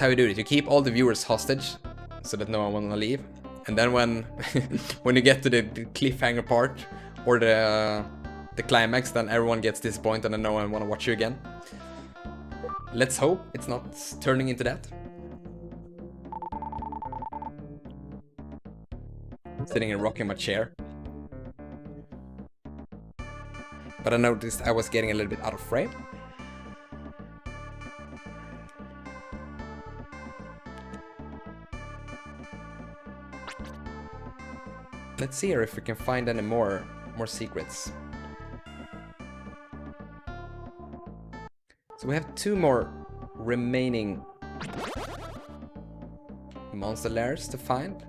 S2: you do it. You keep all the viewers hostage so that no one wanna leave. And then when when you get to the cliffhanger part or the climax, then everyone gets disappointed and no one wanna watch you again. Let's hope it's not turning into that. Sitting and rocking my chair. But I noticed I was getting a little bit out of frame. Let's see here if we can find any more secrets. So we have 2 more remaining monster lairs to find.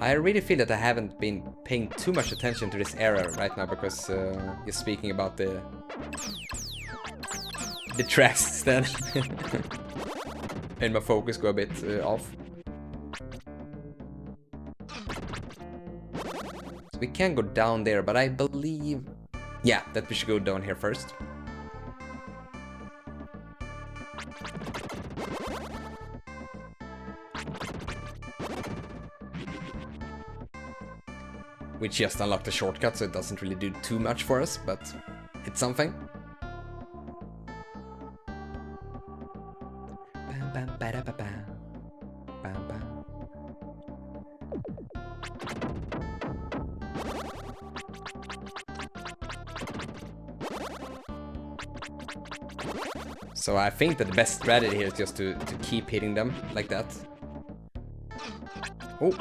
S2: I really feel that I haven't been paying too much attention to this area right now because you're speaking about the tracks instead. Made my focus go a bit off. So we can go down there, but I believe... Yeah, that we should go down here first. We just unlocked a shortcut, so it doesn't really do too much for us, but it's something. So I think that the best strategy here is just to keep hitting them like that. Oh.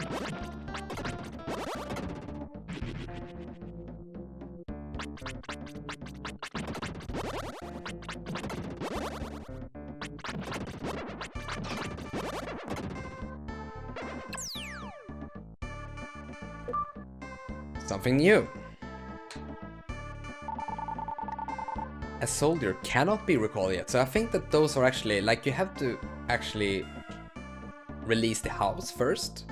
S2: Something new. A soldier cannot be recalled yet. So I think that those are actually, like, you have to actually release the house first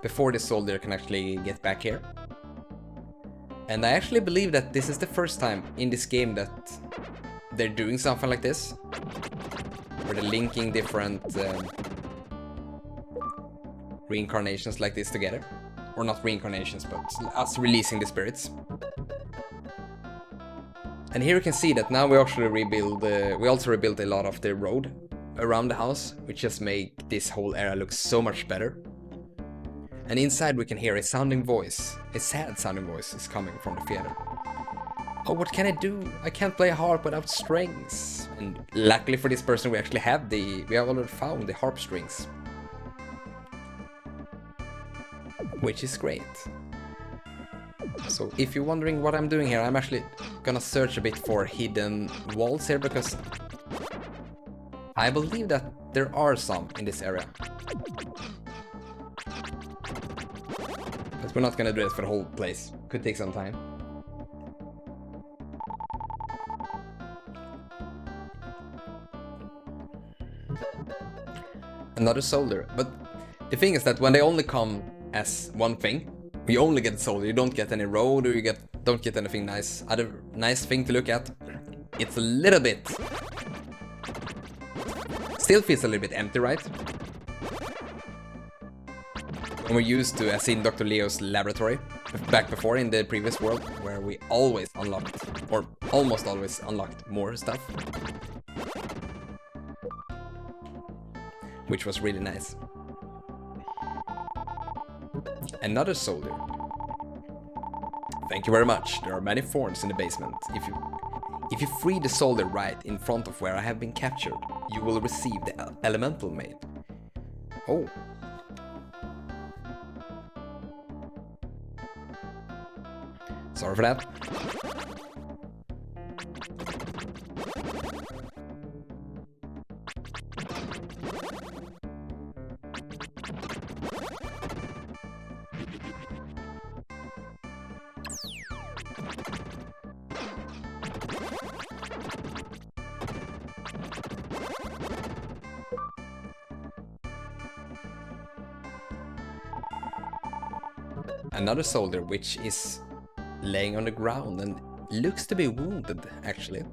S2: before the soldier can actually get back here. And I actually believe that this is the first time in this game that they're doing something like this, where they're linking different reincarnations like this together. Or not reincarnations, but us releasing the spirits. And here you can see that now we actually rebuild. We also rebuilt a lot of the road around the house, which just make this whole area look so much better. And inside we can hear a sounding voice. A sad sounding voice is coming from the theater. Oh, what can I do? I can't play a harp without strings. And luckily for this person, we actually have we have already found the harp strings. Which is great. So if you're wondering what I'm doing here, I'm actually gonna search a bit for hidden walls here, because I believe that there are some in this area. But we're not gonna do it for the whole place. Could take some time. Another soldier, but the thing is that when they only come as one thing, you only get soldier, you don't get any road, or you don't get anything nice. Other nice thing to look at. It's a little bit... Still feels a little bit empty, right? And we're used to, as in Dr. Leo's laboratory, back before in the previous world, where we always unlocked, or almost always unlocked more stuff. Which was really nice. Another soldier. Thank you very much. There are many thorns in the basement. If you free the soldier right in front of where I have been captured, you will receive the elemental maid. Oh. Sorry for that. Another soldier which is laying on the ground and looks to be wounded, actually.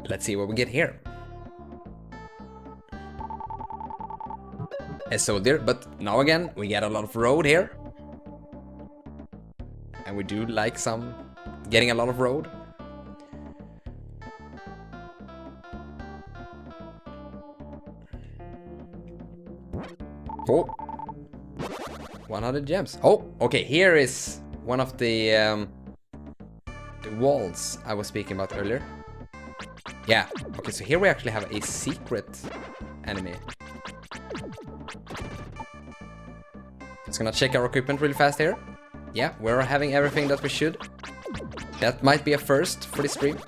S2: Let's see what we get here. A soldier, but now again we get a lot of road here. And we do like getting a lot of road. Oh. 100 gems. Oh, okay, here is one of the walls I was speaking about earlier. Yeah, okay, so here we actually have a secret enemy. Just gonna check our equipment really fast here. Yeah, we're having everything that we should. That might be a first for this stream.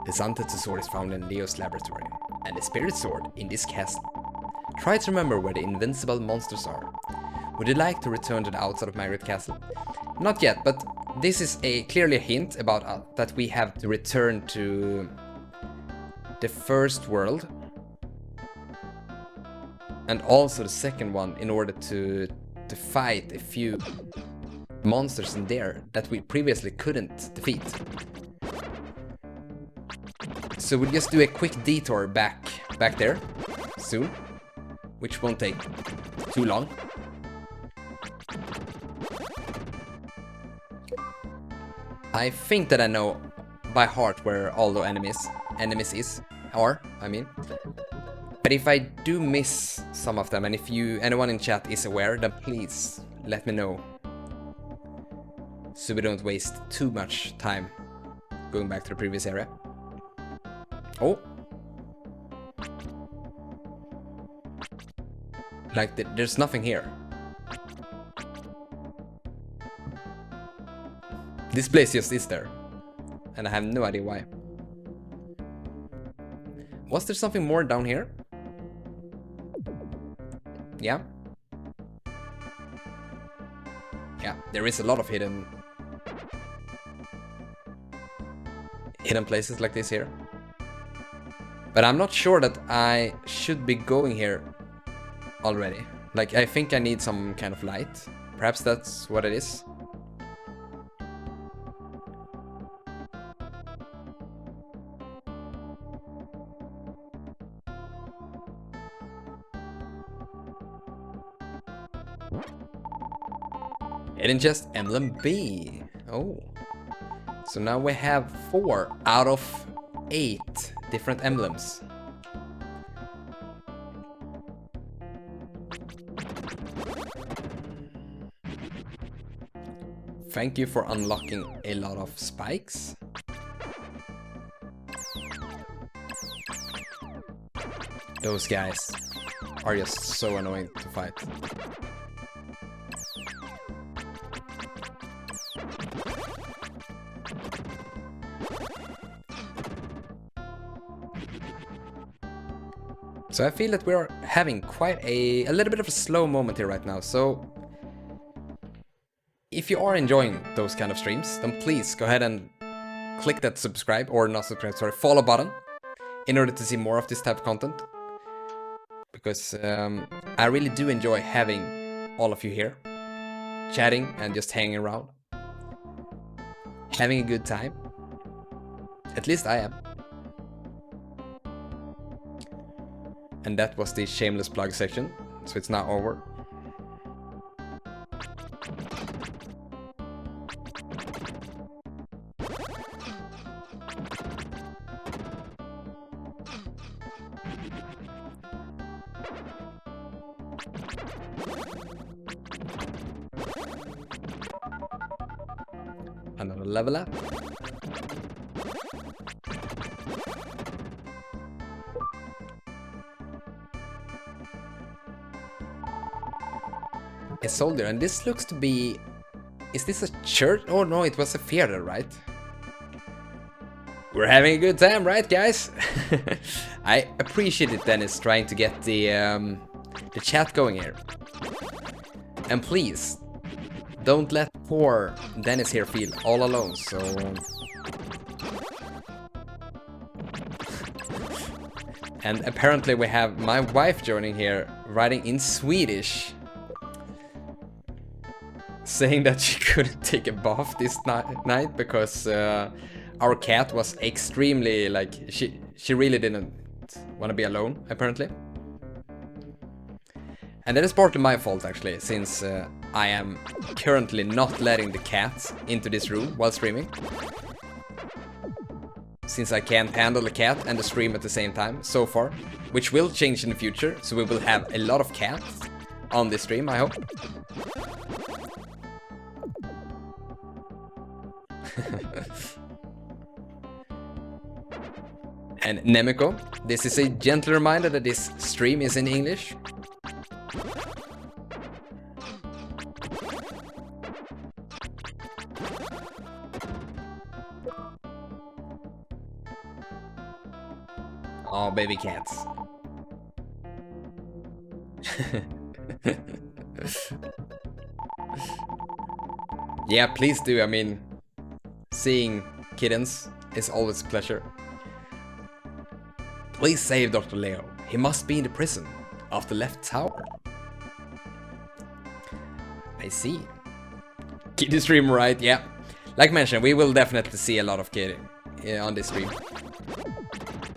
S2: The Untitled Sword is found in Leo's laboratory, and the Spirit Sword in this castle. Try to remember where the invincible monsters are. Would you like to return to the outside of Margaret Castle? Not yet, but this is clearly a hint about that we have to return to the first world. And also the second one in order to fight a few monsters in there that we previously couldn't defeat. So we'll just do a quick detour back there soon. Which won't take too long. I think that I know by heart where all the enemies are, I mean. But if I do miss some of them, and if anyone in chat is aware, then please let me know. So we don't waste too much time going back to the previous area. Oh. Like, there's nothing here. This place just is there. And I have no idea why. Was there something more down here? Yeah. Yeah, there is a lot of hidden places like this here. But I'm not sure that I should be going here already. Like, I think I need some kind of light. Perhaps that's what it is. Hidden chest emblem B. Oh. So now we have 4 out of 8 different emblems. Thank you for unlocking a lot of spikes. Those guys are just so annoying to fight. So I feel that we're having quite a little bit of a slow moment here right now, so if you are enjoying those kind of streams, then please go ahead and click that subscribe, or not subscribe, sorry, follow button in order to see more of this type of content. Because I really do enjoy having all of you here, chatting and just hanging around, having a good time. At least I am. And that was the shameless plug section, so it's now over. Another level up. A soldier, and this looks to be... Is this a church? Oh no, it was a theater, right? We're having a good time, right, guys? I appreciate it, Dennis, trying to get the chat going here. And please, don't let poor Dennis here feel all alone, so... And apparently we have my wife joining here, writing in Swedish, saying that she couldn't take a bath this night because our cat was extremely, like, she really didn't want to be alone, apparently. And that is partly my fault, actually, since I am currently not letting the cat into this room while streaming. Since I can't handle the cat and the stream at the same time, so far. Which will change in the future, so we will have a lot of cats on this stream, I hope. And Nemiko, this is a gentle reminder that this stream is in English. Oh, baby cats. Yeah, please do. I mean, seeing kittens is always a pleasure. Please save Dr. Leo. He must be in the prison of the left tower. I see. Kitty stream, right? Yeah. Like mentioned, we will definitely see a lot of kitty on this stream.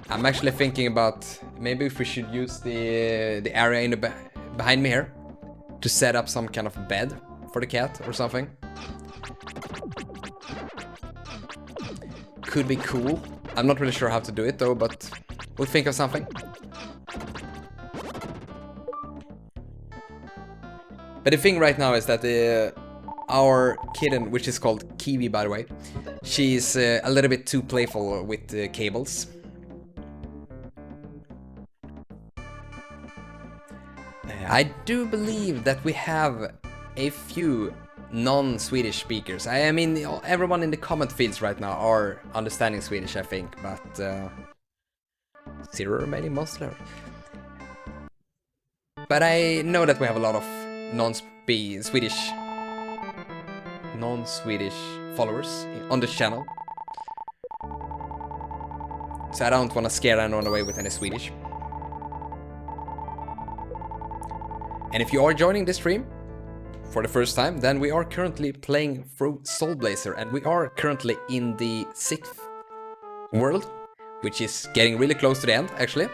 S2: I'm actually thinking about maybe if we should use the area in the behind me here to set up some kind of bed for the cat or something. Could be cool. I'm not really sure how to do it though, but we'll think of something. But the thing right now is that our kitten, which is called Kiwi by the way, she's a little bit too playful with the cables. I do believe that we have a few non-Swedish speakers. I mean, everyone in the comment fields right now are understanding Swedish, I think, but zero remaining monster. But I know that we have a lot of non-Swedish followers on this channel. So I don't want to scare anyone away with any Swedish. And if you are joining this stream for the first time, then we are currently playing through Soul Blazer, and we are currently in the 6th world, which is getting really close to the end, actually.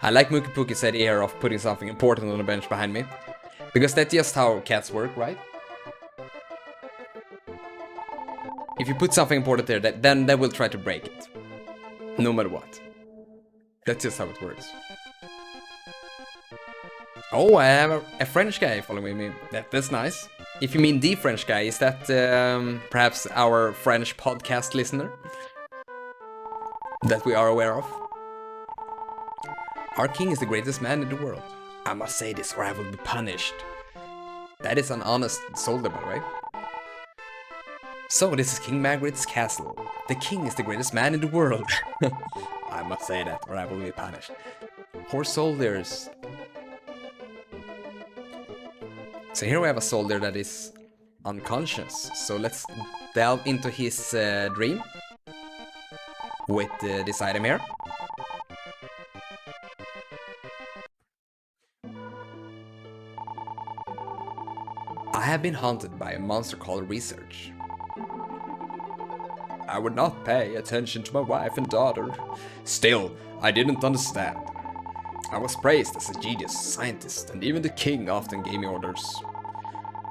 S2: I like Mookie Pookie's idea here of putting something important on the bench behind me, because that's just how cats work, right? If you put something important there, then they will try to break it. No matter what. That's just how it works. Oh, I have a French guy following me. That's nice. If you mean the French guy, is that perhaps our French podcast listener that we are aware of? Our king is the greatest man in the world. I must say this or I will be punished. That is an honest soldier, by the way. So, this is King Margaret's castle. The king is the greatest man in the world. I must say that or I will be punished. Poor soldiers. So here we have a soldier that is unconscious. So let's delve into his dream with this item here. I have been haunted by a monster called Research. I would not pay attention to my wife and daughter. Still, I didn't understand. I was praised as a genius scientist, and even the king often gave me orders.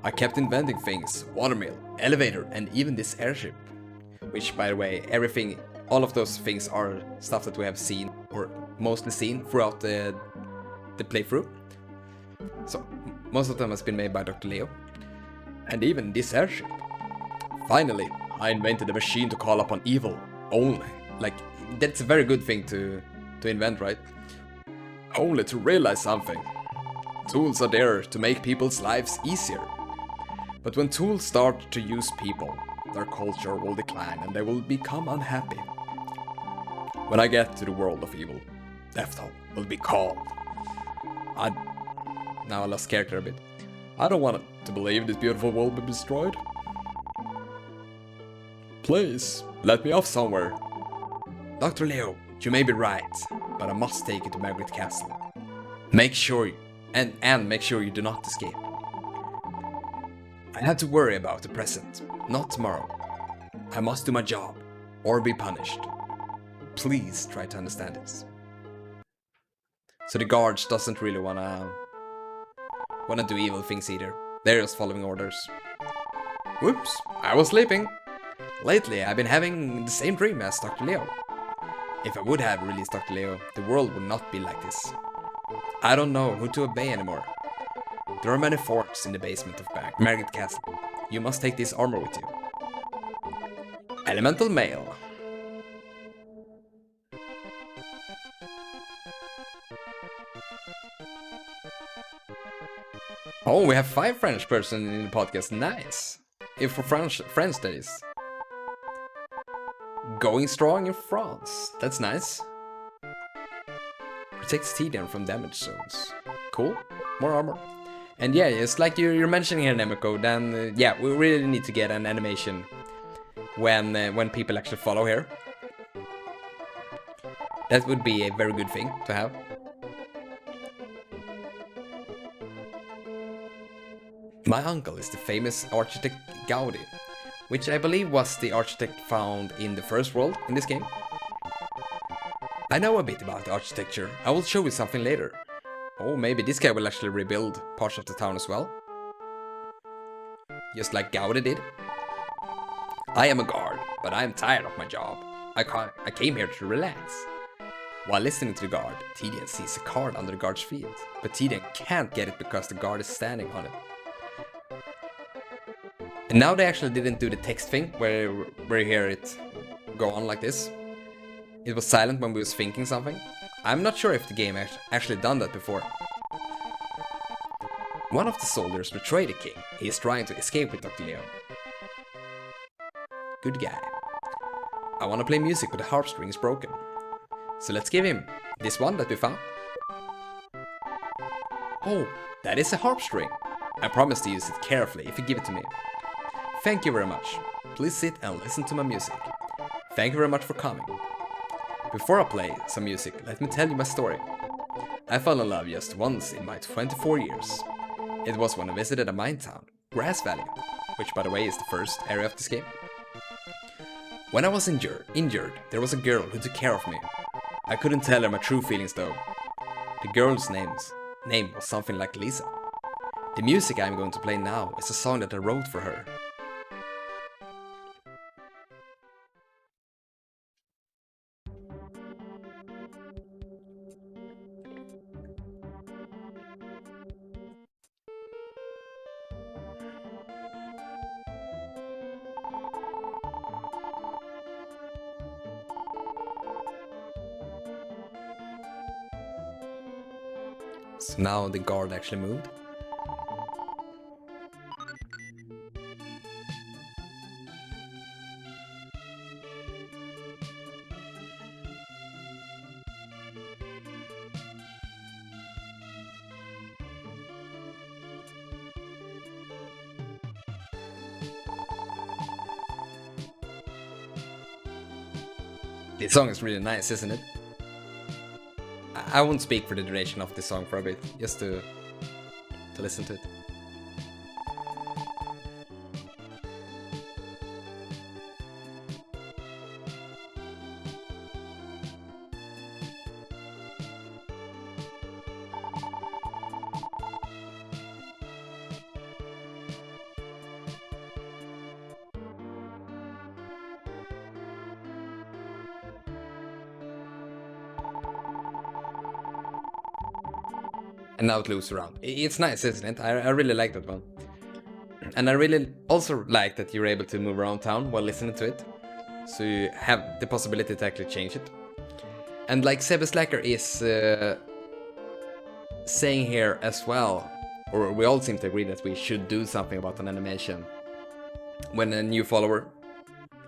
S2: I kept inventing things, watermill, elevator, and even this airship. Which, by the way, everything, all of those things are stuff that we have seen, or mostly seen, throughout the playthrough. So, most of them has been made by Dr. Leo. And even this airship. Finally, I invented a machine to call upon evil only. Like, that's a very good thing to invent, right? Only to realize something. Tools are there to make people's lives easier. But when tools start to use people, their culture will decline and they will become unhappy. When I get to the world of evil, Death Toll will be called. Now I lost character a bit. I don't want to believe this beautiful world will be destroyed. Please, let me off somewhere. Dr. Leo, you may be right, but I must take you to Margaret Castle. Make sure and make sure you do not escape. I have to worry about the present, not tomorrow. I must do my job, or be punished. Please try to understand this. So the guards doesn't really wanna do evil things either. They're just following orders. Whoops, I was sleeping. Lately, I've been having the same dream as Dr. Leo. If I would have released Dr. Leo, the world would not be like this. I don't know who to obey anymore. There are many forts in the basement of Margaret Castle. You must take this armor with you. Elemental Mail. Oh, we have 5 French person in the podcast. Nice. If for French that is. Going strong in France. That's nice. Protects Tidian from damage zones. Cool. More armor. And yeah, it's like you're mentioning here, Nemeko, then yeah, we really need to get an animation when people actually follow here. That would be a very good thing to have. My uncle is the famous architect Gaudi, which I believe was the architect found in the first world in this game. I know a bit about the architecture. I will show you something later. Oh, maybe this guy will actually rebuild parts of the town as well. Just like Gaudi did. I am a guard, but I am tired of my job. I came here to relax. While listening to the guard, Tidian sees a card under the guard's feet, but Tidian can't get it because the guard is standing on it. And now they actually didn't do the text thing, where you hear it go on like this. It was silent when we was thinking something. I'm not sure if the game actually done that before. One of the soldiers betrayed the king. He is trying to escape with Dr. Leo. Good guy. I want to play music, but the harp string is broken. So let's give him this one that we found. Oh, that is a harp string. I promise to use it carefully if you give it to me. Thank you very much. Please sit and listen to my music. Thank you very much for coming. Before I play some music, let me tell you my story. I fell in love just once in my 24 years. It was when I visited a mine town, Grass Valley, which by the way is the first area of this game. When I was injured, there was a girl who took care of me. I couldn't tell her my true feelings though. The girl's name was something like Lisa. The music I'm going to play now is a song that I wrote for her. So now the guard actually moved. This song is really nice, isn't it? I won't speak for the duration of this song for a bit, just to listen to it. And now it loops around. It's nice, isn't it? I really like that one. And I really also like that you're able to move around town while listening to it. So you have the possibility to actually change it. And like Sebe Slacker is saying here as well, or we all seem to agree that we should do something about an animation. When a new follower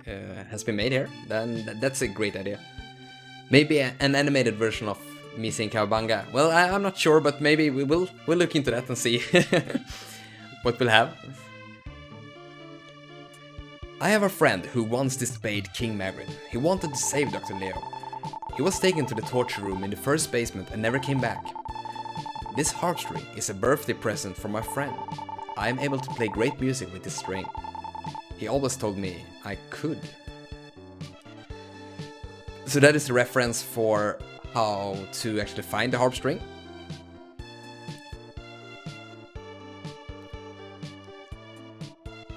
S2: has been made here, then that's a great idea. Maybe an animated version of me saying Cowabunga. Well, I'm not sure, but maybe we'll look into that and see what we'll have. I have a friend who once disobeyed King Margaret. He wanted to save Dr. Leo. He was taken to the torture room in the first basement and never came back. This harp string is a birthday present from my friend. I am able to play great music with this string. He always told me I could. So that is the reference for how to actually find the harp string.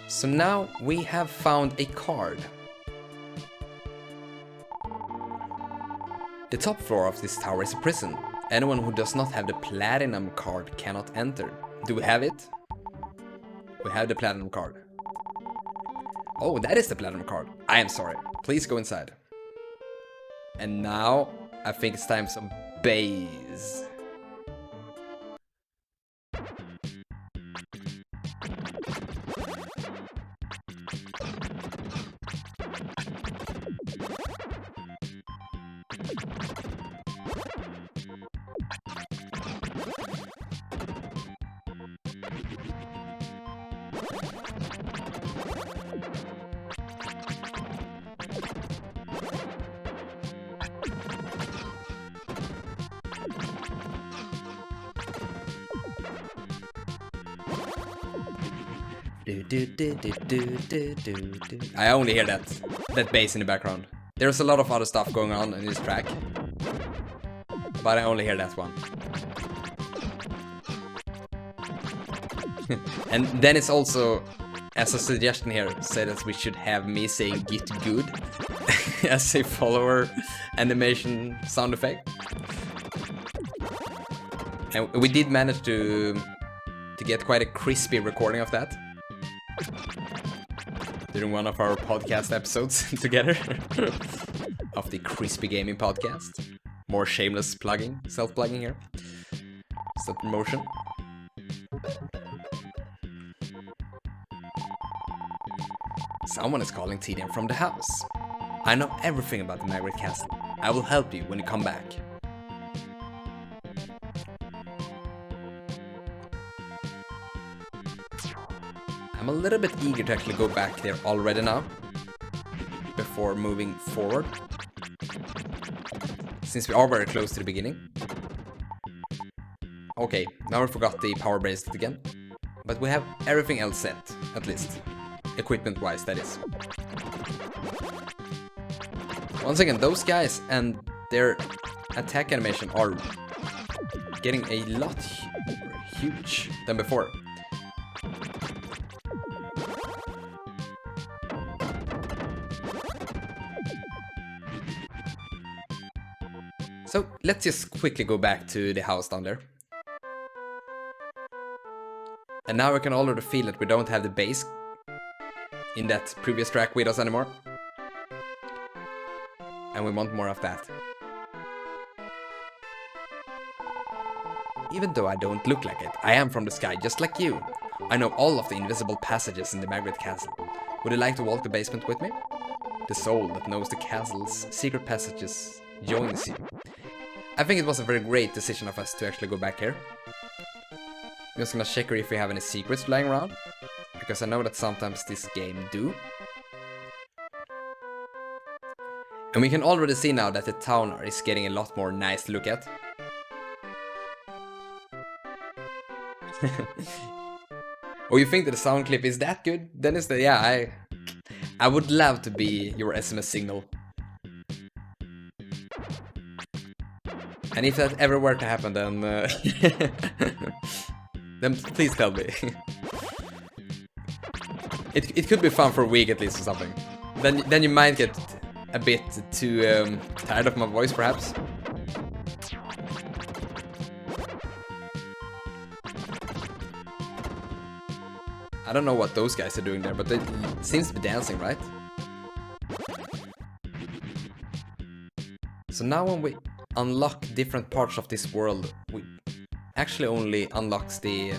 S2: So now we have found a card. The top floor of this tower is a prison. Anyone who does not have the platinum card cannot enter. Do we have it? We have the platinum card. Oh, that is the platinum card. I am sorry. Please go inside. And now I think it's time for some bass. I only hear that bass in the background. There's a lot of other stuff going on in this track, but I only hear that one. And then it's also, as a suggestion here, said that we should have me saying "get good" as a follower animation sound effect. And we did manage to get quite a crispy recording of that during one of our podcast episodes together of the Crispy Gaming Podcast. More shameless plugging, self-plugging here. Self-promotion. Someone is calling TDM from the house. I know everything about the Margaret Castle. I will help you when you come back. I'm a little bit eager to actually go back there already now, before moving forward, since we are very close to the beginning. Okay, now we forgot the power bracelet again, but we have everything else set, at least, equipment-wise, that is. Once again, those guys and their attack animation are getting a lot huge than before. So let's just quickly go back to the house down there. And now we can already feel that we don't have the bass in that previous track with us anymore. And we want more of that. Even though I don't look like it, I am from the sky just like you. I know all of the invisible passages in the Margaret Castle. Would you like to walk the basement with me? The soul that knows the castle's secret passages joins you. I think it was a very great decision of us to actually go back here. I'm just gonna check here if we have any secrets lying around, because I know that sometimes this game do. And we can already see now that the town is getting a lot more nice to look at. Oh, you think that the sound clip is that good? Then it's the, yeah, I would love to be your SMS signal. And if that ever were to happen, then then please tell me. It could be fun for a week at least or something. Then you might get a bit too tired of my voice, perhaps. I don't know what those guys are doing there, but they seems to be dancing, right? So now when we unlock different parts of this world, we actually only unlocks the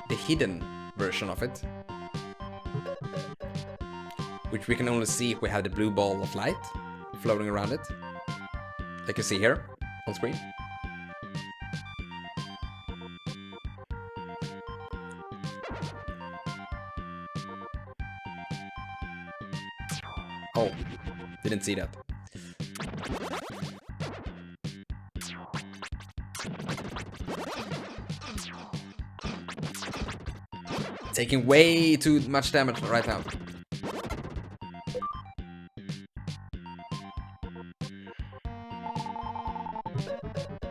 S2: hidden version of it, which we can only see if we have the blue ball of light floating around it, like you see here on screen. Oh, didn't see that. Taking way too much damage right now.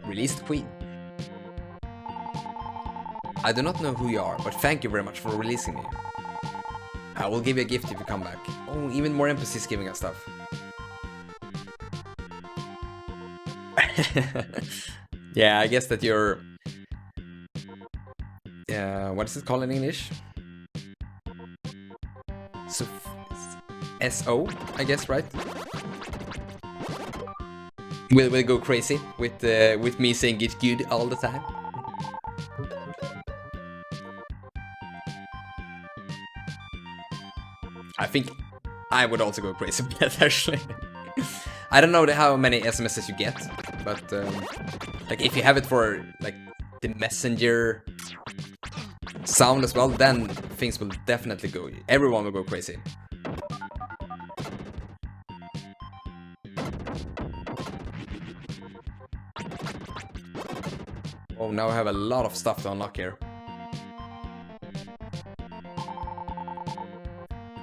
S2: Release the queen. I do not know who you are, but thank you very much for releasing me. I will give you a gift if you come back. Oh, even more NPCs giving us stuff. Yeah, I guess that you're... what is it called in English? So, SO, I guess, right? We'll go crazy with me saying it's good all the time. I think I would also go crazy with that, actually. I don't know how many SMSs you get, but like if you have it for like the messenger sound as well, then things will definitely go. Everyone will go crazy. Oh, now I have a lot of stuff to unlock here.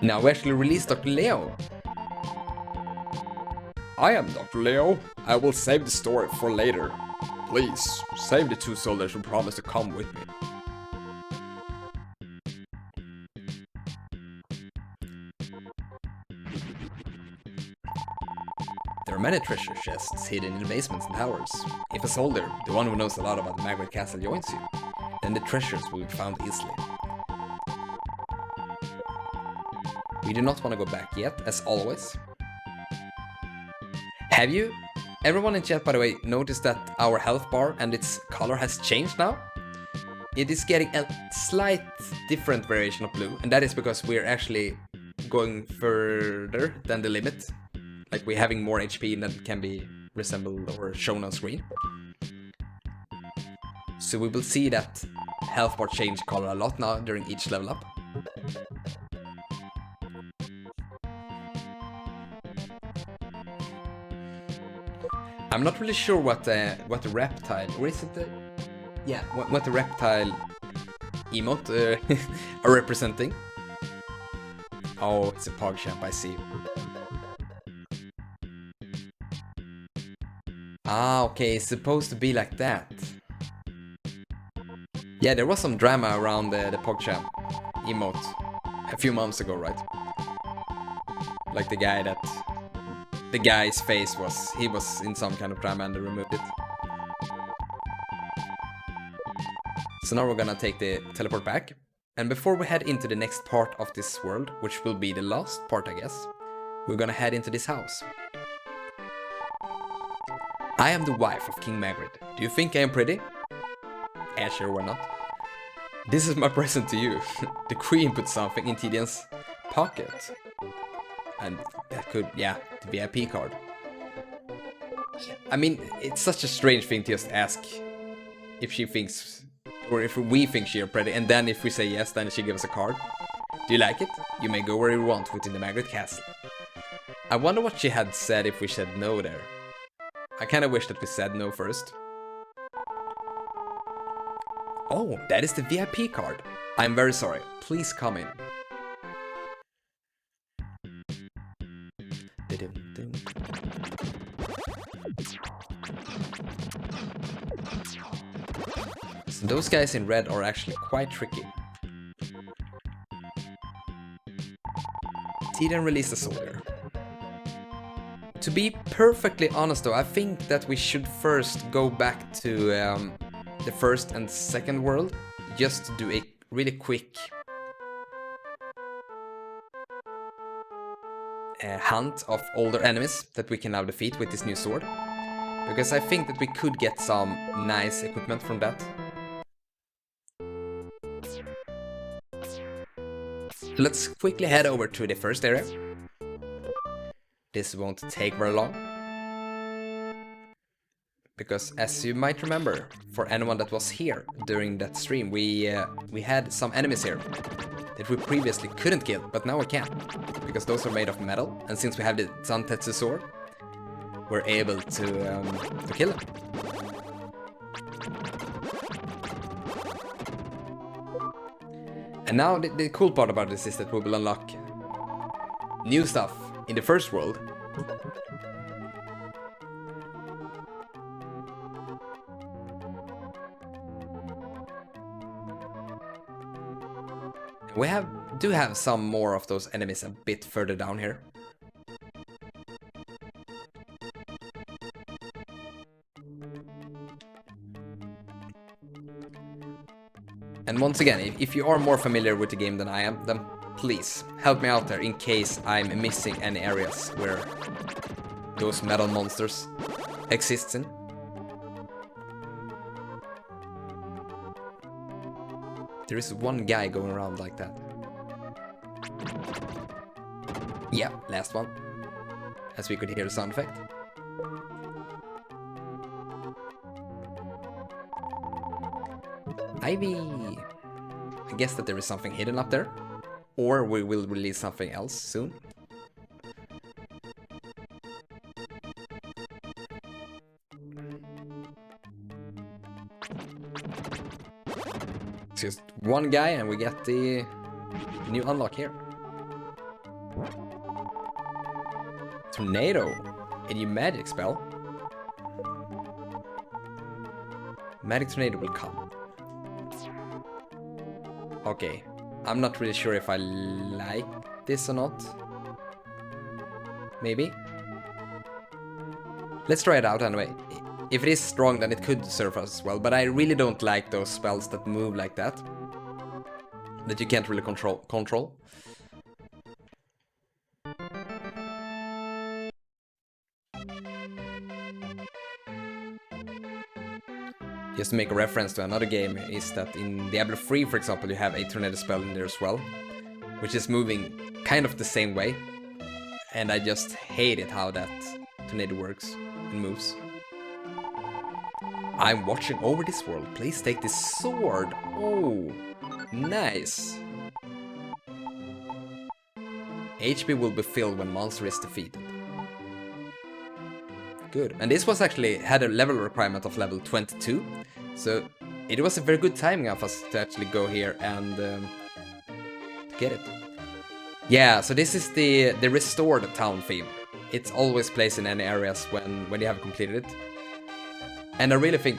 S2: Now we actually released Dr. Leo.
S3: I am Dr. Leo. I will save the story for later. Please, save the two soldiers who promised to come with me.
S2: There are many treasure chests hidden in the basements and towers. If a soldier, the one who knows a lot about the Margaret Castle, joins you, then the treasures will be found easily. We do not want to go back yet, as always. Have you, everyone in chat by the way, noticed that our health bar and its color has changed now? It is getting a slight different variation of blue, and that is because we're actually going further than the limit. Like we're having more HP than can be resembled or shown on screen. So we will see that health bar change color a lot now during each level up. I'm not really sure what the reptile, or is it the, yeah, what the reptile emote are representing. Oh, it's a PogChamp, I see. Ah, okay, it's supposed to be like that. Yeah, there was some drama around the PogChamp emote a few months ago, right? Like the guy's face was, he was in some kind of drama and they removed it. So now we're gonna take the teleport back. And before we head into the next part of this world, which will be the last part I guess, we're gonna head into this house. I am the wife of King Margaret. Do you think I am pretty? Yeah, sure, why not? This is my present to you. The queen put something in Tidian's pocket. And that could, yeah, the VIP card. I mean, it's such a strange thing to just ask if she thinks, or if we think she are pretty, and then if we say yes, then she gives us a card. Do you like it? You may go where you want within the Margaret Castle. I wonder what she had said if we said no there. I kinda wish that we said no first. Oh, that is the VIP card. I'm very sorry. Please come in. So those guys in red are actually quite tricky. Tidan released a soldier. To be perfectly honest though, I think that we should first go back to the first and second world, just to do a really quick hunt of older enemies that we can now defeat with this new sword. Because I think that we could get some nice equipment from that. Let's quickly head over to the first area. This won't take very long. Because as you might remember, for anyone that was here during that stream, we had some enemies here that we previously couldn't kill, but now we can. Because those are made of metal, and since we have the Zantetsu sword, we're able to kill them. And now the cool part about this is that we will unlock new stuff in the first world. We do have some more of those enemies a bit further down here. And once again, if you are more familiar with the game than I am, then please help me out there in case I'm missing any areas where those metal monsters exist in. There is one guy going around like that. Yeah, last one. As we could hear the sound effect. Ivy. I guess that there is something hidden up there. Or we will release something else soon. It's just one guy and we get the new unlock here. Tornado. A new magic spell. Magic tornado will come. Okay, I'm not really sure if I like this or not. Maybe. Let's try it out anyway. If it is strong, then it could serve us well, but I really don't like those spells that move like that. That you can't really control. Just to make a reference to another game, is that in Diablo 3, for example, you have a tornado spell in there as well, which is moving kind of the same way. And I just hate it how that tornado works and moves. I'm watching over this world. Please take this sword. Oh, nice. HP will be filled when monster is defeated. Good. And this was actually had a level requirement of level 22. So it was a very good timing of us to actually go here and get it. Yeah, so this is the restored town theme. It's always placed in any areas when you have completed it. And I really think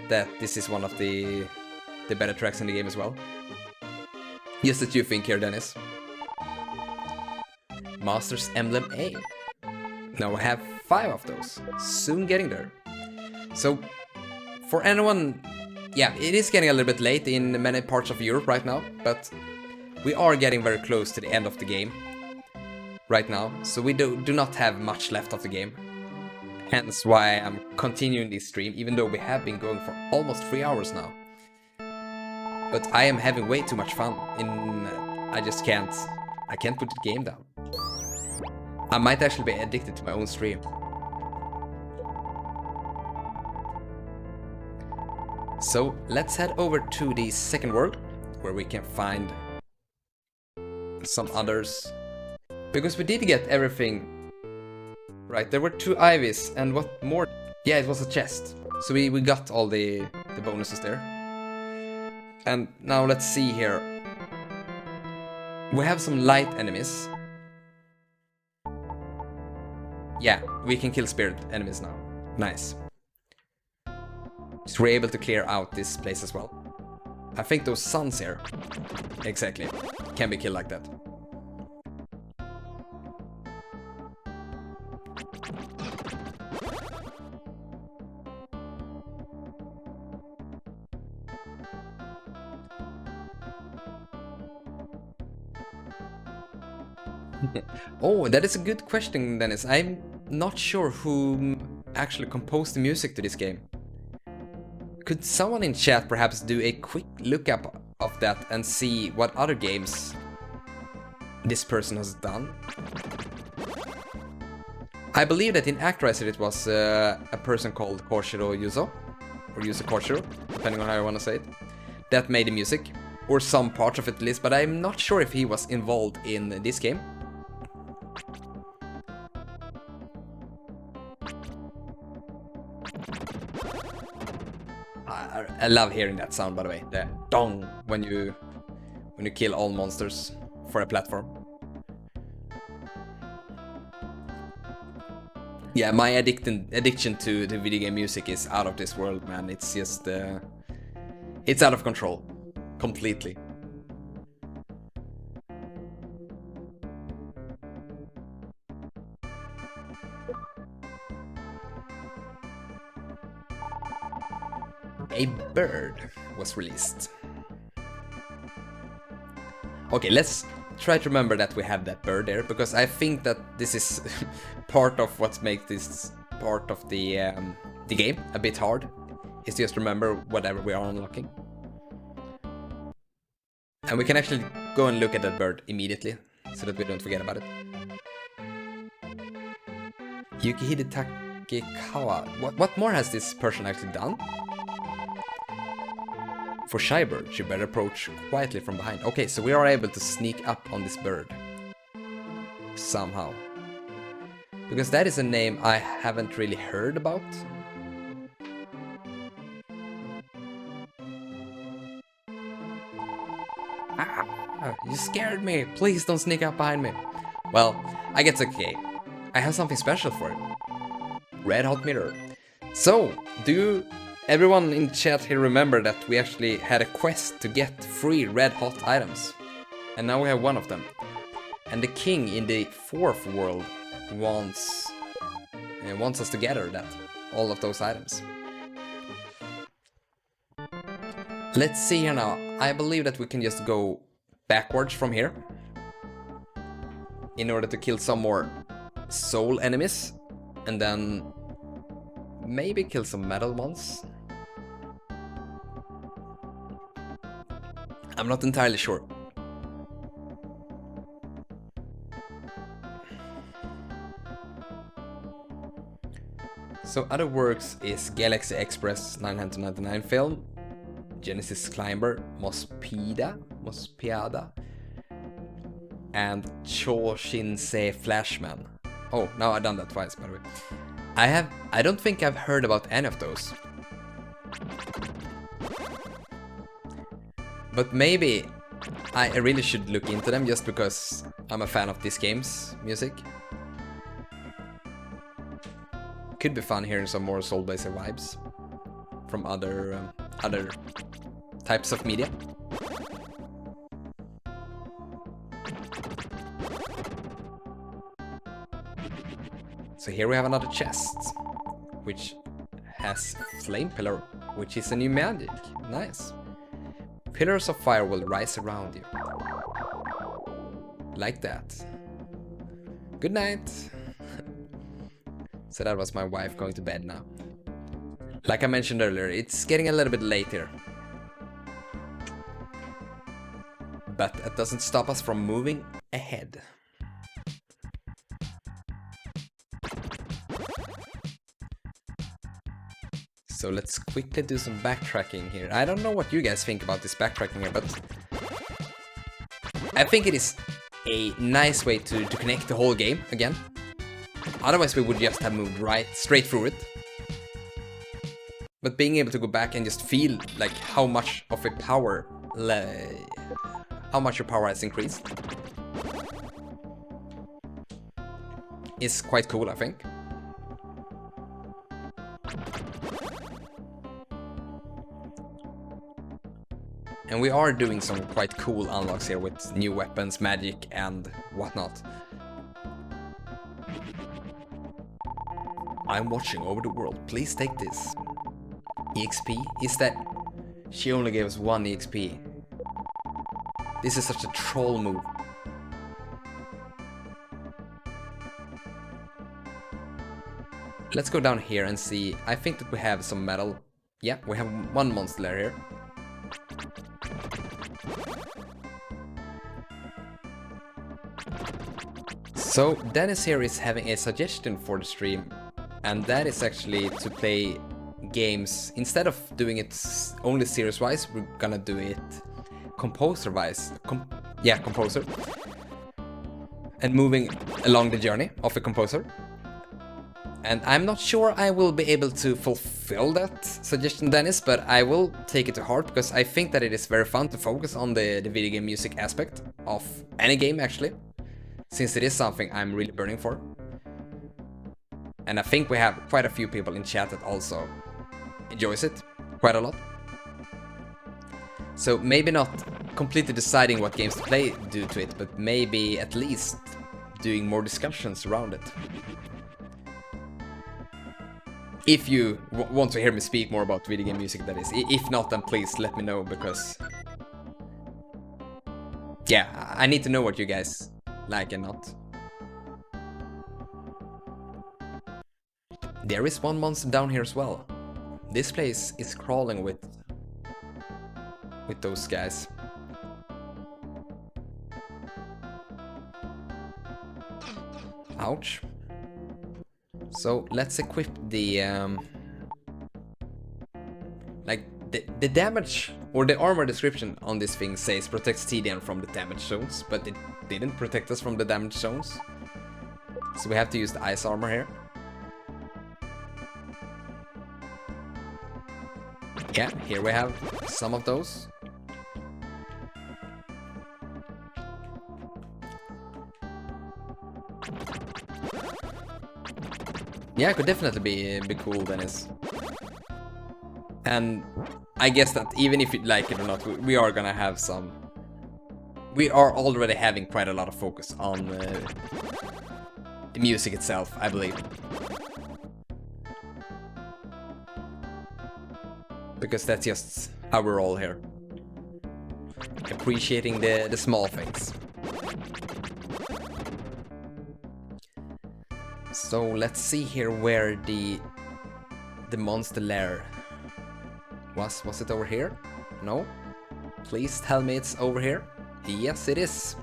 S2: that this is one of the better tracks in the game as well. Just as you think here, Dennis. Master's Emblem A. Now I have 5 of those. Soon getting there. So, for anyone... Yeah, it is getting a little bit late in many parts of Europe right now, but we are getting very close to the end of the game right now, so we do not have much left of the game. Hence why I'm continuing this stream, even though we have been going for almost 3 hours now. But I am having way too much fun. I just can't. I can't put the game down. I might actually be addicted to my own stream. So let's head over to the second world, where we can find some others. Because we did get everything right. There were 2 ivies, and what more? Yeah, it was a chest. So we got all the bonuses there. And now let's see here. We have some light enemies. Yeah, we can kill spirit enemies now. Nice. So we're able to clear out this place as well. I think those suns here, exactly, can be killed like that. Oh, that is a good question, Dennis. I'm not sure who actually composed the music to this game. Could someone in chat perhaps do a quick lookup of that and see what other games this person has done? I believe that in Actraiser it was a person called Koshiro Yuzo, or Yuzo Koshiro, depending on how you want to say it, that made the music, or some part of it at least, but I'm not sure if he was involved in this game. I love hearing that sound, by the way, the dong when you kill all monsters for a platform. Yeah, my addiction to the video game music is out of this world, man. It's just it's out of control, completely. A bird was released. Okay, let's try to remember that we have that bird there, because I think that this is part of what makes this part of the game a bit hard, is just remember whatever we are unlocking. And we can actually go and look at that bird immediately, so that we don't forget about it. Yukihide Takekawa. What more has this person actually done? For shy bird, she better approach quietly from behind. Okay, so we are able to sneak up on this bird. Somehow. Because that is a name I haven't really heard about. Ah, you scared me. Please don't sneak up behind me. Well, I guess okay. I have something special for it. Red hot mirror. So, everyone in chat here remember that we actually had a quest to get 3 red hot items. And now we have 1 of them. And the king in the 4th world wants us to gather all of those items. Let's see here now. I believe that we can just go backwards from here in order to kill some more soul enemies, and then maybe kill some metal ones. I'm not entirely sure. So other works is Galaxy Express 999 film, Genesis Climber, Mospiada, and Choshinsei Flashman. Oh, now I've done that twice, by the way. I don't think I've heard about any of those. But maybe I really should look into them just because I'm a fan of this game's music. Could be fun hearing some more Soul Blazer vibes from other types of media. So here we have another chest, which has Flame Pillar, which is a new magic. Nice. Pillars of fire will rise around you. Like that. Good night. So that was my wife going to bed now. Like I mentioned earlier, it's getting a little bit late here. But it doesn't stop us from moving ahead. So let's quickly do some backtracking here. I don't know what you guys think about this backtracking here, but I think it is a nice way to connect the whole game again. Otherwise we would just have moved straight through it. But being able to go back and just feel like how much of a power, how much your power has increased is quite cool, I think. And we are doing some quite cool unlocks here with new weapons, magic, and whatnot. I'm watching over the world. Please take this. EXP? Is that... She only gave us 1 EXP. This is such a troll move. Let's go down here and see. I think that we have some metal. Yeah, we have 1 monster lair here. So Dennis here is having a suggestion for the stream, and that is actually to play games, instead of doing it only series wise, we're gonna do it composer wise. Composer. And moving along the journey of a composer. And I'm not sure I will be able to fulfill that suggestion, Dennis, but I will take it to heart because I think that it is very fun to focus on the video game music aspect of any game actually, since it is something I'm really burning for. And I think we have quite a few people in chat that also enjoys it quite a lot. So maybe not completely deciding what games to play due to it, but maybe at least doing more discussions around it. If you want to hear me speak more about video game music, that is. If not, then please let me know, because... yeah, I need to know what you guys like and not. There is 1 monster down here as well. This place is crawling with those guys. Ouch. So let's equip the like the damage or the armor description on this thing says protects TDM from the damage zones, but it didn't protect us from the damage zones. So we have to use the ice armor here. Yeah, here we have some of those. Yeah, it could definitely be cool, Dennis. And I guess that even if you like it or not, we are gonna have some... We are already having quite a lot of focus on the music itself, I believe. Because that's just how we're all here. Appreciating the small things. So let's see here where the monster lair was. Was it over here? No? Please tell me it's over here. Yes, it is.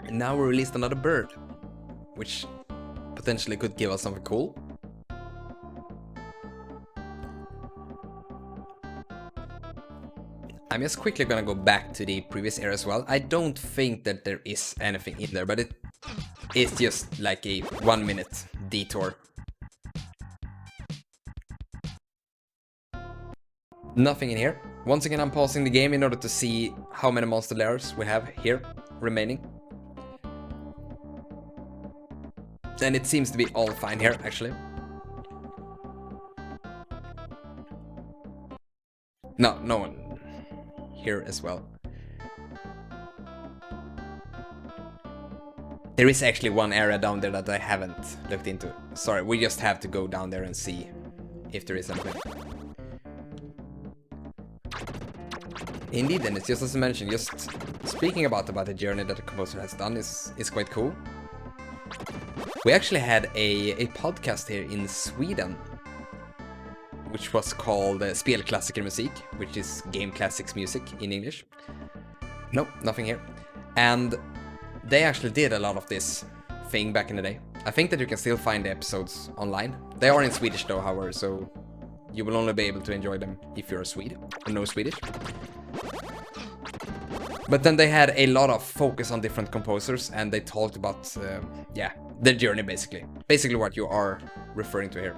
S2: And now we released another bird, which potentially could give us something cool. I'm just quickly gonna go back to the previous area as well. I don't think that there is anything in there, but it is just like a 1 minute detour. Nothing in here. Once again, I'm pausing the game in order to see how many monster lairs we have here remaining. And it seems to be all fine here, actually. No one here as well. There is actually one area down there that I haven't looked into. Sorry, we just have to go down there and see if there is anything. Indeed, and it's just as I mentioned, just speaking about the journey that the composer has done is quite cool. We actually had a podcast here in Sweden, which was called Spelklassiker Musik, which is Game Classics Music in English. Nope, nothing here. And they actually did a lot of this thing back in the day. I think that you can still find the episodes online. They are in Swedish though, however, so you will only be able to enjoy them if you're a Swede or know Swedish. But then they had a lot of focus on different composers, and they talked about, their journey basically. Basically what you are referring to here.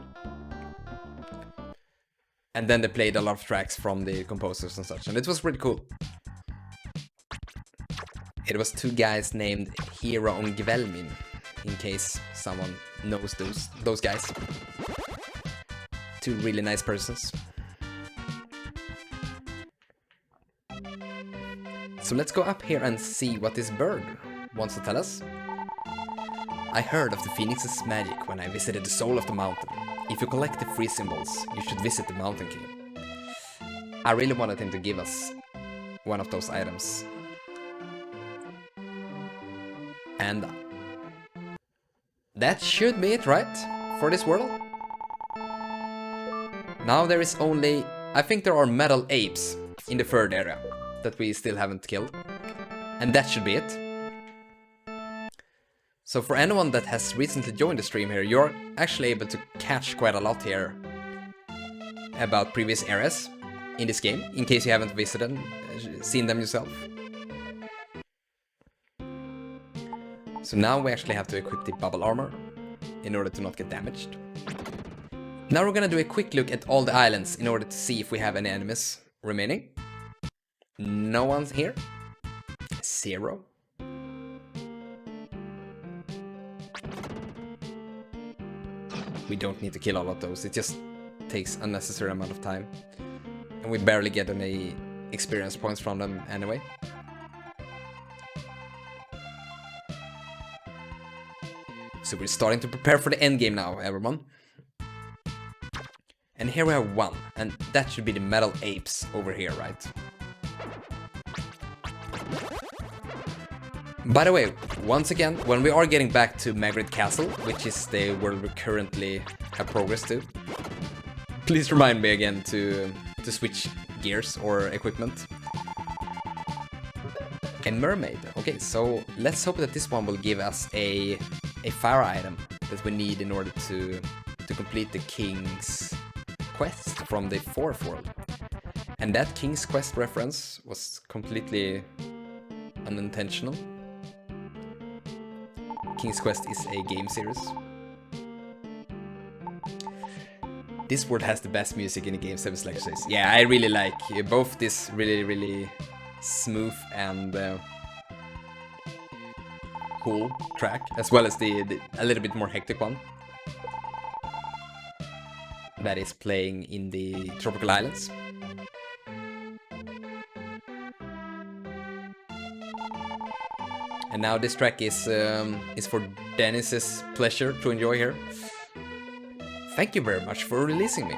S2: And then they played a lot of tracks from the composers and such, and it was really cool. It was two guys named Hero and Gvelmin, in case someone knows those guys. Two really nice persons. So let's go up here and see what this bird wants to tell us. I heard of the Phoenix's magic when I visited the soul of the mountain. If you collect the 3 symbols, you should visit the Mountain King. I really wanted him to give us one of those items. And that should be it, right? For this world? Now there is only... I think there are metal apes in the third area that we still haven't killed. And that should be it. So for anyone that has recently joined the stream here, you're actually able to catch quite a lot here about previous areas in this game, in case you haven't visited and seen them yourself. So now we actually have to equip the bubble armor in order to not get damaged. Now we're gonna do a quick look at all the islands in order to see if we have any enemies remaining. No one's here. 0. We don't need to kill all of those, it just takes unnecessary amount of time. And we barely get any experience points from them anyway. So we're starting to prepare for the end game now, everyone. And here we have one, and that should be the metal apes over here, right? By the way, once again, when we are getting back to Margaret Castle, which is the world we currently have progress to, please remind me again to switch gears or equipment. A mermaid. Okay, so let's hope that this one will give us a fire item that we need in order to complete the King's quest from the 4th world. And that King's Quest reference was completely unintentional. King's Quest is a game series. This world has the best music in the game, 7 Slash says. Yeah, I really like both this really smooth and cool track, as well as the a little bit more hectic one that is playing in the tropical islands. And now this track is for Dennis's pleasure to enjoy here. Thank you very much for releasing me.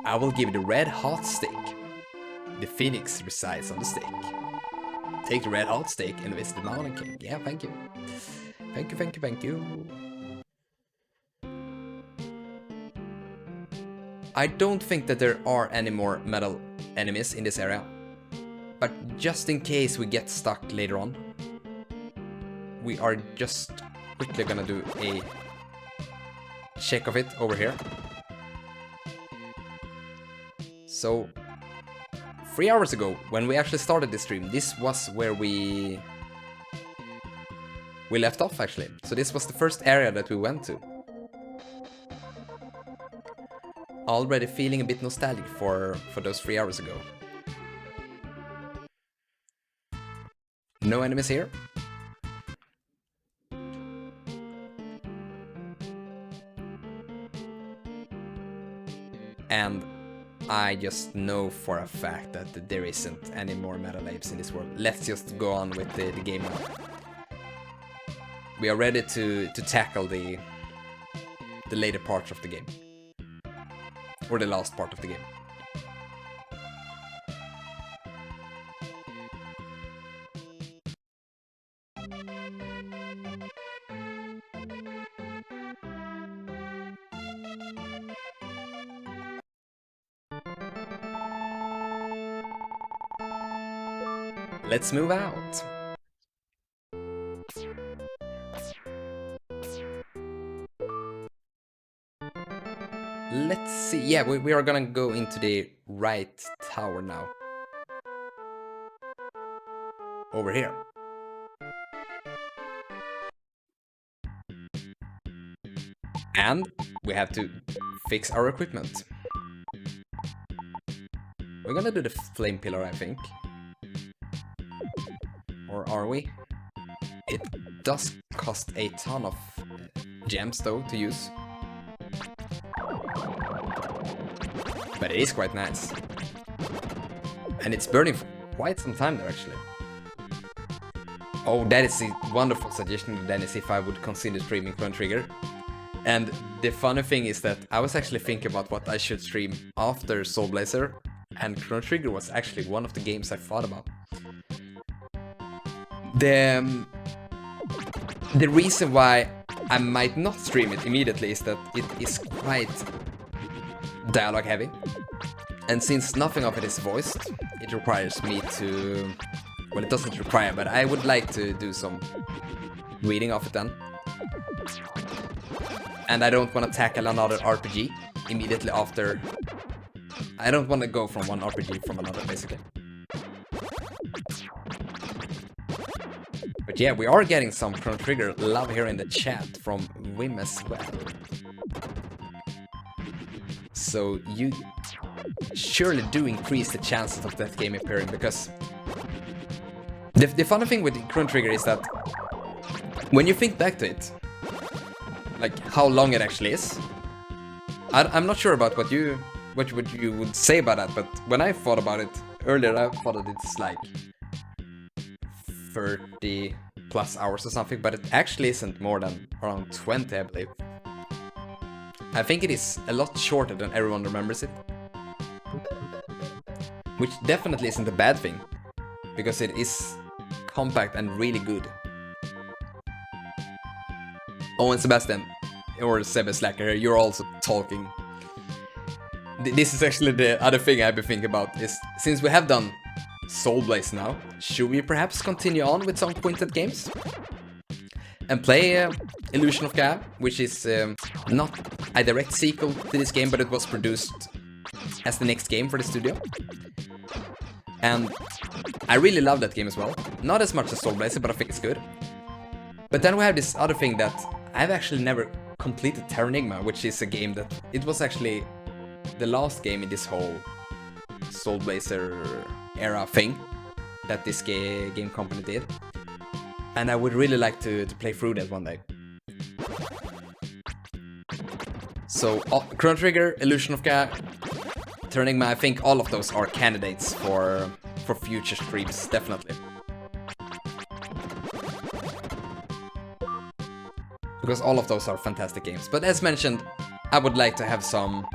S2: I will give you the red hot steak. The phoenix resides on the steak. Take the red hot steak and visit the Mountain King. Yeah, thank you. Thank you. I don't think that there are any more metal enemies in this area. But just in case we get stuck later on, we are just quickly gonna do a check of it over here. So 3 hours ago, when we actually started this stream, this was where we left off actually. So this was the first area that we went to. Already feeling a bit nostalgic for those 3 hours ago. No enemies here. And I just know for a fact that there isn't any more metal apes in this world. Let's just go on with the game now. We are ready to tackle the later parts of the game. Or the last part of the game. Let's move out. Let's see. Yeah, we are gonna go into the right tower now. Over here. And we have to fix our equipment. We're gonna do the flame pillar, I think. Or are we? It does cost a ton of gems though to use. But it is quite nice. And it's burning for quite some time there actually. Oh, that is a wonderful suggestion, Dennis, if I would consider streaming Chrono Trigger. And the funny thing is that I was actually thinking about what I should stream after Soul Blazer, and Chrono Trigger was actually one of the games I thought about. The reason why I might not stream it immediately is that it is quite dialogue heavy. And since nothing of it is voiced, it requires me to... Well, it doesn't require, but I would like to do some reading of it then. And I don't want to tackle another RPG immediately after. I don't want to go from one RPG from another, basically. But yeah, we are getting some Chrono Trigger love here in the chat from Wim as well. So you surely do increase the chances of that game appearing, because the funny thing with Chrono Trigger is that when you think back to it, like how long it actually is, I'm not sure about what you would say about that, but when I thought about it earlier, I thought that it's like 30 plus hours or something, but it actually isn't more than around 20, I believe. I think it is a lot shorter than everyone remembers it. Which definitely isn't a bad thing, because it is compact and really good. Oh, and Sebastian, or Sebe Slacker, you're also talking. This is actually the other thing I've been thinking about, is since we have done Soul Blaze now, should we perhaps continue on with some Quintet games? And play Illusion of Gaia, which is not a direct sequel to this game, but it was produced as the next game for the studio. And I really love that game as well. Not as much as Soul Blazer, but I think it's good. But then we have this other thing that I've actually never completed, Terranigma, which is a game that... It was actually the last game in this whole Soul Blazer era thing that this game company did. And I would really like to play through that one day. So, Chrono Trigger, Illusion of Gaia, Terranigma, I think all of those are candidates for future streams, definitely. Because all of those are fantastic games. But as mentioned, I would like to have some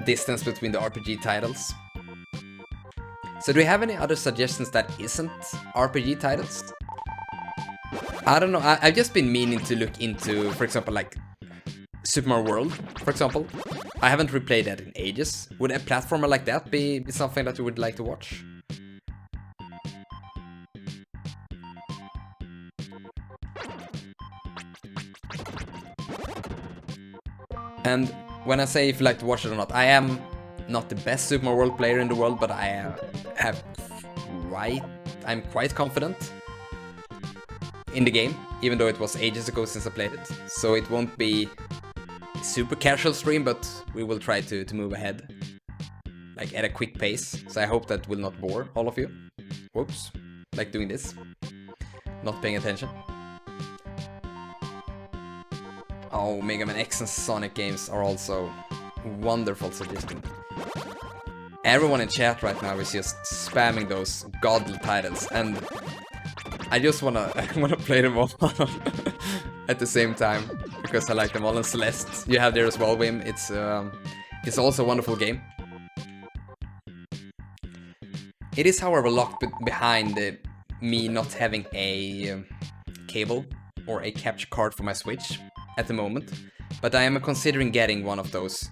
S2: distance between the RPG titles. So do we have any other suggestions that isn't RPG titles? I don't know, I've just been meaning to look into, for example, like Super Mario World, for example. I haven't replayed that in ages. Would a platformer like that be something that you would like to watch? And when I say if you like to watch it or not, I am not the best Super Mario World player in the world, but I'm quite confident in the game, even though it was ages ago since I played it. So it won't be a super casual stream, but we will try to move ahead, like at a quick pace. So I hope that will not bore all of you. Whoops, like doing this, not paying attention. Oh, Mega Man X and Sonic games are also wonderful suggestions. Everyone in chat right now is just spamming those godly titles, and I just wanna play them all at the same time because I like them all. And Celeste, you have there as well, Wim. It's also a wonderful game. It is, however, locked behind me not having a cable or a capture card for my Switch at the moment, but I am considering getting one of those.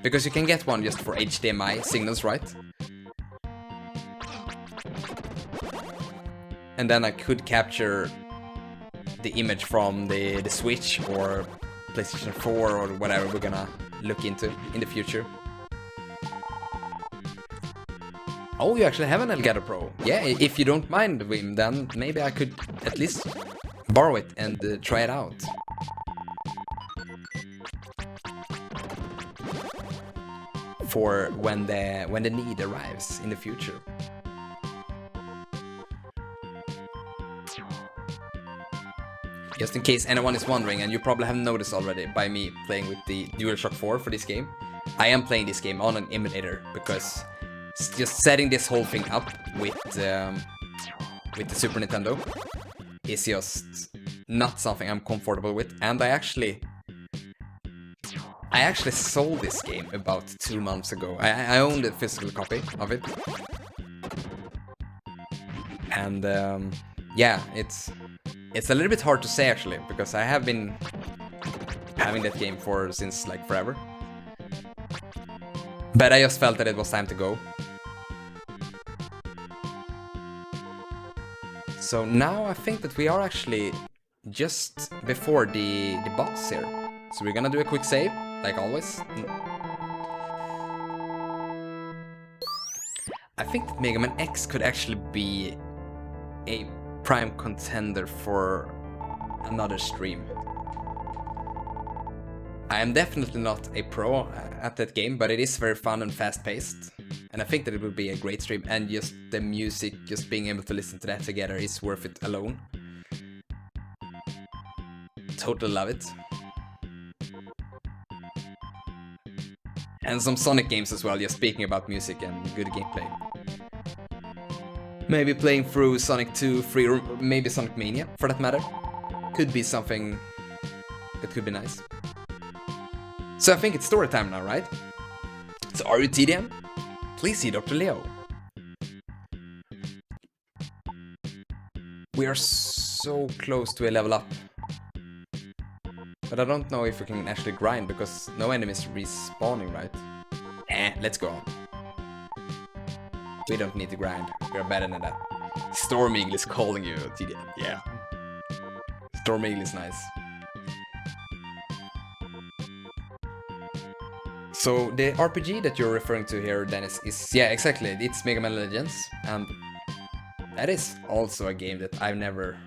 S2: Because you can get one just for HDMI signals, right? And then I could capture the image from the Switch or PlayStation 4 or whatever we're gonna look into in the future. Oh, you actually have an Elgato Pro. Yeah, if you don't mind, Wim, then maybe I could at least borrow it and try it out. For when the need arrives in the future. Just in case anyone is wondering, and you probably have noticed already by me playing with the DualShock 4 for this game, I am playing this game on an emulator because just setting this whole thing up with the Super Nintendo is just not something I'm comfortable with, and I actually sold this game about 2 months ago. I owned a physical copy of it, and yeah, it's a little bit hard to say actually, because I have been having that game since like forever. But I just felt that it was time to go. So now I think that we are actually just before the boss here. So we're gonna do a quick save, like always. I think that Mega Man X could actually be a prime contender for another stream. I am definitely not a pro at that game, but it is very fun and fast-paced. And I think that it will be a great stream, and just the music, just being able to listen to that together is worth it alone. Totally love it. And some Sonic games as well, just speaking about music and good gameplay. Maybe playing through Sonic 2, 3, or maybe Sonic Mania, for that matter. Could be something that could be nice. So I think it's story time now, right? So are you TDM? Please see Dr. Leo. We are so close to a level up. But I don't know if we can actually grind, because no enemies respawning, right? Let's go on. We don't need to grind. We are better than that. Storm Eagle is calling you, TDM. Yeah. Storm Eagle is nice. So the RPG that you're referring to here, Dennis, is, yeah, exactly, it's Mega Man Legends, and that is also a game that I've never,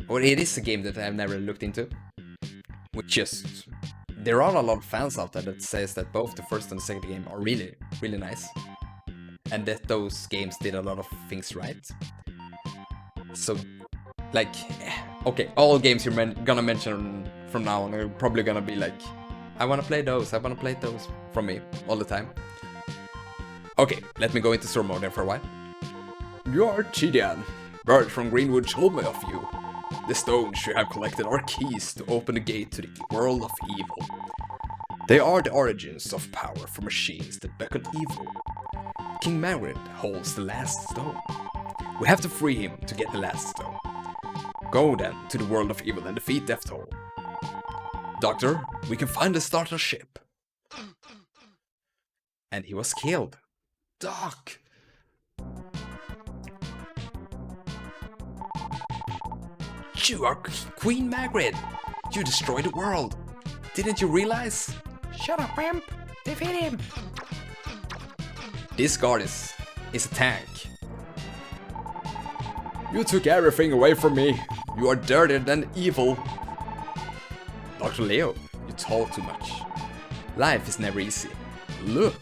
S2: or it is a game that I've never looked into, which just, there are a lot of fans out there that says that both the first and the second game are really, really nice, and that those games did a lot of things right. So, like, okay, all games you're gonna mention from now on are probably gonna be like, I wanna play those from me all the time. Okay, let me go into story mode there for a while.
S3: You are Chidian. Bird from Greenwood told me of you. The stones you have collected are keys to open the gate to the world of evil. They are the origins of power for machines that beckon evil. King Margaret holds the last stone. We have to free him to get the last stone. Go then to the world of evil and defeat Death Toll. Doctor, we can find the starter ship.
S2: And he was killed.
S3: Doc!
S2: You are Queen Margaret! You destroyed the world! Didn't you realize?
S1: Shut up, Wimp! Defeat him!
S2: This guard is a tank.
S3: You took everything away from me.
S2: You are dirtier than evil. Dr. Leo, you talk too much. Life is never easy. Look.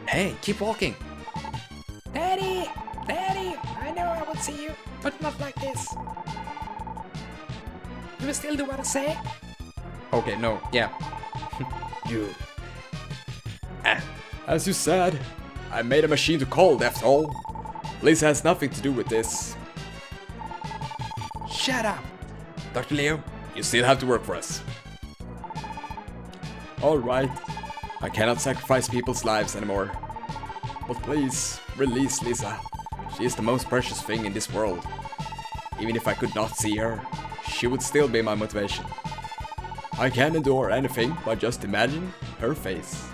S2: Hey, keep walking.
S1: Daddy! Daddy! I know I would see you, but not like this. You will still do what I say?
S2: Okay, no, yeah.
S3: You. As you said, I made a machine to call Death Toll. Lisa has nothing to do with this.
S2: Shut up! Dr. Leo, you still have to work for us.
S3: Alright, I cannot sacrifice people's lives anymore. But please, release Lisa. She is the most precious thing in this world. Even if I could not see her, she would still be my motivation. I can't endure anything by just imagining her face.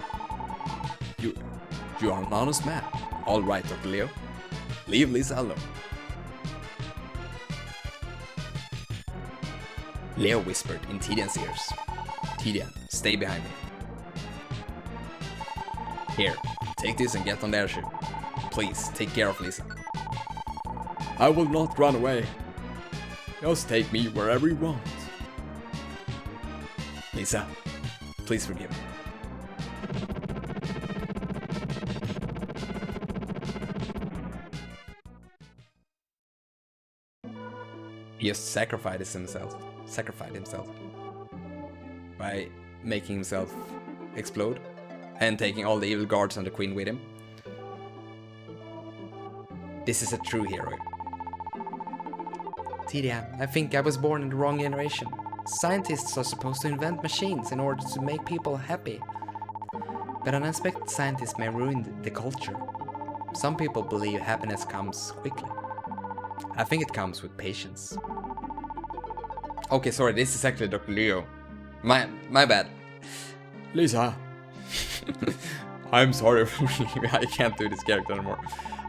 S3: You are an honest man. All right, Dr. Leo. Leave Lisa alone.
S2: Leo whispered in Tidian's ears. Tidian, stay behind me. Here, take this and get on the airship. Please, take care of Lisa.
S3: I will not run away. Just take me wherever you want.
S2: Lisa, please forgive me. He just sacrificed himself by making himself explode and taking all the evil guards and the queen with him. This is a true hero. Tidian, I think I was born in the wrong generation. Scientists are supposed to invent machines in order to make people happy. But unexpected scientists may ruin the culture. Some people believe happiness comes quickly. I think it comes with patience. Okay, sorry, this is actually Dr. Leo. My bad.
S3: Lisa. I'm sorry, I can't do this character anymore.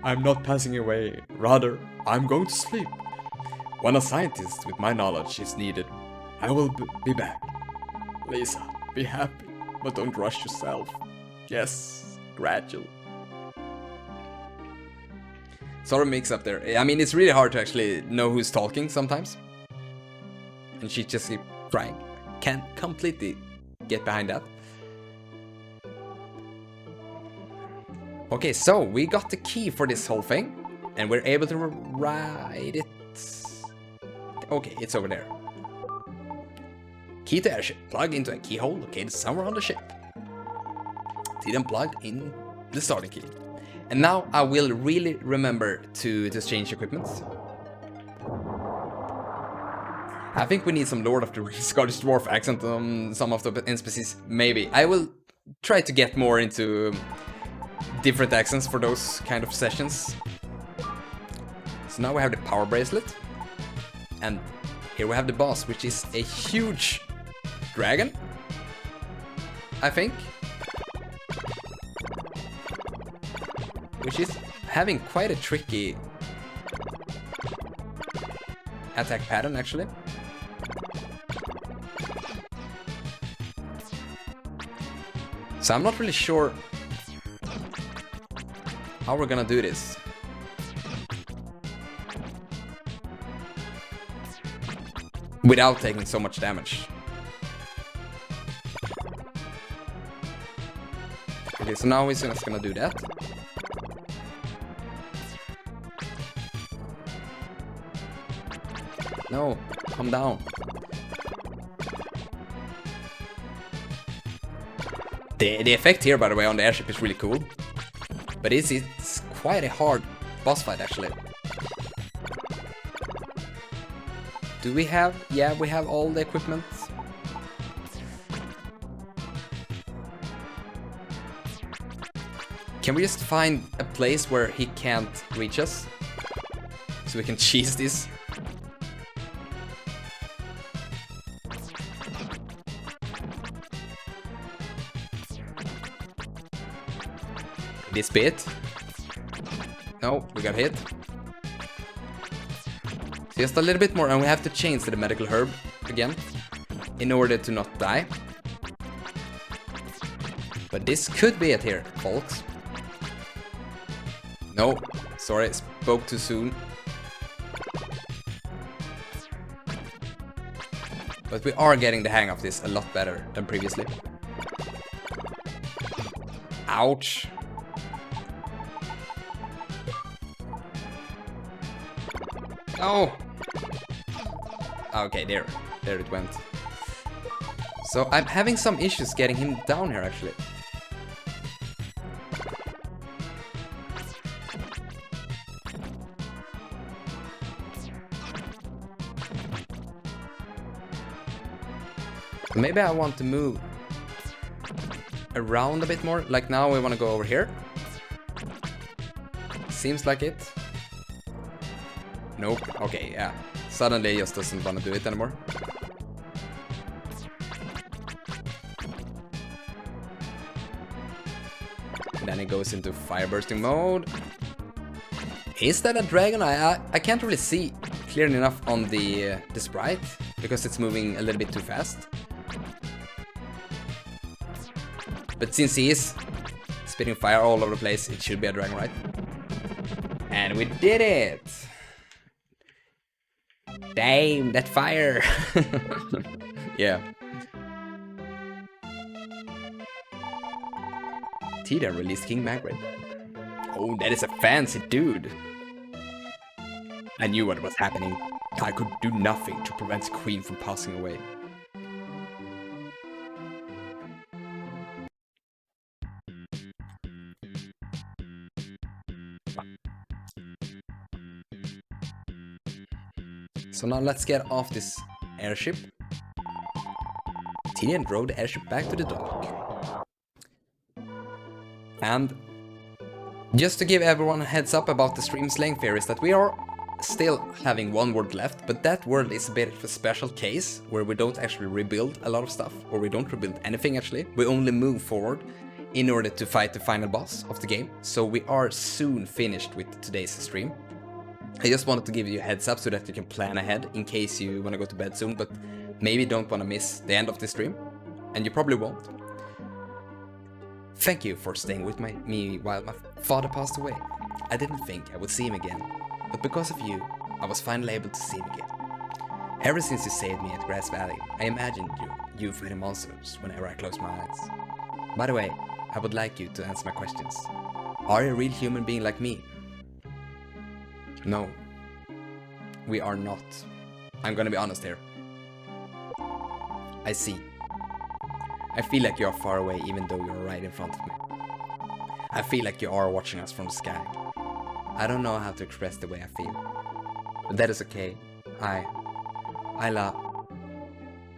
S3: I'm not passing away, rather, I'm going to sleep. When a scientist with my knowledge is needed, I will be back. Lisa, be happy, but don't rush yourself. Yes, gradually.
S2: Sort of mix up there. I mean, it's really hard to actually know who's talking sometimes. And she just keeps crying. Can't completely get behind that. Okay, so we got the key for this whole thing. And we're able to ride it. Okay, it's over there. Key to airship. Plug into a keyhole located somewhere on the ship. Then plug in the starting key. And now I will really remember to change equipment. I think we need some Lord of the Scottish Dwarf accent on some of the NPCs. Maybe. I will try to get more into different accents for those kind of sessions. So now we have the power bracelet. And here we have the boss, which is a huge dragon, I think. Which is having quite a tricky attack pattern, actually. So I'm not really sure how we're gonna do this. Without taking so much damage. Okay, so now he's just gonna do that. No, calm down. The effect here, by the way, on the airship is really cool. But it's quite a hard boss fight, actually. Do we have... Yeah, we have all the equipment. Can we just find a place where he can't reach us? So we can cheese this? This bit. No, we got hit. Just a little bit more, and we have to change to the medical herb again in order to not die. But this could be it here, folks. No, sorry, spoke too soon. But we are getting the hang of this a lot better than previously. Ouch. Oh! Okay, there it went. So I'm having some issues getting him down here, actually. Maybe I want to move around a bit more. Like now we want to go over here. Seems like it. Nope. Okay, yeah. Suddenly he just doesn't want to do it anymore. And then he goes into fire bursting mode. Is that a dragon? I can't really see clearly enough on the sprite because it's moving a little bit too fast. But since he is spitting fire all over the place, it should be a dragon, right? And we did it! Damn, that fire! Yeah. Tida released King Margaret. Oh, that is a fancy dude. I knew what was happening. I could do nothing to prevent the queen from passing away. So now let's get off this airship. Tinian drove the airship back to the dock. And just to give everyone a heads up about the stream's length here is that we are still having one world left, but that world is a bit of a special case where we don't actually rebuild a lot of stuff, or we don't rebuild anything actually. We only move forward in order to fight the final boss of the game. So we are soon finished with today's stream. I just wanted to give you a heads up so that you can plan ahead in case you want to go to bed soon, but maybe don't want to miss the end of the stream, and you probably won't. Thank you for staying with me while my father passed away. I didn't think I would see him again, but because of you, I was finally able to see him again. Ever since you saved me at Grass Valley, I imagined you fighting monsters whenever I close my eyes. By the way, I would like you to answer my questions. Are you a real human being like me? No, we are not. I'm gonna be honest here. I see. I feel like you are far away even though you're right in front of me. I feel like you are watching us from the sky. I don't know how to express the way I feel. But that is okay.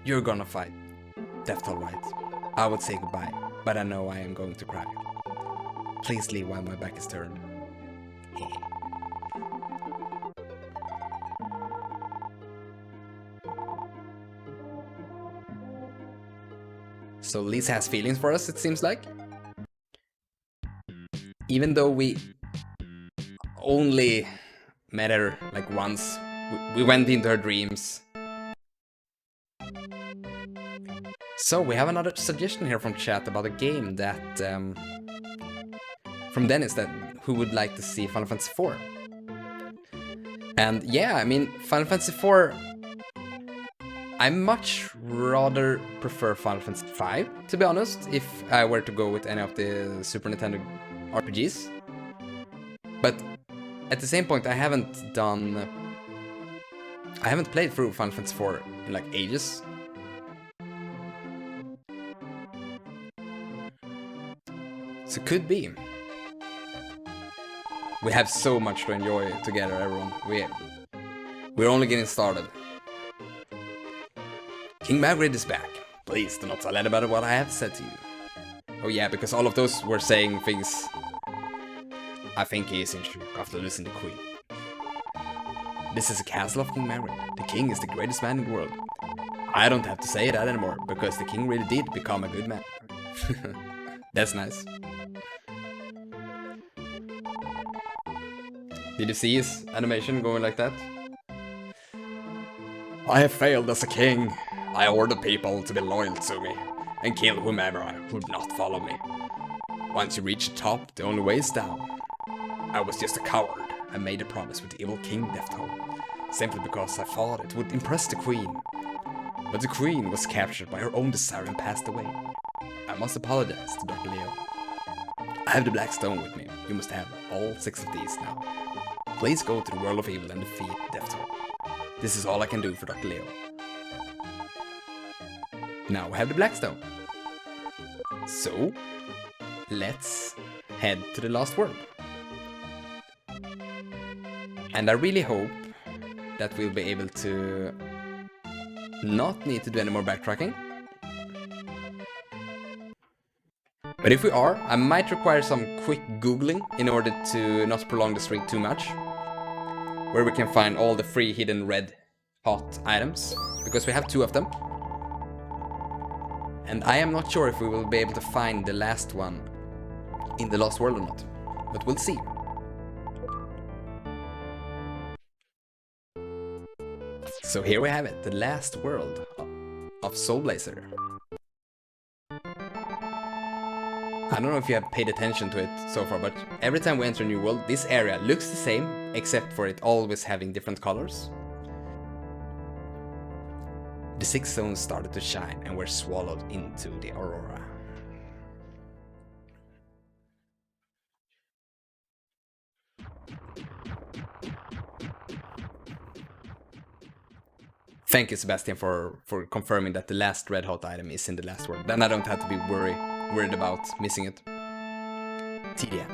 S2: You're gonna fight. That's alright. I would say goodbye, but I know I am going to cry. Please leave while my back is turned. So Lisa has feelings for us, it seems like. Even though we only met her like once, we went into her dreams. So we have another suggestion here from chat about a game that from Dennis, that who would like to see Final Fantasy IV. And yeah, I mean, Final Fantasy IV, I much rather prefer Final Fantasy V, to be honest, if I were to go with any of the Super Nintendo RPGs. But at the same point, I haven't played through Final Fantasy IV in like ages. So could be. We have so much to enjoy together, everyone. We're only getting started. King Margaret is back. Please do not tell anybody what I have said to you. Oh yeah, because all of those were saying things. I think he is in shock after losing to the Queen. This is a castle of King Margaret. The King is the greatest man in the world. I don't have to say that anymore, because the King really did become a good man. That's nice. Did you see his animation going like that? I have failed as a king. I order people to be loyal to me and kill whomever would not follow me. Once you reach the top, the only way is down. I was just a coward and made a promise with the evil King Deathtoll, simply because I thought it would impress the Queen. But the Queen was captured by her own desire and passed away. I must apologize to Dr. Leo. I have the Black Stone with me. You must have all 6 of these now. Please go to the world of evil and defeat Deathtoll. This is all I can do for Dr. Leo. Now we have the Blackstone. So, let's head to the last world. And I really hope that we'll be able to not need to do any more backtracking. But if we are, I might require some quick googling in order to not prolong the stream too much. where we can find all the free hidden red hot items, because we have 2 of them. And I am not sure if we will be able to find the last one in the Lost World or not, but we'll see. So here we have it, the last world of Soul Blazer. I don't know if you have paid attention to it so far, but every time we enter a new world, this area looks the same, except for it always having different colors. The 6 zones started to shine and were swallowed into the aurora. Thank you, Sebastian, for confirming that the last red hot item is in the last world. Then I don't have to be worried about missing it. Tydia,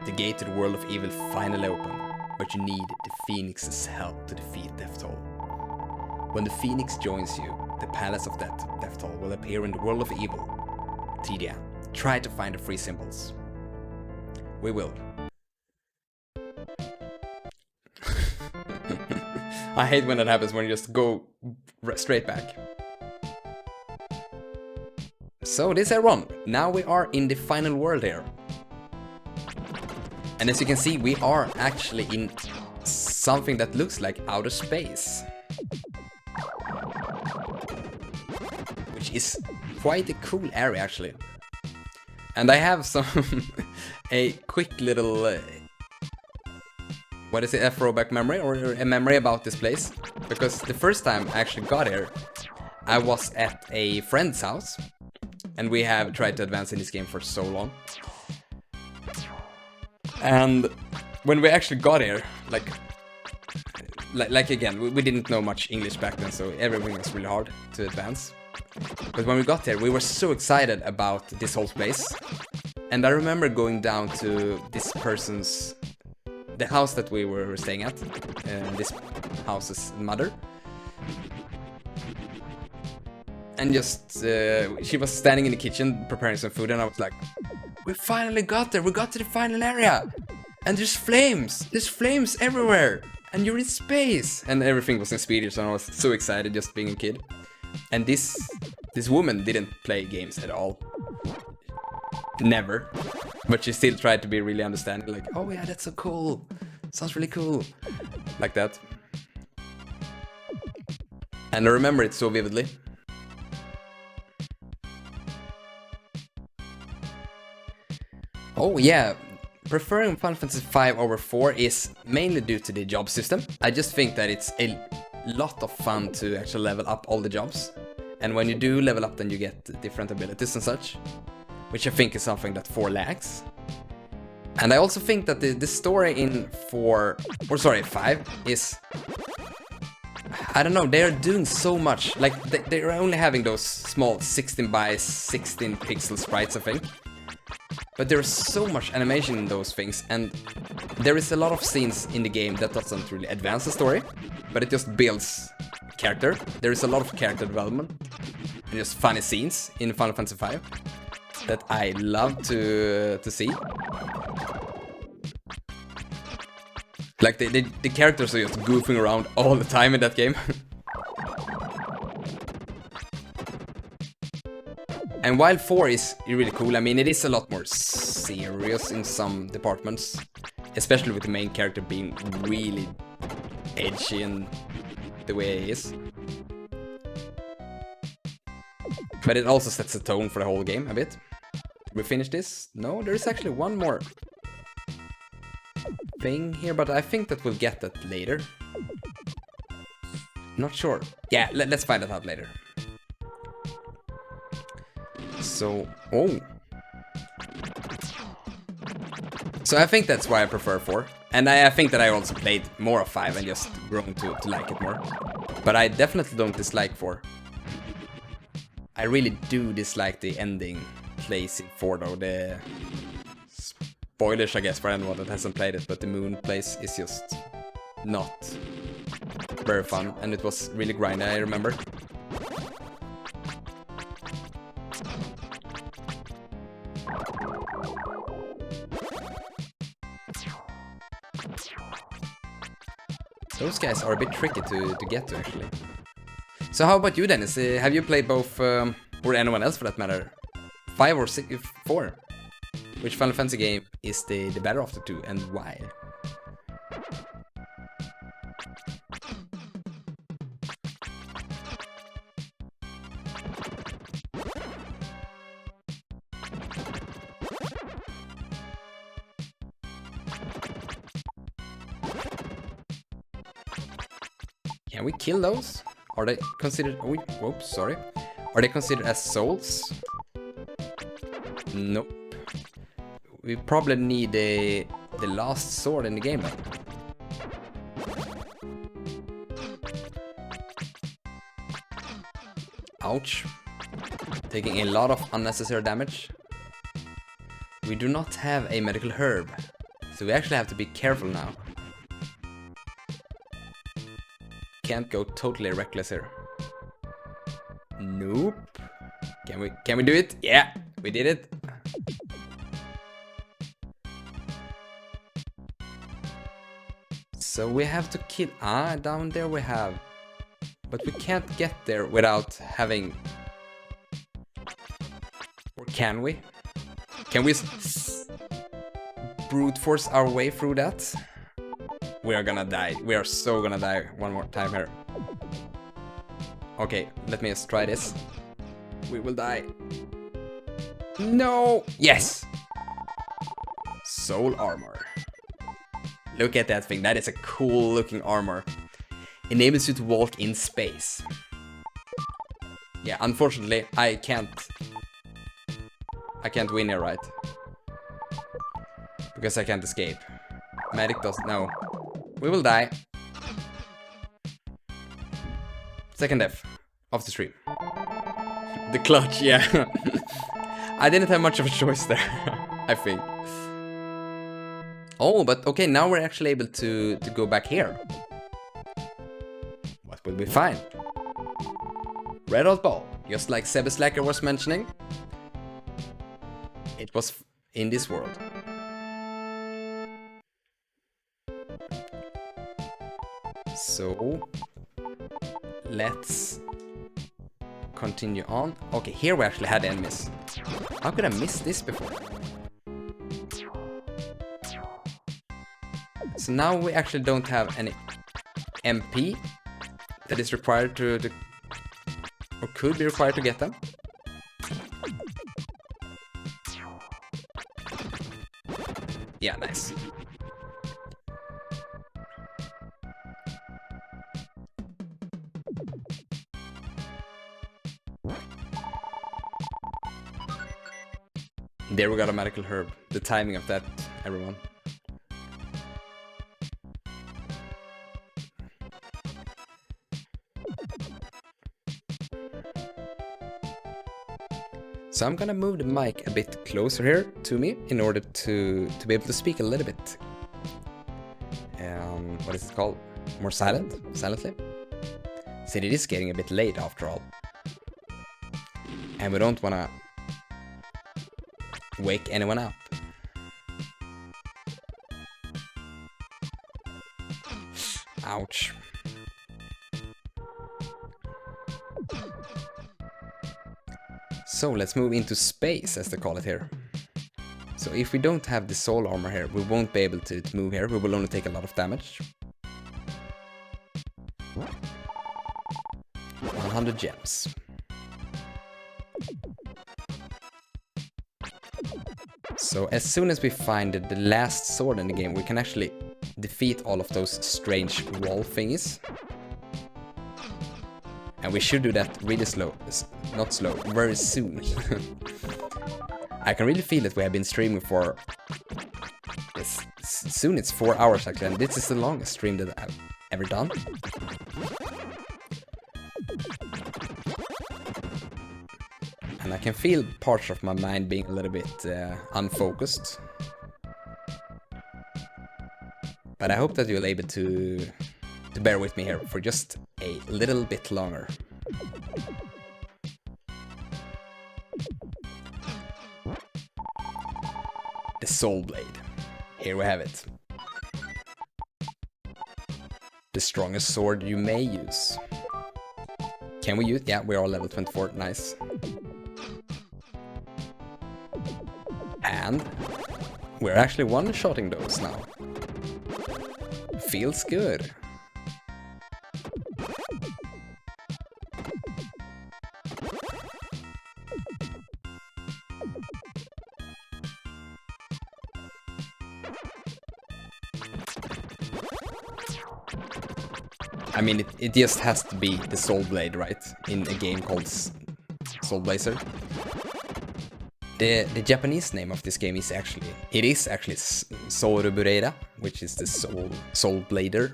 S2: the gate to the world of evil finally opened, but you need the Phoenix's help to defeat Death Toll. When the Phoenix joins you, the Palace of Death Toll will appear in the world of evil. Tydia, try to find the free symbols. We will. I hate when that happens, when you just go straight back. So this is everyone. Now we are in the final world here. And as you can see, we are actually in something that looks like outer space. Which is quite a cool area actually. And I have some a quick little what is it, a throwback memory or a memory about this place, because the first time I actually got here, I was at a friend's house, and we have tried to advance in this game for so long. And when we actually got here, like again, we didn't know much English back then, so everything was really hard to advance. But when we got here, we were so excited about this whole place. And I remember going down to this person's, the house that we were staying at, this house's mother. And just, she was standing in the kitchen preparing some food, and I was like, we finally got there, we got to the final area! And there's flames everywhere! And you're in space! And everything was in Swedish, and I was so excited just being a kid. And this woman didn't play games at all. Never. But she still tried to be really understanding, like, oh yeah, that's so cool. Sounds really cool. Like that. And I remember it so vividly. Oh yeah, preferring Final Fantasy V over 4 is mainly due to the job system. I just think that it's a lot of fun to actually level up all the jobs. And when you do level up, then you get different abilities and such, which I think is something that 4 lacks. And I also think that the story in 5 is, I don't know, they're doing so much. Like, they're only having those small 16 by 16 pixel sprites, I think. But there's so much animation in those things, and there is a lot of scenes in the game that doesn't really advance the story, but it just builds character. There is a lot of character development, and just funny scenes in Final Fantasy V that I love to see. Like, the characters are just goofing around all the time in that game. And while 4 is really cool, I mean, it is a lot more serious in some departments, especially with the main character being really edgy in the way he is. But it also sets the tone for the whole game a bit. Did we finish this? No, there is actually one more thing here, but I think that we'll get that later. Not sure. Yeah, let's find that out later. So, So I think that's why I prefer 4. And I think that I also played more of 5 and just grown to like it more. But I definitely don't dislike 4. I really do dislike the ending place in 4 though. The spoilers, I guess, for anyone that hasn't played it, but the moon place is just not very fun. And it was really grindy, I remember. Those guys are a bit tricky to get to, actually. So how about you, Dennis? Have you played both, or anyone else for that matter, 5 or 6, 4? Which Final Fantasy game is the better of the two, and why? Can we kill those? Are they considered... Oh, whoops, sorry. Are they considered as souls? Nope. We probably need the last sword in the game then. Ouch. Taking a lot of unnecessary damage. We do not have a medical herb, so we actually have to be careful now. Can't go totally reckless here. Nope. Can we do it? Yeah, we did it. So we have to kill... down there we have... But we can't get there without having... Or can we? Can we brute force our way through that? We are gonna die. We are so gonna die one more time here. Okay, let me just try this. We will die. No! Yes! Soul armor. Look at that thing. That is a cool looking armor. Enables you to walk in space. Yeah, unfortunately, I can't win here, right? Because I can't escape. Medic doesn't know. We will die. Second death of the stream. The clutch, yeah. I didn't have much of a choice there, I think. Oh, but okay, now we're actually able to go back here. What will be fine? Red hot ball, just like Sebbe Slacker was mentioning. It was in this world. So let's continue on. Okay, here we actually had enemies. How could I miss this before? So now we actually don't have any MP that is required to or could be required to get them. Yeah, nice. There we got a medical herb. The timing of that, everyone. So I'm gonna move the mic a bit closer here to me in order to be able to speak a little bit. What is it called? More silently. So it is getting a bit late after all. And we don't wanna wake anyone up. Ouch. So let's move into space, as they call it here. So if we don't have the soul armor here, we won't be able to move here. We will only take a lot of damage. 100 gems. So as soon as we find the last sword in the game, we can actually defeat all of those strange wall thingies. And we should do that really slow, not slow, very soon. I can really feel that we have been streaming for... soon it's 4 hours actually, and this is the longest stream that I've ever done. And I can feel parts of my mind being a little bit unfocused. But I hope that you'll be able to bear with me here for just a little bit longer. The Soul Blade. Here we have it. The strongest sword you may use. Can we use? Yeah, we are level 24. Nice. And we're actually one-shotting those now. Feels good. I mean, it just has to be the Soul Blade, right? In a game called Soul Blazer. The Japanese name of this game is actually Sorubureira, which is the Soul Blader.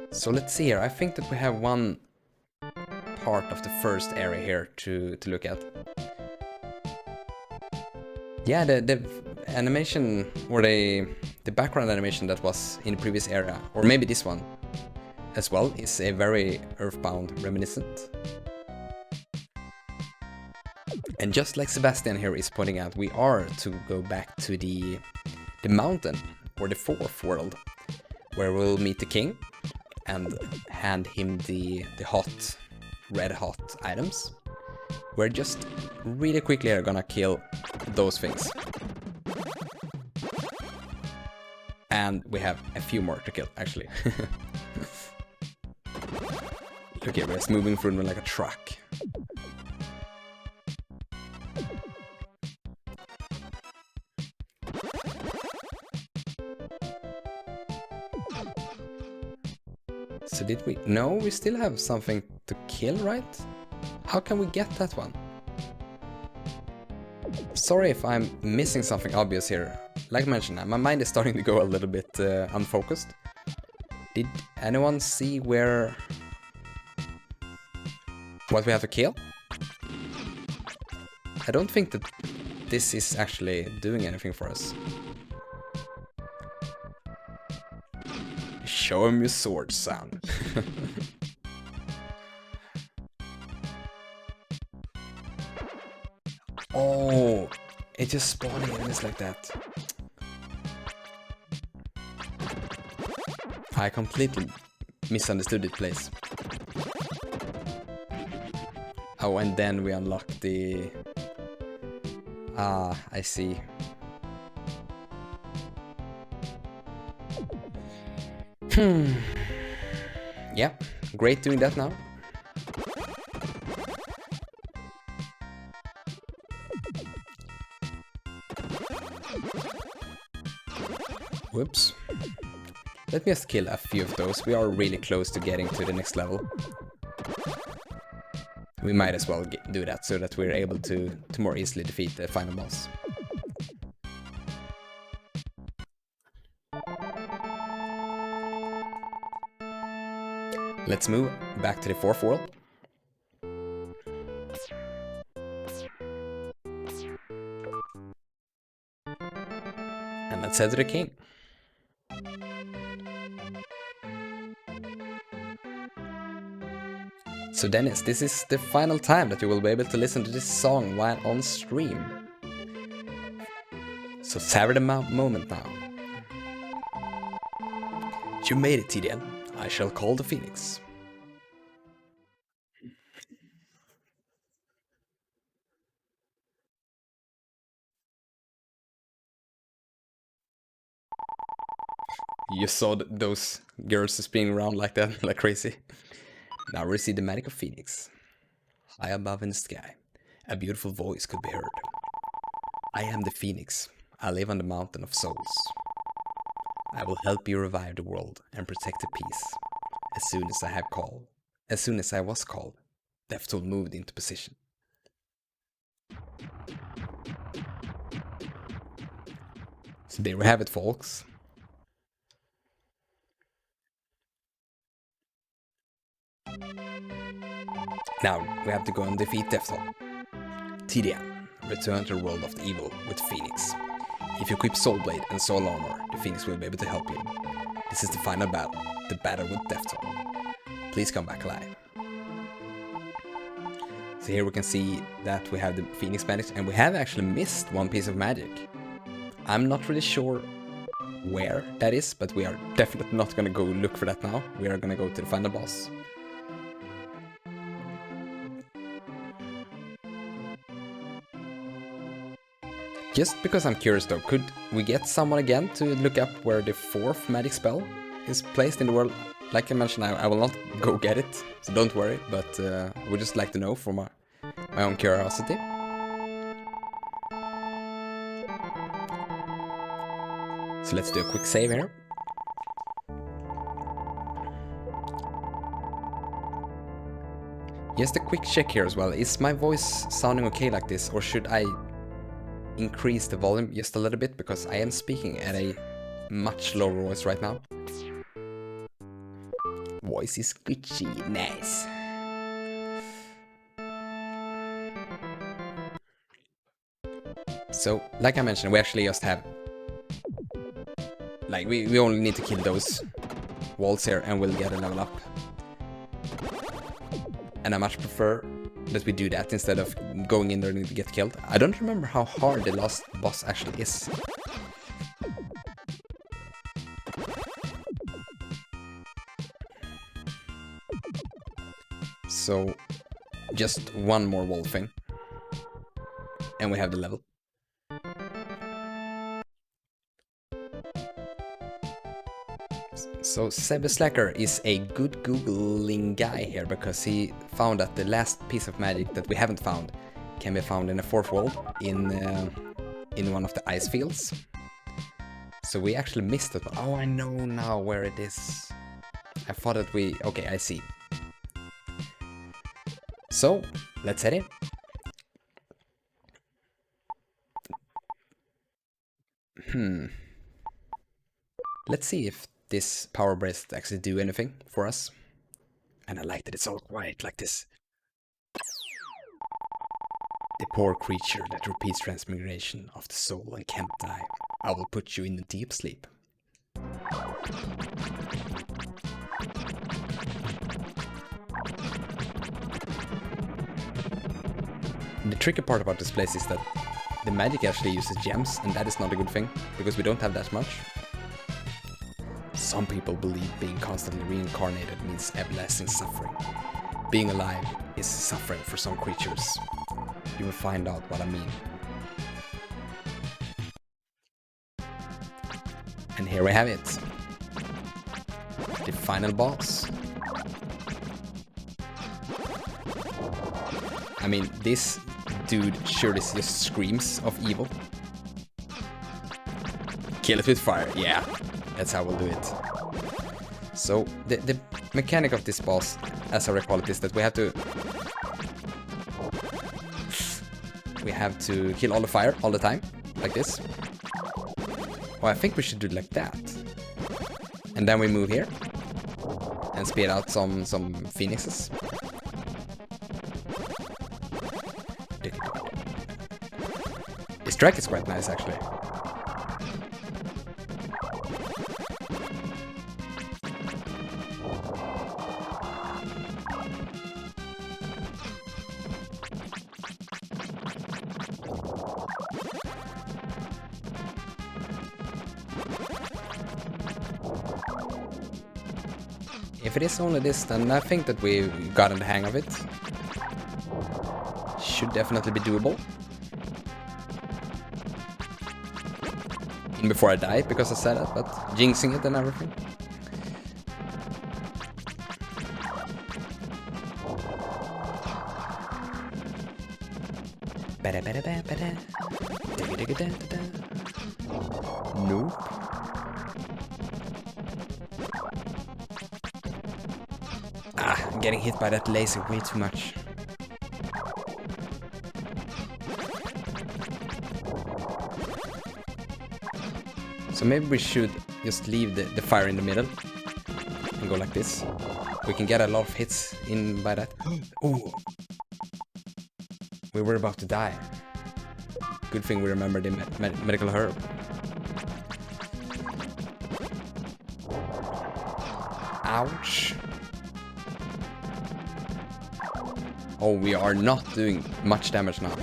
S2: So let's see here. I think that we have one part of the first area here to look at. Yeah, the animation, or the background animation that was in the previous area, or maybe this one as well, is a very Earthbound reminiscent. And just like Sebastian here is pointing out, we are to go back to the mountain, or the fourth world, where we'll meet the king and hand him the red hot items. We're just really quickly are gonna kill those things. And we have a few more to kill, actually. Look here, we're just moving through them like a truck. So did we? No, we still have something to kill, right? How can we get that one? Sorry if I'm missing something obvious here. Like mentioned, my mind is starting to go a little bit unfocused. Did anyone see what we have to kill? I don't think that this is actually doing anything for us. Show him your sword, son. Oh, it just spawning enemies like that. I completely misunderstood this place. Oh, and then we unlock the... Ah, I see. Yeah, great doing that now. Whoops. Let me just kill a few of those. We are really close to getting to the next level. We might as well do that so that we're able to more easily defeat the final boss. Let's move back to the fourth world. And let's head to the king. So Dennis, this is the final time that you will be able to listen to this song while on stream. So savor the moment now. You made it, TDN. I shall call the Phoenix. You saw those girls spinning around like that, like crazy. Now receive the magic of Phoenix. High above in the sky, a beautiful voice could be heard. I am the Phoenix. I live on the mountain of souls. I will help you revive the world and protect the peace. As soon as I was called, Death Toll moved into position. So there we have it, folks. Now we have to go and defeat Death Toll. TDM, return to the world of the evil with Phoenix. If you equip Soul Blade and Soul Armor, the Phoenix will be able to help you. This is the final battle, the battle with Death Toll. Please come back alive. So here we can see that we have the Phoenix magic, and we have actually missed one piece of magic. I'm not really sure where that is, but we are definitely not gonna go look for that now. We are gonna go to the final boss. Just because I'm curious though, could we get someone again to look up where the 4th magic spell is placed in the world? Like I mentioned, I will not go get it, so don't worry, but we'd just like to know for my own curiosity. So let's do a quick save here. Just a quick check here as well. Is my voice sounding okay like this, or should I increase the volume just a little bit, because I am speaking at a much lower voice right now. Voice is Gucci, nice. So, like I mentioned, we actually just have, like, we only need to kill those walls here and we'll get a level up. And I much prefer that we do that instead of going in there and get killed. I don't remember how hard the last boss actually is. So, just one more wall thing. And we have the level. So Sebbe Slacker is a good Googling guy here, because he found that the last piece of magic that we haven't found can be found in a 4th world in one of the ice fields. So we actually missed it. Oh, I know now where it is. I thought that we... Okay, I see. So, let's head in. Let's see if this power bracelet actually do anything for us. And I like that it's all quiet like this. The poor creature that repeats transmigration of the soul and can't die. I will put you in a deep sleep. The tricky part about this place is that the magic actually uses gems, and that is not a good thing, because we don't have that much. Some people believe being constantly reincarnated means everlasting suffering. Being alive is suffering for some creatures. You will find out what I mean. And here we have it. The final boss. I mean, this dude surely just screams of evil. Kill it with fire, yeah. That's how we'll do it. So, the mechanic of this boss, as I recall it, is that we have to kill all the fire all the time, like this. Well, I think we should do it like that. And then we move here and speed out some phoenixes. This track is quite nice, actually. If it is only this, then I think that we've gotten the hang of it. Should definitely be doable. Even before I die, because I said it, but jinxing it and everything. Nope. I'm getting hit by that laser way too much. So maybe we should just leave the fire in the middle and go like this. We can get a lot of hits in by that. Ooh. We were about to die. Good thing we remembered the medical herb. Ouch. Oh, we are not doing much damage now.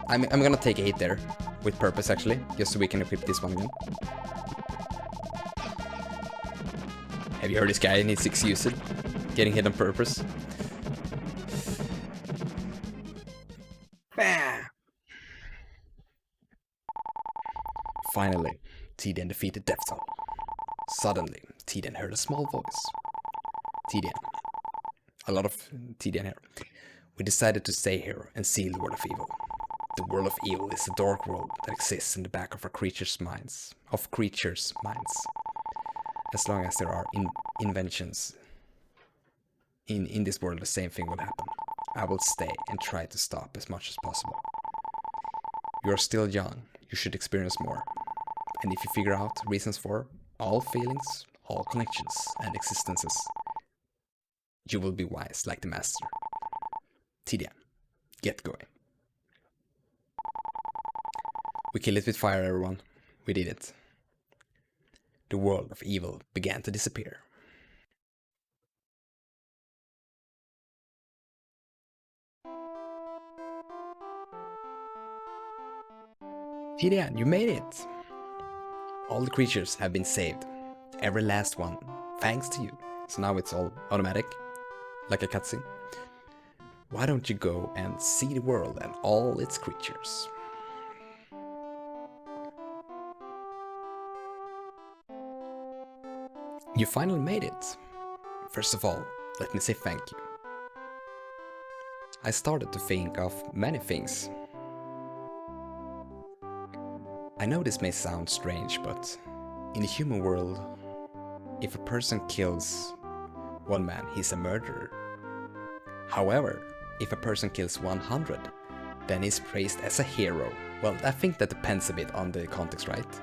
S2: I'm gonna take a hit there, with purpose actually, just so we can equip this one again. Have you heard this guy needs 6 usage? Getting hit on purpose. Finally, Tidian defeated Deathtoll. Suddenly, Tidian heard a small voice. Tidian. A lot of Tidian here. We decided to stay here and seal the world of evil. The world of evil is a dark world that exists in the back of our creatures' minds. As long as there are inventions in this world, the same thing will happen. I will stay and try to stop as much as possible. You are still young. You should experience more. And if you figure out reasons for all feelings, all connections and existences, you will be wise like the master. Tidian, get going. We kill it with fire, everyone. We did it. The world of evil began to disappear. Tidian, you made it! All the creatures have been saved. Every last one. Thanks to you. So now it's all automatic. Like a cutscene. Why don't you go and see the world and all its creatures? You finally made it. First of all, let me say thank you. I started to think of many things. I know this may sound strange, but in the human world, if a person kills one man, he's a murderer. However, if a person kills 100, then he's praised as a hero. Well, I think that depends a bit on the context, right?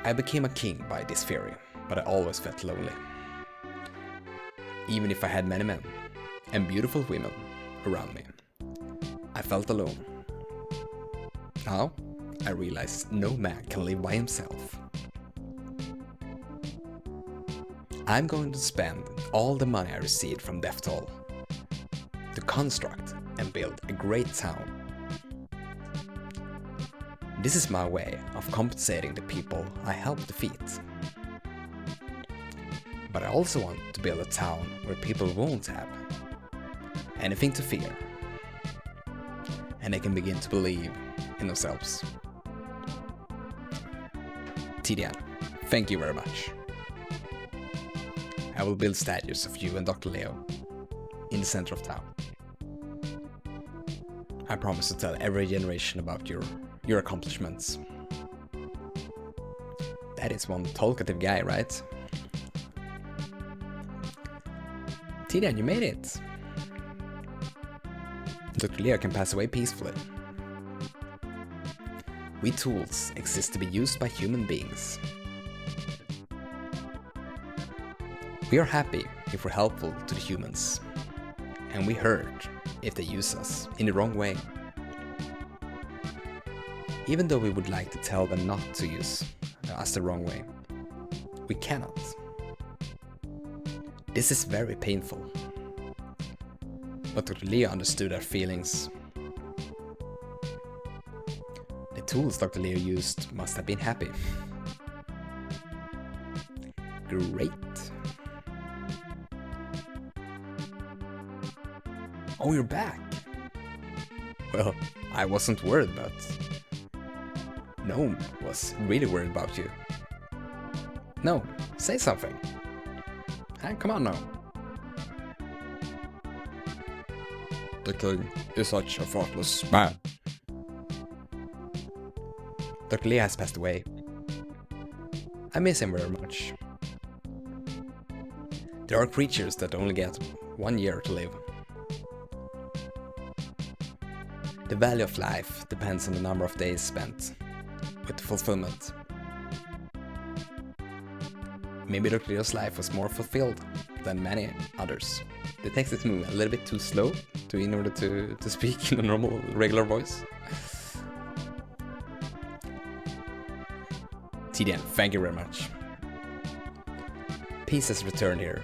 S2: I became a king by this theory, but I always felt lonely. Even if I had many men and beautiful women around me, I felt alone. Now, I realize no man can live by himself. I'm going to spend all the money I received from Deathtoll to construct and build a great town. This is my way of compensating the people I helped defeat. But I also want to build a town where people won't have anything to fear, and they can begin to believe in themselves. Tidian, thank you very much. I will build statues of you and Dr. Leo in the center of town. I promise to tell every generation about your accomplishments. That is one talkative guy, right? Tidian, you made it! Dr. Leo can pass away peacefully. We tools exist to be used by human beings. We are happy if we're helpful to the humans, and we hurt if they use us in the wrong way. Even though we would like to tell them not to use us the wrong way, we cannot. This is very painful. But Dr. Leo understood our feelings. The tools Dr. Leo used must have been happy. Great. Oh, you're back. Well, I wasn't worried, but Gnome was really worried about you. No, say something. Hey, come on now.
S3: The king is such a thoughtless man.
S2: Dr. Leo has passed away. I miss him very much. There are creatures that only get 1 year to live. The value of life depends on the number of days spent with fulfillment. Maybe Dr. Leo's life was more fulfilled than many others. The text is moving a little bit too slow in order to speak in a normal, regular voice. Tidian, thank you very much. Peace has returned here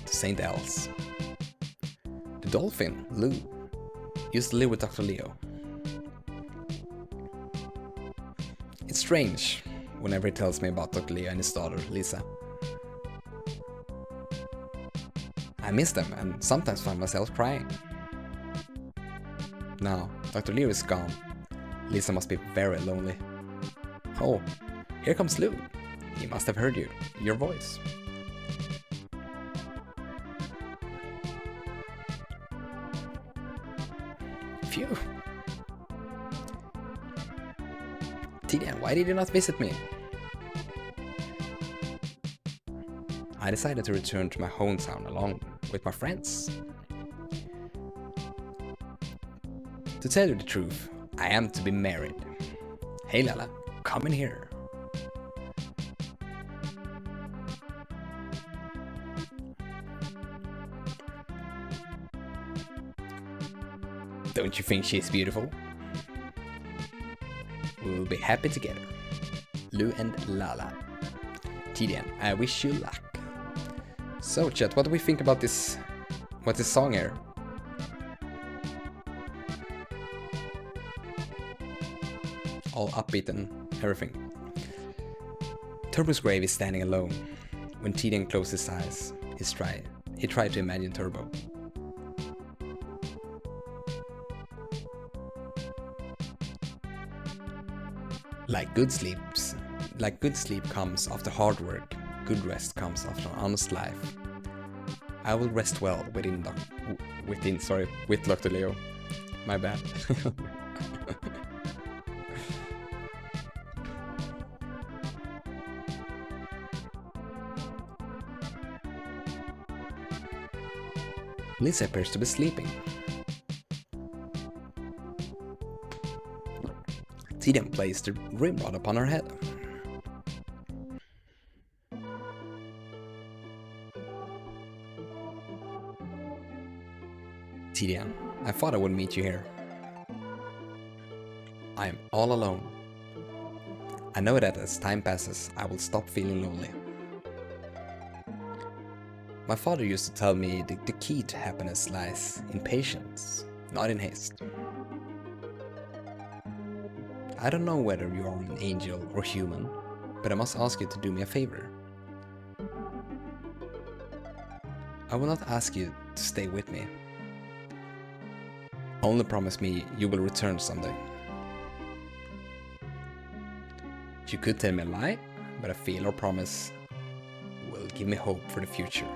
S2: to St. Els. dolphin, Lou, used to live with Dr. Leo. It's strange whenever he tells me about Dr. Leo and his daughter, Lisa. I miss them and sometimes find myself crying. Now, Dr. Leo is gone. Lisa must be very lonely. Oh, here comes Lou. He must have heard you, your voice. Phew. Tidian, why did you not visit me? I decided to return to my hometown along with my friends. To tell you the truth, I am to be married. Hey Lala, come in here. Don't you think she's beautiful? We will be happy together. Lou and Lala. Tidian, I wish you luck. So chat, what do we think about this? What's this song here? All upbeat and everything. Turbo's grave is standing alone. When Tidian closed his eyes, he tried to imagine Turbo. Like good sleep comes after hard work, good rest comes after an honest life. I will rest well with Dr. Leo. My bad. Lisa appears to be sleeping. Tidian placed the rim rod upon her head. Tidian, I thought I would meet you here. I am all alone. I know that as time passes, I will stop feeling lonely. My father used to tell me the key to happiness lies in patience, not in haste. I don't know whether you are an angel or human, but I must ask you to do me a favor. I will not ask you to stay with me. Only promise me you will return someday. You could tell me a lie, but a feel or promise will give me hope for the future.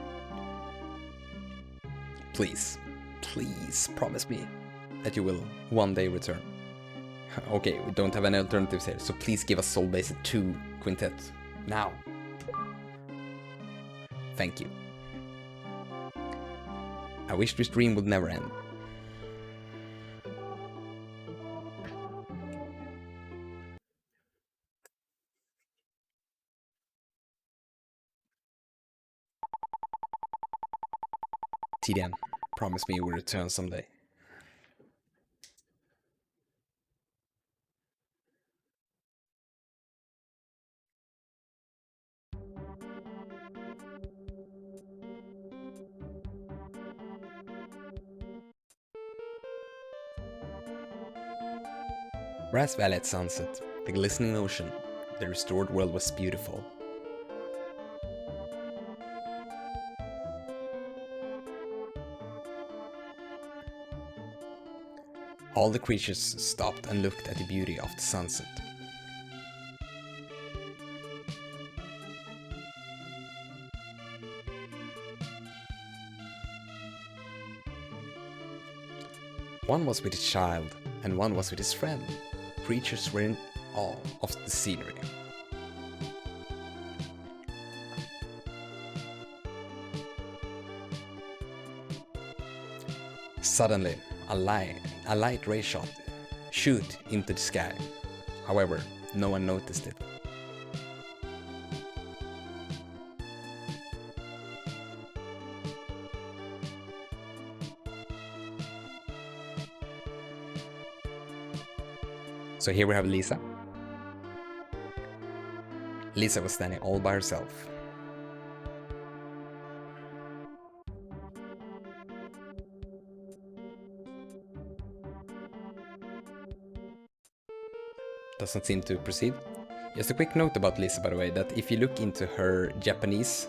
S2: Please, please promise me that you will one day return. Okay, we don't have any alternatives here, so please give us Soul Base 2 Quintet. Now. Thank you. I wish this dream would never end. Tidian, promise me you will return someday. Brass Valley at sunset, the glistening ocean, the restored world was beautiful. All the creatures stopped and looked at the beauty of the sunset. One was with his child, and one was with his friend. Creatures were in awe of the scenery. Suddenly, a light ray shoot into the sky. However, no one noticed it. So here we have Lisa. Lisa was standing all by herself. doesn't seem to proceed. Just a quick note about Lisa, by the way, that if you look into her Japanese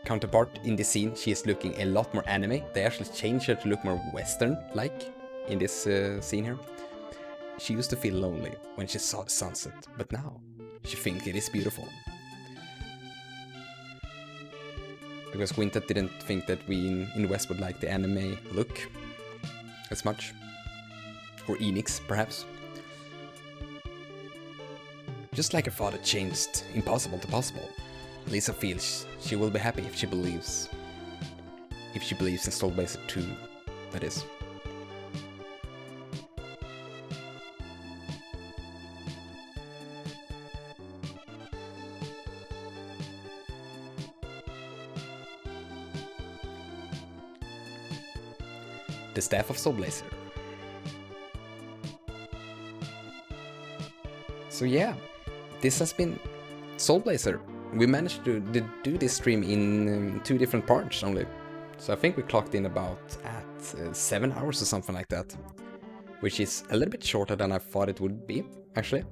S2: counterpart in this scene, she is looking a lot more anime. They actually changed her to look more Western-like in this scene here. She used to feel lonely when she saw the sunset, but now she thinks it is beautiful. Because Quintet didn't think that we in the West would like the anime look as much. Or Enix, perhaps. Just like her father changed impossible to possible, Lisa feels she will be happy if she believes. If she believes in Soul Blazer 2, that is. The Staff of Soul Blazer. So yeah, this has been Soul Blazer. We managed to do this stream in 2 different parts only. So I think we clocked in about at 7 hours or something like that. Which is a little bit shorter than I thought it would be, actually.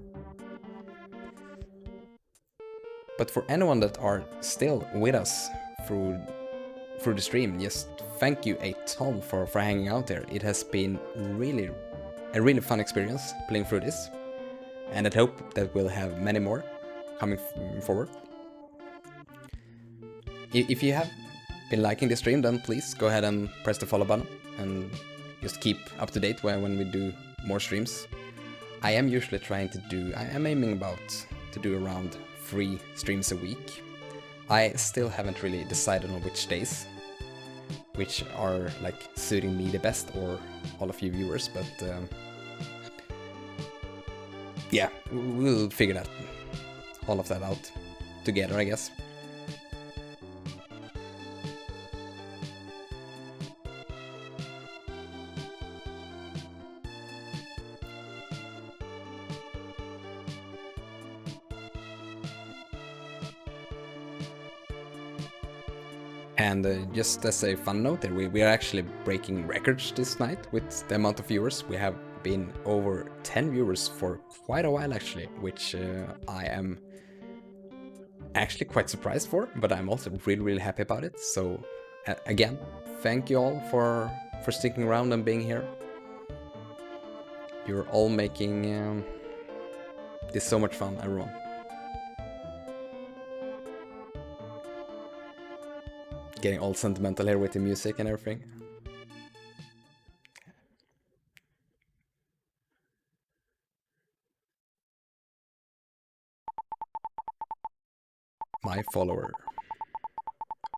S2: But for anyone that are still with us through the stream, just thank you a ton for hanging out there. It has been a really fun experience playing through this. And I hope that we'll have many more coming forward. If you have been liking the stream, then please go ahead and press the follow button and just keep up to date when we do more streams. I am usually trying to do, I am aiming about to do around 3 streams a week. I still haven't really decided on which days, which are like suiting me the best, or all of you viewers, but yeah, we'll figure all of that out together, I guess. And just as a fun note, we are actually breaking records this night with the amount of viewers. We have been over 10 viewers for quite a while actually, which I am actually quite surprised for, but I'm also really happy about it. So again, thank you all for sticking around and being here. You're all making this so much fun, everyone. Getting all sentimental here with the music and everything. My follower,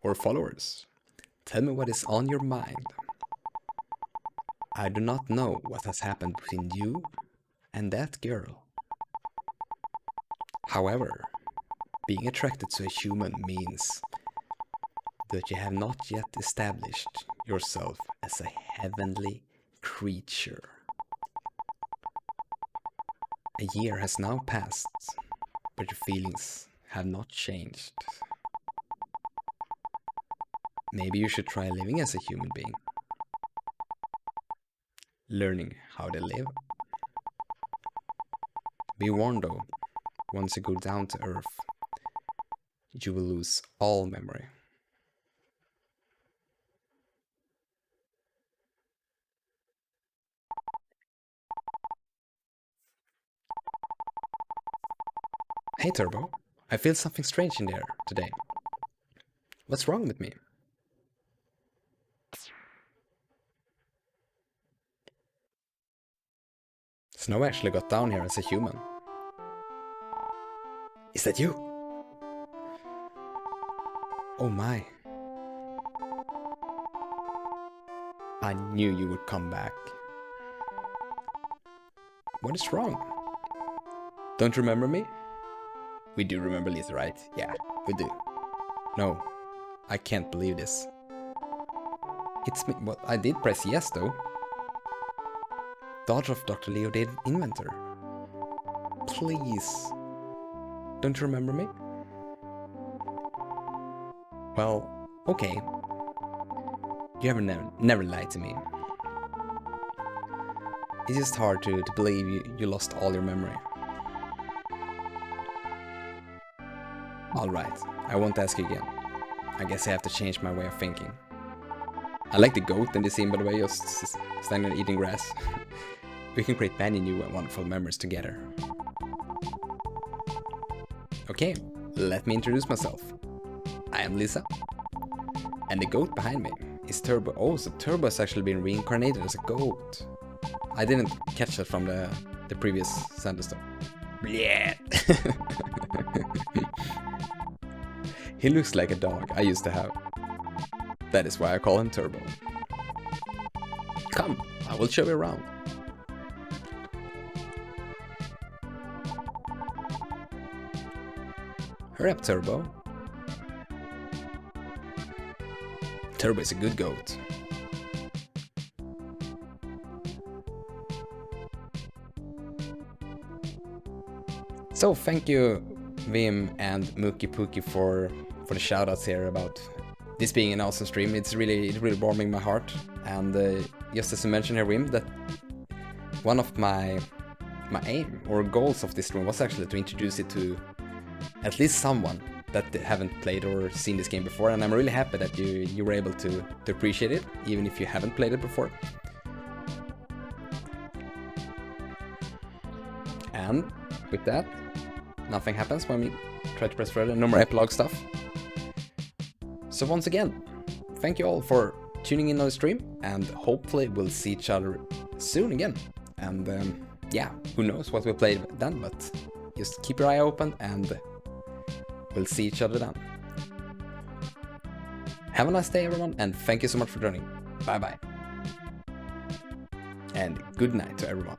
S2: or followers, tell me what is on your mind. I do not know what has happened between you and that girl. However, being attracted to a human means that you have not yet established yourself as a heavenly creature. A year has now passed, but your feelings have not changed. Maybe you should try living as a human being. Learning how to live. Be warned though, once you go down to earth, you will lose all memory. Hey Turbo, I feel something strange in there today. What's wrong with me? Snow actually got down here as a human. Is that you? Oh my. I knew you would come back. What is wrong? Don't you remember me? We do remember Lisa, right? Yeah, we do. No, I can't believe this. It's me. Well, I did press yes though. Daughter of Dr. Leo the Inventor. Please. Don't you remember me? Well, okay. You have never lied to me. It's just hard to believe you lost all your memory. Alright, I won't ask you again. I guess I have to change my way of thinking. I like the goat in the scene, by the way, just standing there eating grass. We can create many new and wonderful memories together. Okay, let me introduce myself. I am Lisa. And the goat behind me is Turbo. Oh, so Turbo has actually been reincarnated as a goat. I didn't catch that from the previous sentence though. Yeah. He looks like a dog I used to have. That is why I call him Turbo. Come, I will show you around. Hurry up, Turbo. Turbo is a good goat. So thank you, Vim and Mookie Pookie for the shoutouts here about this being an awesome stream. It's really warming my heart. And just as you mentioned here, Vim, that one of my aim or goals of this stream was actually to introduce it to at least someone that haven't played or seen this game before, and I'm really happy that you were able to appreciate it, even if you haven't played it before. And with that, nothing happens when we try to press further, no more epilogue stuff. So once again, thank you all for tuning in on the stream, and hopefully we'll see each other soon again. And yeah, who knows what we'll play then, but just keep your eye open and we'll see each other then. Have a nice day, everyone, and thank you so much for joining. Bye bye. And good night to everyone.